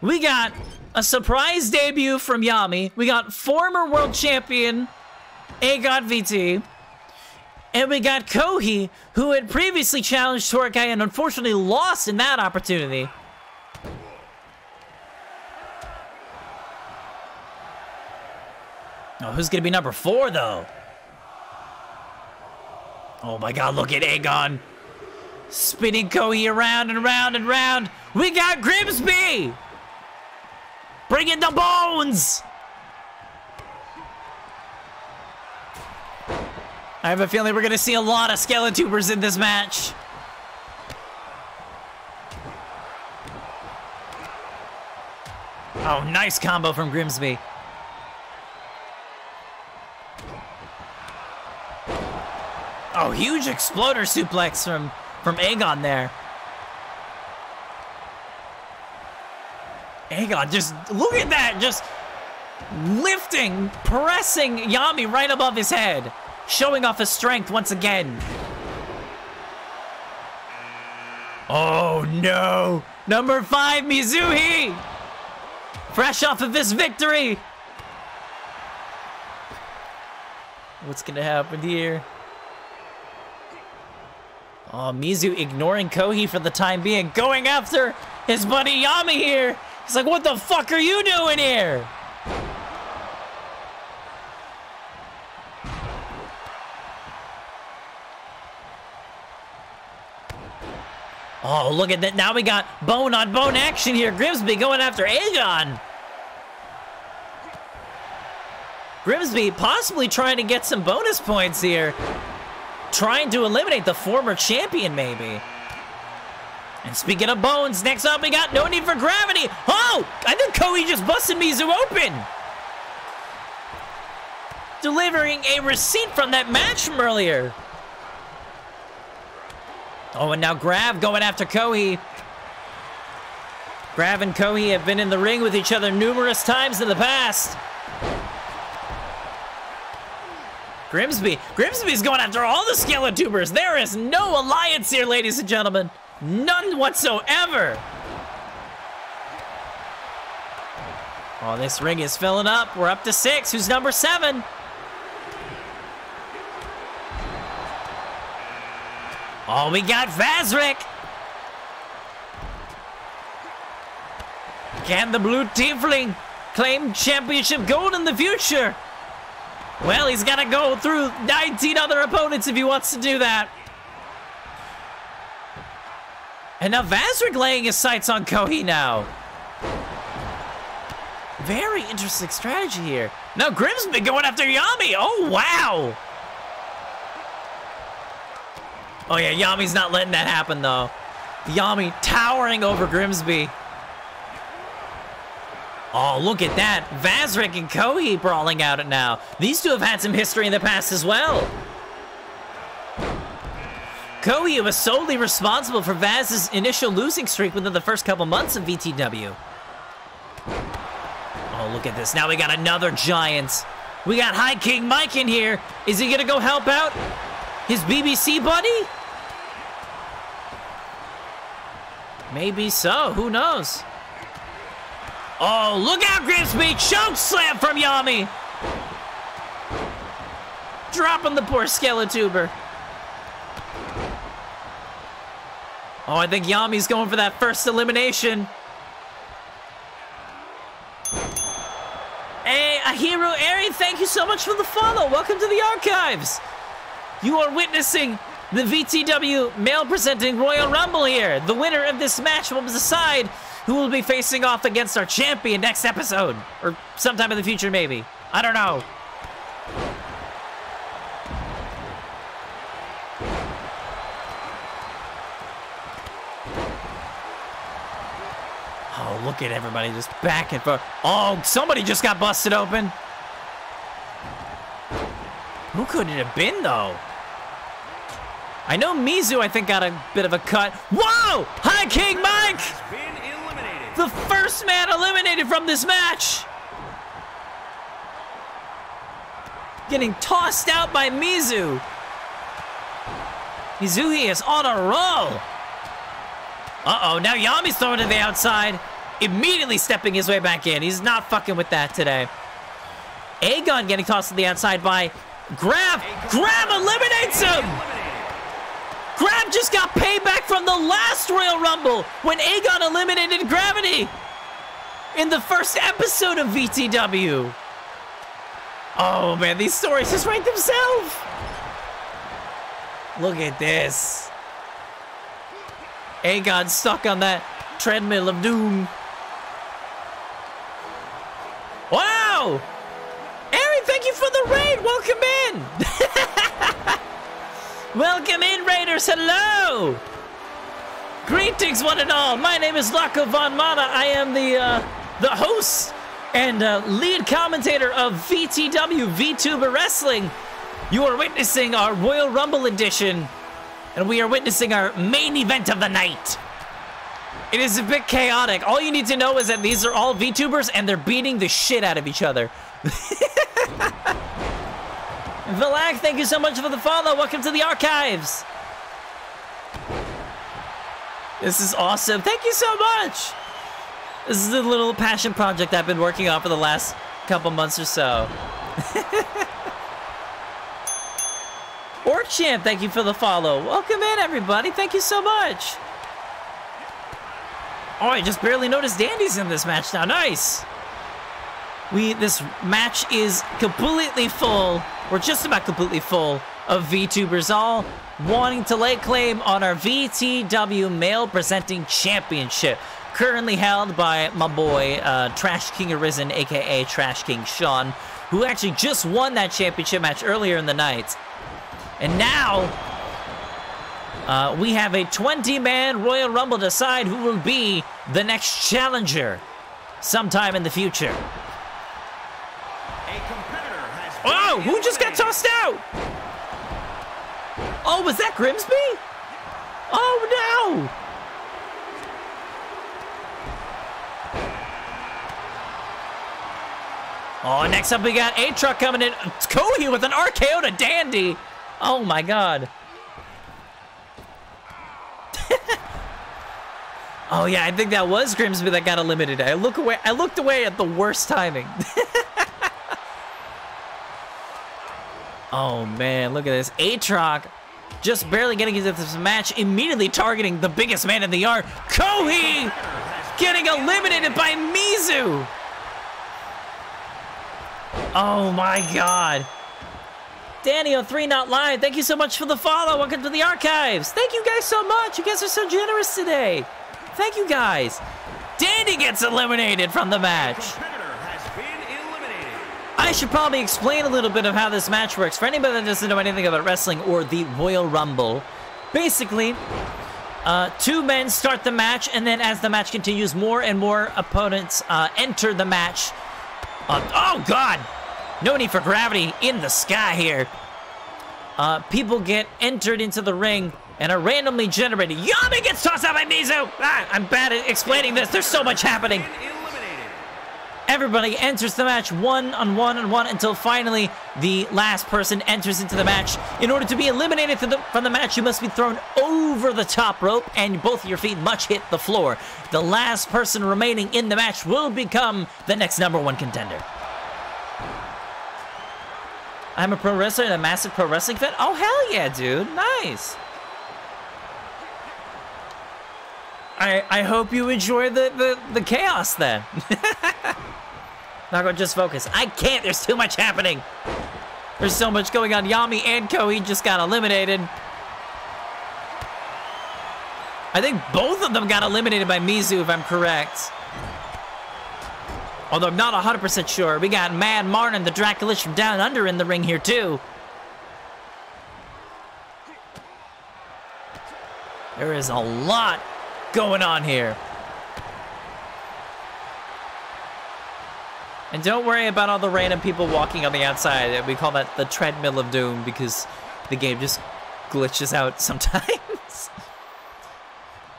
S1: We got a surprise debut from Yami. We got former world champion Aegon VT. And we got Koei, who had previously challenged Torakai and unfortunately lost in that opportunity. Oh, who's gonna be number 4 though? Oh my god, look at Aegon. Spinning Koei around and round and round. We got Grimsby! Bring in the bones! I have a feeling we're gonna see a lot of Skeletubers in this match. Oh, nice combo from Grimsby. Oh, huge exploder suplex from Aegon there. Aegon, just look at that, just lifting, pressing Yami right above his head, showing off his strength once again. Oh no, number 5, Mizuhi, fresh off of this victory. What's gonna happen here? Oh, Mizu ignoring Koei for the time being, going after his buddy Yami here. He's like, what the fuck are you doing here? Oh, look at that. Now we got bone on bone action here. Grimsby going after Aegon. Grimsby possibly trying to get some bonus points here. Trying to eliminate the former champion, maybe. And speaking of bones, next up we got No Need for Gravity. Oh, I think Koei just busted Mizu open. Delivering a receipt from that match from earlier. Oh, and now Grav going after Koei. Grav and Koei have been in the ring with each other numerous times in the past. Grimsby's going after all the Skeletubers. There is no alliance here, ladies and gentlemen. None whatsoever. Oh, this ring is filling up. We're up to 6. Who's number 7? Oh, we got Vazrik. Can the blue tiefling claim championship gold in the future? Well, he's got to go through 19 other opponents if he wants to do that. And now Vazrik laying his sights on Koei now. Very interesting strategy here. Now Grimsby going after Yami. Oh, wow. Oh, yeah, Yami's not letting that happen, though. Yami towering over Grimsby. Oh, look at that. Vazrik and Koei brawling out it now. These two have had some history in the past as well. Koei was solely responsible for Vaz's initial losing streak within the first couple months of VTW. Oh, look at this. Now we got another giant. We got High King Mike in here. Is he gonna go help out his BBC buddy? Maybe so. Who knows? Oh, look out, Grimsby! Choke slam from Yami! Dropping the poor Skeletuber. Oh, I think Yami's going for that first elimination. Hey, Ahiru Eri, thank you so much for the follow. Welcome to the archives. You are witnessing the VTW male presenting Royal Rumble here. The winner of this match will decide who will be facing off against our champion next episode. Or sometime in the future, maybe. I don't know. Oh, look at everybody just back and forth. Oh, somebody just got busted open. Who could it have been, though? I know Mizu, I think, got a bit of a cut. Whoa! Hi, King Mike! The first man eliminated from this match. Getting tossed out by Mizu. Mizuhi is on a roll. Uh-oh, now Yami's throwing to the outside. Immediately stepping his way back in. He's not fucking with that today. Aegon getting tossed to the outside by Grab. Grab eliminates him! Grab just got payback from the last Royal Rumble when Aegon eliminated Gravity in the first episode of VTW. Oh man, these stories just write themselves. Look at this. Aegon stuck on that treadmill of doom. Wow! Aaron, thank you for the raid. Welcome in. Welcome in, Raiders. Hello. Greetings, one and all. My name is Lako Von Mana. I am the host and lead commentator of VTW, VTuber Wrestling. You are witnessing our Royal Rumble edition, and we are witnessing our main event of the night. It is a bit chaotic. All you need to know is that these are all VTubers, and they're beating the shit out of each other. Vilak, thank you so much for the follow. Welcome to the archives. This is awesome. Thank you so much. This is a little passion project I've been working on for the last couple months or so. Orchamp, thank you for the follow. Welcome in, everybody. Thank you so much. Oh, I just barely noticed Dandy's in this match now. Nice. This match is completely full. We're just about completely full of VTubers, all wanting to lay claim on our VTW Male Presenting Championship, currently held by my boy, Trash King Arisen, aka Trash King Sean, who actually just won that championship match earlier in the night. And now, we have a 20-man Royal Rumble to decide who will be the next challenger sometime in the future. Oh, who just got tossed out? Oh, was that Grimsby? Oh, no. Oh, next up we got A-Truck coming in. Kohi with an RKO to Dandy. Oh, my God. Oh, yeah, I think that was Grimsby that got eliminated. I looked away at the worst timing. Oh, man, look at this. A-Truck just barely getting into this match, immediately targeting the biggest man in the yard. Kohi getting eliminated by Mizu. Oh, my God. Danny03 Not Live, thank you so much for the follow. Welcome to the archives. Thank you guys so much. You guys are so generous today. Thank you guys. Dandy gets eliminated from the match. I should probably explain a little bit of how this match works for anybody that doesn't know anything about wrestling or the Royal Rumble. Basically, two men start the match, and then as the match continues, more and more opponents enter the match. Oh, God! No need for gravity in the sky here. People get entered into the ring and are randomly generated. Yami gets tossed out by Mizu! Ah, I'm bad at explaining this. There's so much happening. Everybody enters the match one on one until finally the last person enters into the match. In order to be eliminated from the match, you must be thrown over the top rope and both of your feet must hit the floor. The last person remaining in the match will become the next #1 contender. I'm a pro wrestler and a massive pro wrestling fan. Oh, hell yeah, dude. Nice. I hope you enjoy the chaos then. Not gonna just focus. I can't. There's too much happening. There's so much going on. Yami and Koei just got eliminated. I think both of them got eliminated by Mizu, if I'm correct. Although I'm not 100% sure. We got Mad Martin, the Draculish from Down Under in the ring here, too. There is a lot going on here. And don't worry about all the random people walking on the outside. We call that the treadmill of doom because the game just glitches out sometimes.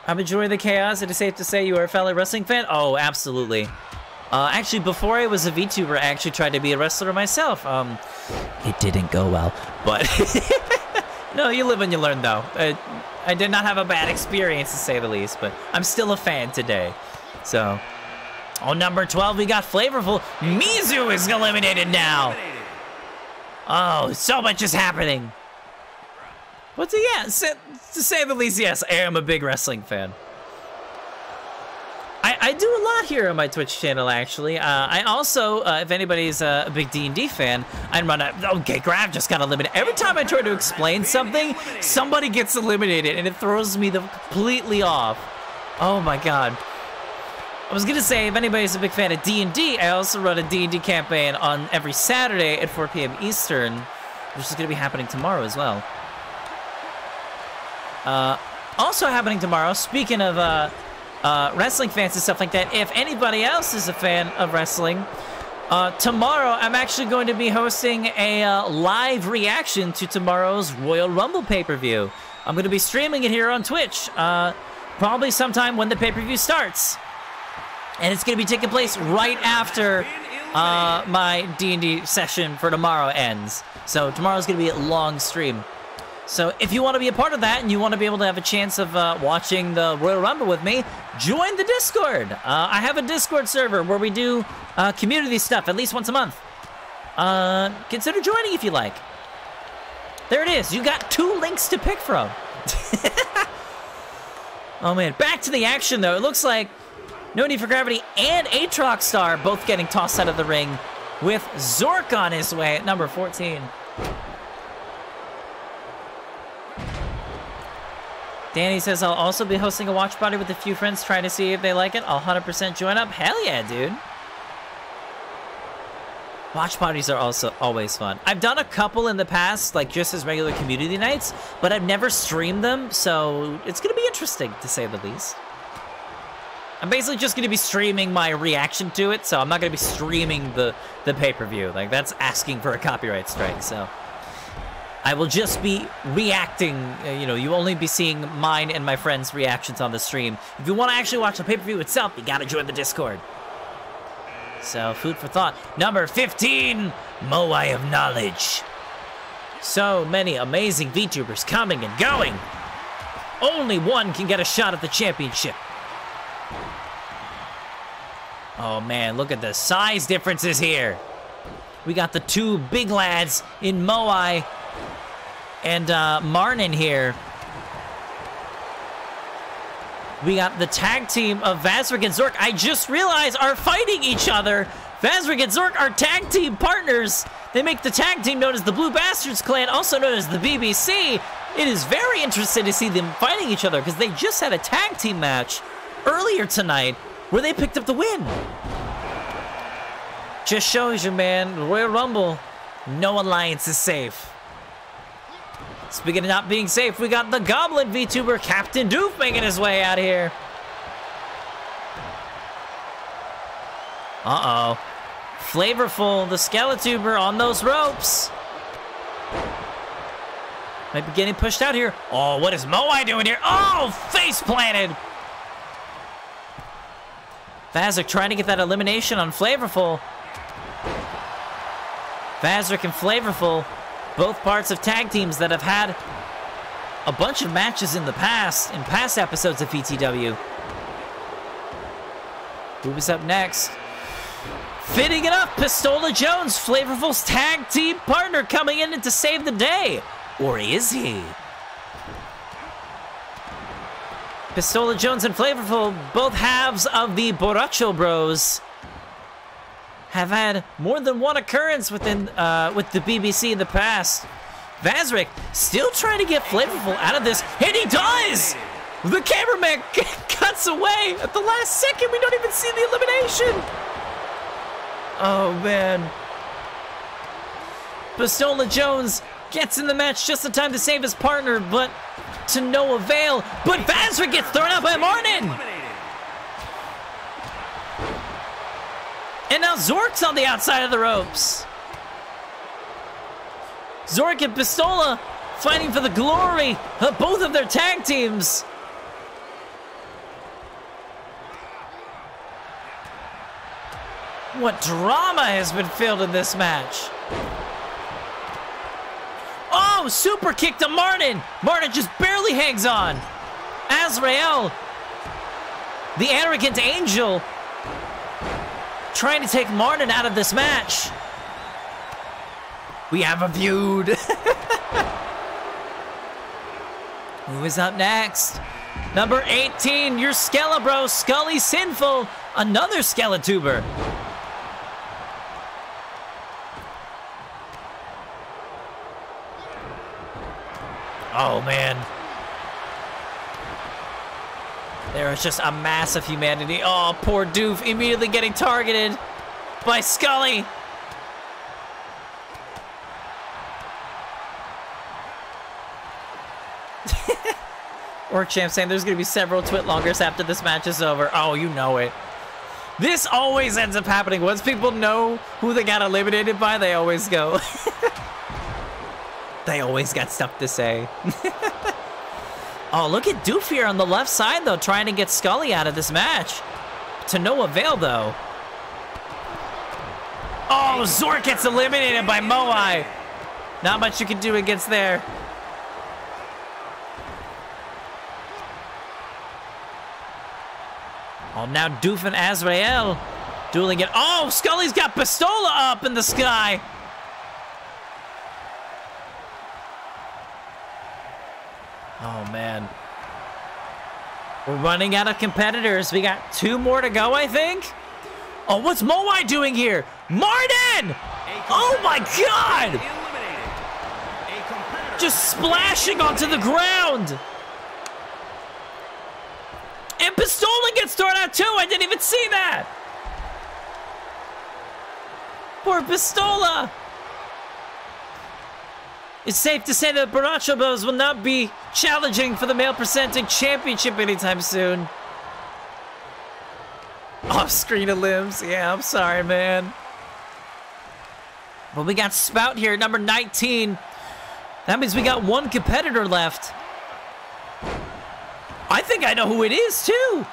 S1: I'm enjoying the chaos. It is safe to say you are a fellow wrestling fan? Oh, absolutely. Actually, before I was a VTuber, I actually tried to be a wrestler myself. It didn't go well, but no, you live and you learn, though. I did not have a bad experience, to say the least, but I'm still a fan today. So, on number 12, we got Flavorful. Mizu is eliminated now. Oh, so much is happening. But yeah, to say the least, yes, I am a big wrestling fan. I do a lot here on my Twitch channel, actually. I also, if anybody's a big D&D fan, I run a... Okay, Grav just got eliminated. Every time I try to explain something, somebody gets eliminated, and it throws me completely off. Oh, my God. I was going to say, if anybody's a big fan of D&D, I also run a D&D campaign on every Saturday at 4 p.m. Eastern, which is going to be happening tomorrow as well. Also happening tomorrow, speaking of... wrestling fans and stuff like that, if anybody else is a fan of wrestling, tomorrow I'm actually going to be hosting a live reaction to tomorrow's Royal Rumble pay-per-view. I'm going to be streaming it here on Twitch, probably sometime when the pay-per-view starts. And it's going to be taking place right after my D&D session for tomorrow ends. So tomorrow's going to be a long stream. So if you want to be a part of that and you want to be able to have a chance of watching the Royal Rumble with me, join the Discord. I have a Discord server where we do community stuff at least once a month. Consider joining if you like. There it is. You got 2 links to pick from. Oh, man. Back to the action, though. It looks like No Need for Gravity and Aatrox Star both getting tossed out of the ring with Zork on his way at number 14. Danny says, I'll also be hosting a watch party with a few friends trying to see if they like it. I'll 100% join up. Hell yeah, dude. Watch parties are also always fun. I've done a couple in the past, like just as regular community nights, but I've never streamed them, so it's going to be interesting, to say the least. I'm basically just going to be streaming my reaction to it, so I'm not going to be streaming the pay-per-view. Like, that's asking for a copyright strike, so... I will just be reacting, you know, you'll only be seeing mine and my friends' reactions on the stream. If you want to actually watch the pay-per-view itself, you gotta join the Discord. So, food for thought. Number 15, Moai of Knowledge. So many amazing VTubers coming and going. Only one can get a shot at the championship. Oh man, look at the size differences here. We got the 2 big lads in Moai and Marnin here. We got the tag team of Vazrik and Zork. I just realized are fighting each other. Vazrik and Zork are tag team partners. They make the tag team known as the Blue Bastards Clan, also known as the BBC. It is very interesting to see them fighting each other because they just had a tag team match earlier tonight where they picked up the win. Just shows you, man, the Royal Rumble, no alliance is safe. Speaking of not being safe, we got the Goblin VTuber, Captain Doof, making his way out here. Uh-oh. Flavorful, the Skeletuber on those ropes. Might be getting pushed out here. Oh, what is Moai doing here? Oh, face planted. Vazrik trying to get that elimination on Flavorful. Vazrik and Flavorful, both parts of tag teams that have had a bunch of matches in the past, in past episodes of VTW. Who is up next? Fitting it up, Pistola Jones, Flavorful's tag team partner, coming in to save the day. Or is he? Pistola Jones and Flavorful, both halves of the Borracho Bros, have had more than one occurrence with the BBC in the past. Vazric still trying to get Flavorful out of this, and he does! The cameraman cuts away at the last second. We don't even see the elimination. Oh, man. Pistola Jones gets in the match just in time to save his partner, but to no avail. But Vazric gets thrown out by Martin. And now Zork's on the outside of the ropes. Zork and Pistola fighting for the glory of both of their tag teams. What drama has been filled in this match. Oh, super kick to Martin. Martin just barely hangs on. Azrael, the arrogant angel, trying to take Martin out of this match. We have a feud. Who is up next? Number 18, your Skelebro, Scully Sinful, another Skeletober. Oh, man. There is just a mass of humanity. Oh, poor Doof immediately getting targeted by Scully. Orkchamp saying there's going to be several Twitlongers after this match is over. Oh, you know it. This always ends up happening. Once people know who they got eliminated by, they always go. They always got stuff to say. Oh, look at Doof here on the left side, though, trying to get Scully out of this match. To no avail, though. Oh, Zork gets eliminated by Moai. Not much you can do against there. Oh, now Doof and Azrael dueling it. Oh, Scully's got Pistola up in the sky. Oh, man. We're running out of competitors. We got 2 more to go, I think. Oh, what's Moai doing here? Martin! Oh, my God! Just splashing onto the ground. And Pistola gets thrown out, too. I didn't even see that. Poor Pistola. It's safe to say that Borracho Bros will not be challenging for the male presenting championship anytime soon. Off screen of limbs. Yeah, I'm sorry, man. But we got Spout here, number 19. That means we got 1 competitor left. I think I know who it is, too.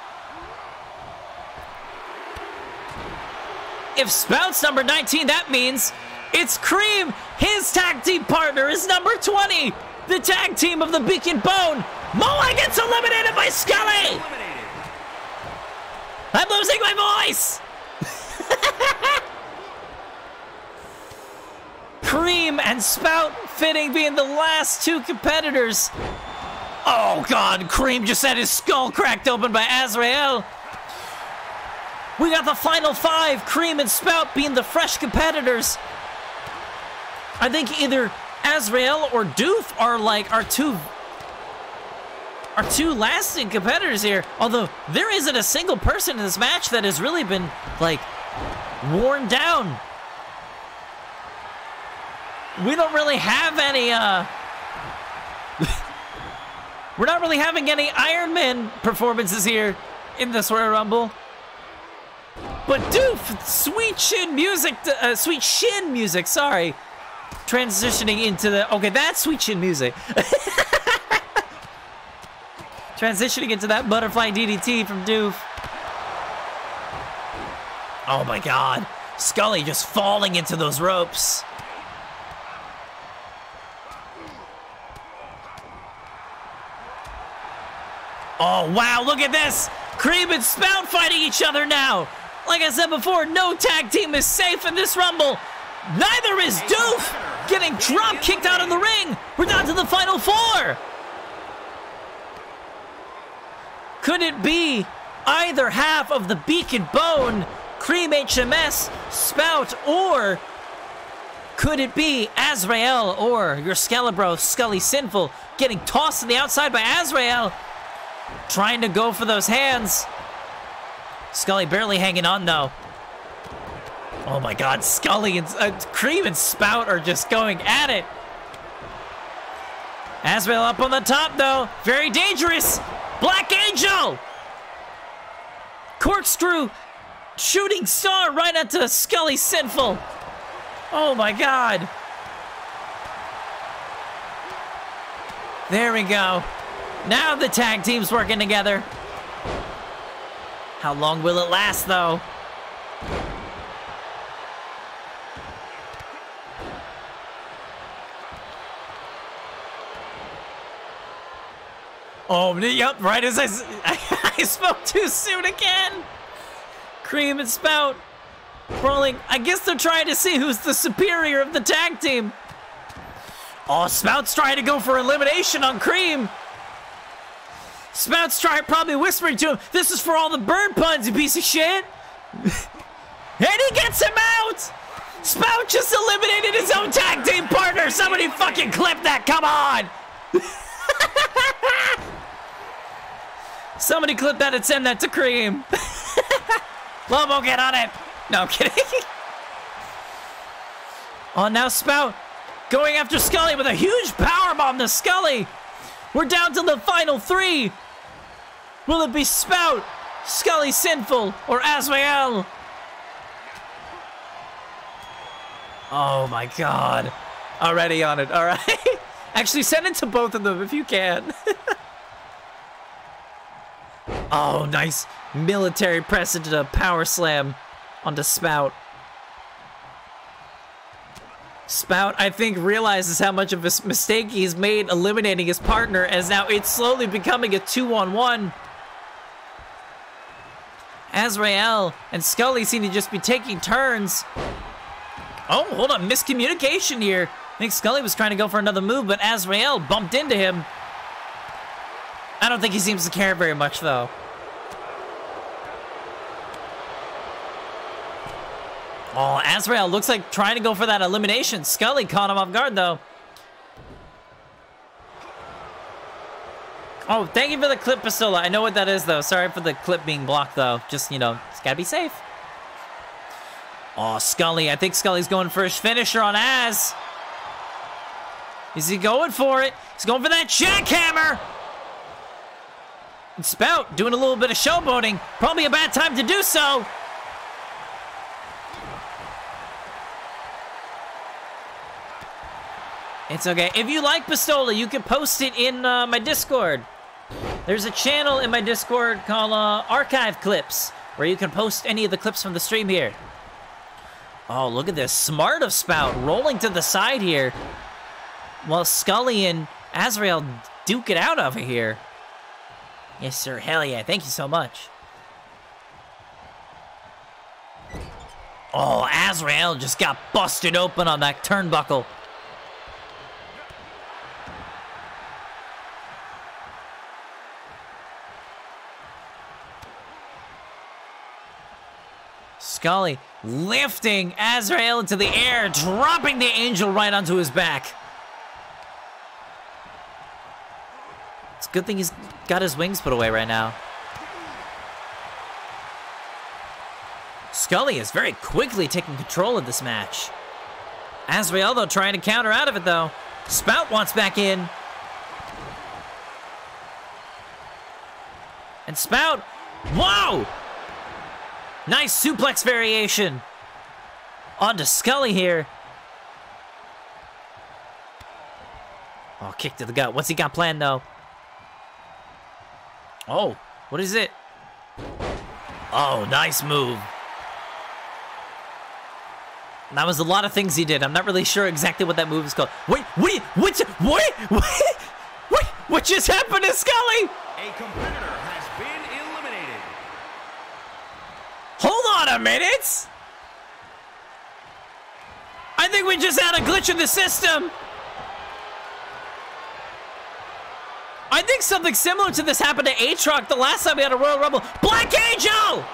S1: If Spout's number 19, that means it's Cream. His tag team partner is number 20. The tag team of the Beacon Bone. Moai gets eliminated by Scully. I'm losing my voice. Cream and Spout fitting being the last 2 competitors. Oh, God. Cream just had his skull cracked open by Azrael. We got the final 5. Cream and Spout being the fresh competitors. I think either Azrael or Doof are like our two lasting competitors here. Although there isn't a single person in this match that has really been like worn down. We don't really have any we're not really having any Iron Man performances here in this Royal Rumble. But Doof, sweet shin music, sorry. Transitioning into the, okay, that's sweet chin music. Transitioning into that butterfly DDT from Doof. Oh my God. Scully just falling into those ropes. Oh, wow, look at this. Cream and Spout fighting each other now. Like I said before, no tag team is safe in this Rumble. Neither is Doof, getting drop kicked out of the ring. We're down to the final 4. Could it be either half of the Beacon Bone, Cream HMS, Spout, or could it be Azrael or your Scalabro, Scully Sinful, getting tossed to the outside by Azrael, trying to go for those hands. Scully barely hanging on, though. Oh my god, Scully and Cream and Spout are just going at it. Azrael up on the top, though. Very dangerous. Black Angel! Corkscrew! Shooting star right onto Scully Sinful. Oh my god. There we go. Now the tag team's working together. How long will it last, though? Oh, yep, right as I spoke too soon again. Cream and Spout rolling. I guess they're trying to see who's the superior of the tag team. Oh, Spout's trying to go for elimination on Cream. Spout's probably whispering to him, "This is for all the bird puns, you piece of shit." And he gets him out. Spout just eliminated his own tag team partner. Somebody fucking clip that, come on. Somebody clip that and send that to Cream. Lobo, get on it. No, I'm kidding. Oh, now Spout going after Scully with a huge powerbomb to Scully. We're down to the final 3. Will it be Spout, Scully Sinful, or Azrael? Oh my god. Already on it, alright. Actually, send it to both of them if you can. Oh, nice military press into a power slam onto Spout. Spout, I think, realizes how much of a mistake he's made eliminating his partner, as now it's slowly becoming a 2-on-1. Azrael and Scully seem to just be taking turns. Oh, hold on, miscommunication here. I think Scully was trying to go for another move, but Azrael bumped into him. I don't think he seems to care very much, though. Oh, Azrael looks like trying to go for that elimination. Scully caught him off guard, though. Oh, thank you for the clip, Pistola. I know what that is, though. Sorry for the clip being blocked, though. Just, you know, it's gotta be safe. Oh, Scully. I think Scully's going for his finisher on Az. Is he going for it? He's going for that jackhammer. And Spout doing a little bit of showboating. Probably a bad time to do so. It's okay. If you like Pistola, you can post it in my Discord. There's a channel in my Discord called Archive Clips, where you can post any of the clips from the stream here. Oh, look at this. Smart of Spout rolling to the side here, while Scully and Azrael duke it out over here. Yes, sir. Hell yeah. Thank you so much. Oh, Azrael just got busted open on that turnbuckle. Scully lifting Azrael into the air, dropping the angel right onto his back. It's a good thing he's got his wings put away right now. Scully is very quickly taking control of this match. Azrael, though, trying to counter out of it, though. Spout wants back in. And Spout, whoa! Nice suplex variation. On to Scully here. Oh, kick to the gut. What's he got planned, though? Oh, what is it? Oh, nice move. That was a lot of things he did. I'm not really sure exactly what that move is called. Wait, what just happened to Scully?
S2: A competitor has been eliminated.
S1: Hold on a minute! I think we just had a glitch in the system. I think something similar to this happened to Aatrox the last time we had a Royal Rumble. Black Angel!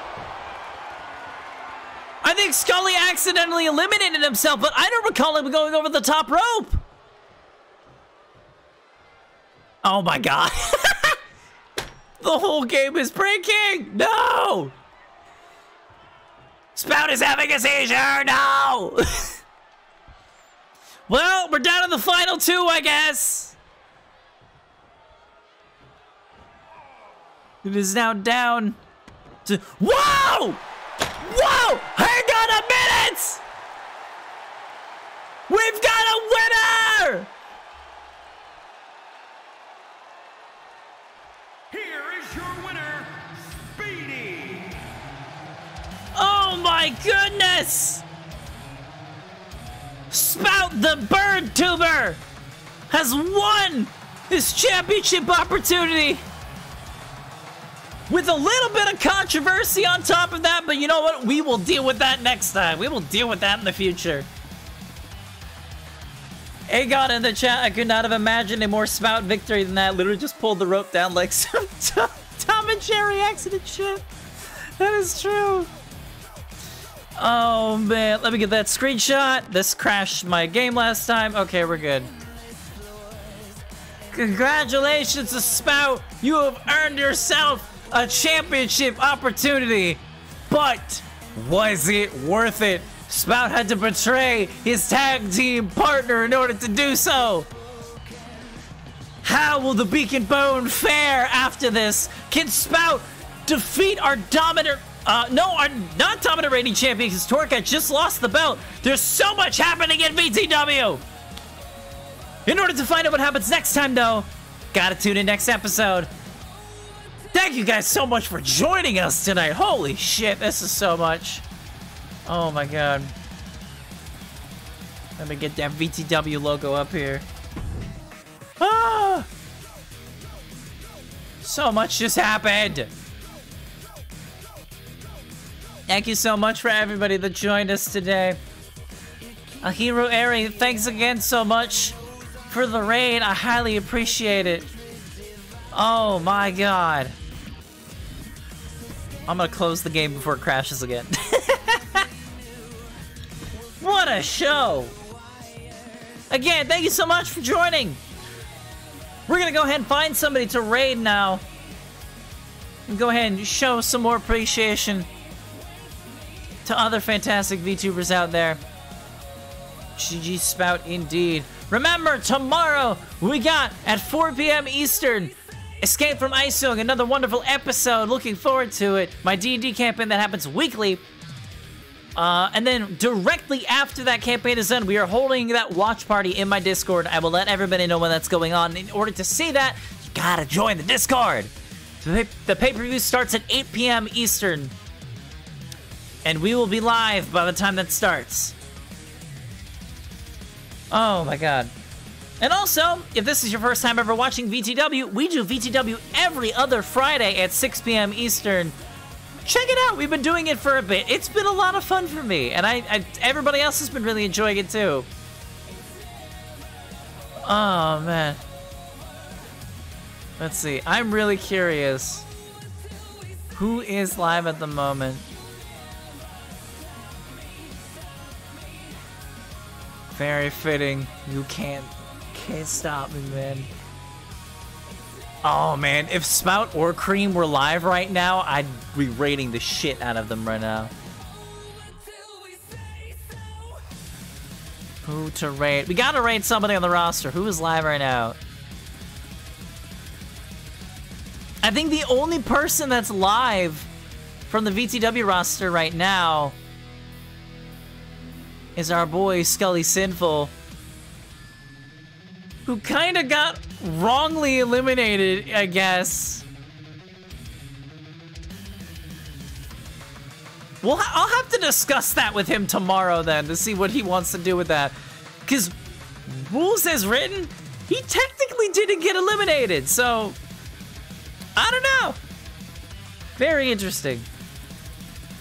S1: I think Scully accidentally eliminated himself, but I don't recall him going over the top rope. Oh my god. The whole game is breaking! No! Spout is having a seizure! No! Well, we're down to the final two, I guess. It is now down to... Whoa! Whoa! Hang on a minute! We've got a winner!
S2: Here is your winner, Speedy.
S1: Oh my goodness! Spout the Bird Tuber has won this championship opportunity with a little bit of controversy on top of that, but you know what? We will deal with that next time. We will deal with that in the future. Aegon in the chat, I could not have imagined a more Spout victory than that. Literally just pulled the rope down like some Tom and Jerry accident shit. That is true. Oh man, let me get that screenshot. This crashed my game last time. Okay, we're good. Congratulations to Spout. You have earned yourself a championship opportunity. But was it worth it? Spout had to betray his tag team partner in order to do so. How will the Beacon Bone fare after this? Can Spout defeat our dominant... our not dominant reigning champion, because Torka just lost the belt. There's so much happening in VTW. In order to find out what happens next time, though, gotta tune in next episode. Thank you guys so much for joining us tonight. Holy shit, this is so much. Oh my god. Let me get that VTW logo up here. Ah! So much just happened. Thank you so much for everybody that joined us today. Ahiro Eri, thanks again so much for the raid. I highly appreciate it. Oh my god. I'm gonna close the game before it crashes again. What a show! Again, thank you so much for joining. We're gonna go ahead and find somebody to raid now. And go ahead and show some more appreciation to other fantastic VTubers out there. GG Spout indeed. Remember, tomorrow we got at 4 p.m. Eastern, Escape from Isung, another wonderful episode. Looking forward to it. My D&D campaign that happens weekly. And then directly after that campaign is done, we are holding that watch party in my Discord. I will let everybody know when that's going on. In order to see that, you gotta join the Discord. The pay-per-view starts at 8 p.m. Eastern. And we will be live by the time that starts. Oh my god. And also, if this is your first time ever watching VTW, we do VTW every other Friday at 6 p.m. Eastern. Check it out. We've been doing it for a bit. It's been a lot of fun for me. And everybody else has been really enjoying it too. Oh, man. Let's see. I'm really curious. Who is live at the moment? Very fitting. You can't stop me, man. Oh man, if Spout or Cream were live right now, I'd be raiding the shit out of them right now. Who to raid? We gotta raid somebody on the roster. Who is live right now? I think the only person that's live from the VTW roster right now is our boy Scully Sinful, who kind of got wrongly eliminated, I guess. Well, I'll have to discuss that with him tomorrow then to see what he wants to do with that. Because rules as written, he technically didn't get eliminated, so I don't know. Very interesting.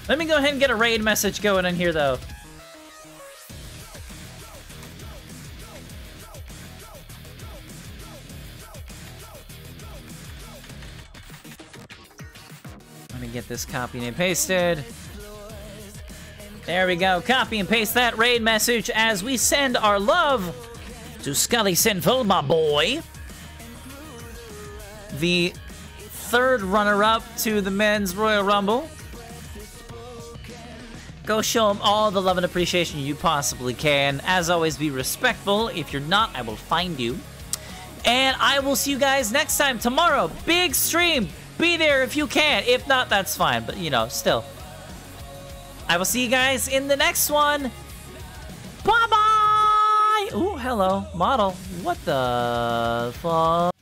S1: Let me go ahead and get a raid message going in here, though. Let me get this copied and pasted. There we go. Copy and paste that raid message as we send our love to Scully Sinful, my boy. The third runner-up to the Men's Royal Rumble. Go show him all the love and appreciation you possibly can. As always, be respectful. If you're not, I will find you. And I will see you guys next time tomorrow. Big stream. Be there if you can. If not, that's fine. But, you know, still. I will see you guys in the next one. Bye-bye. Ooh, hello. Model. What the fuck?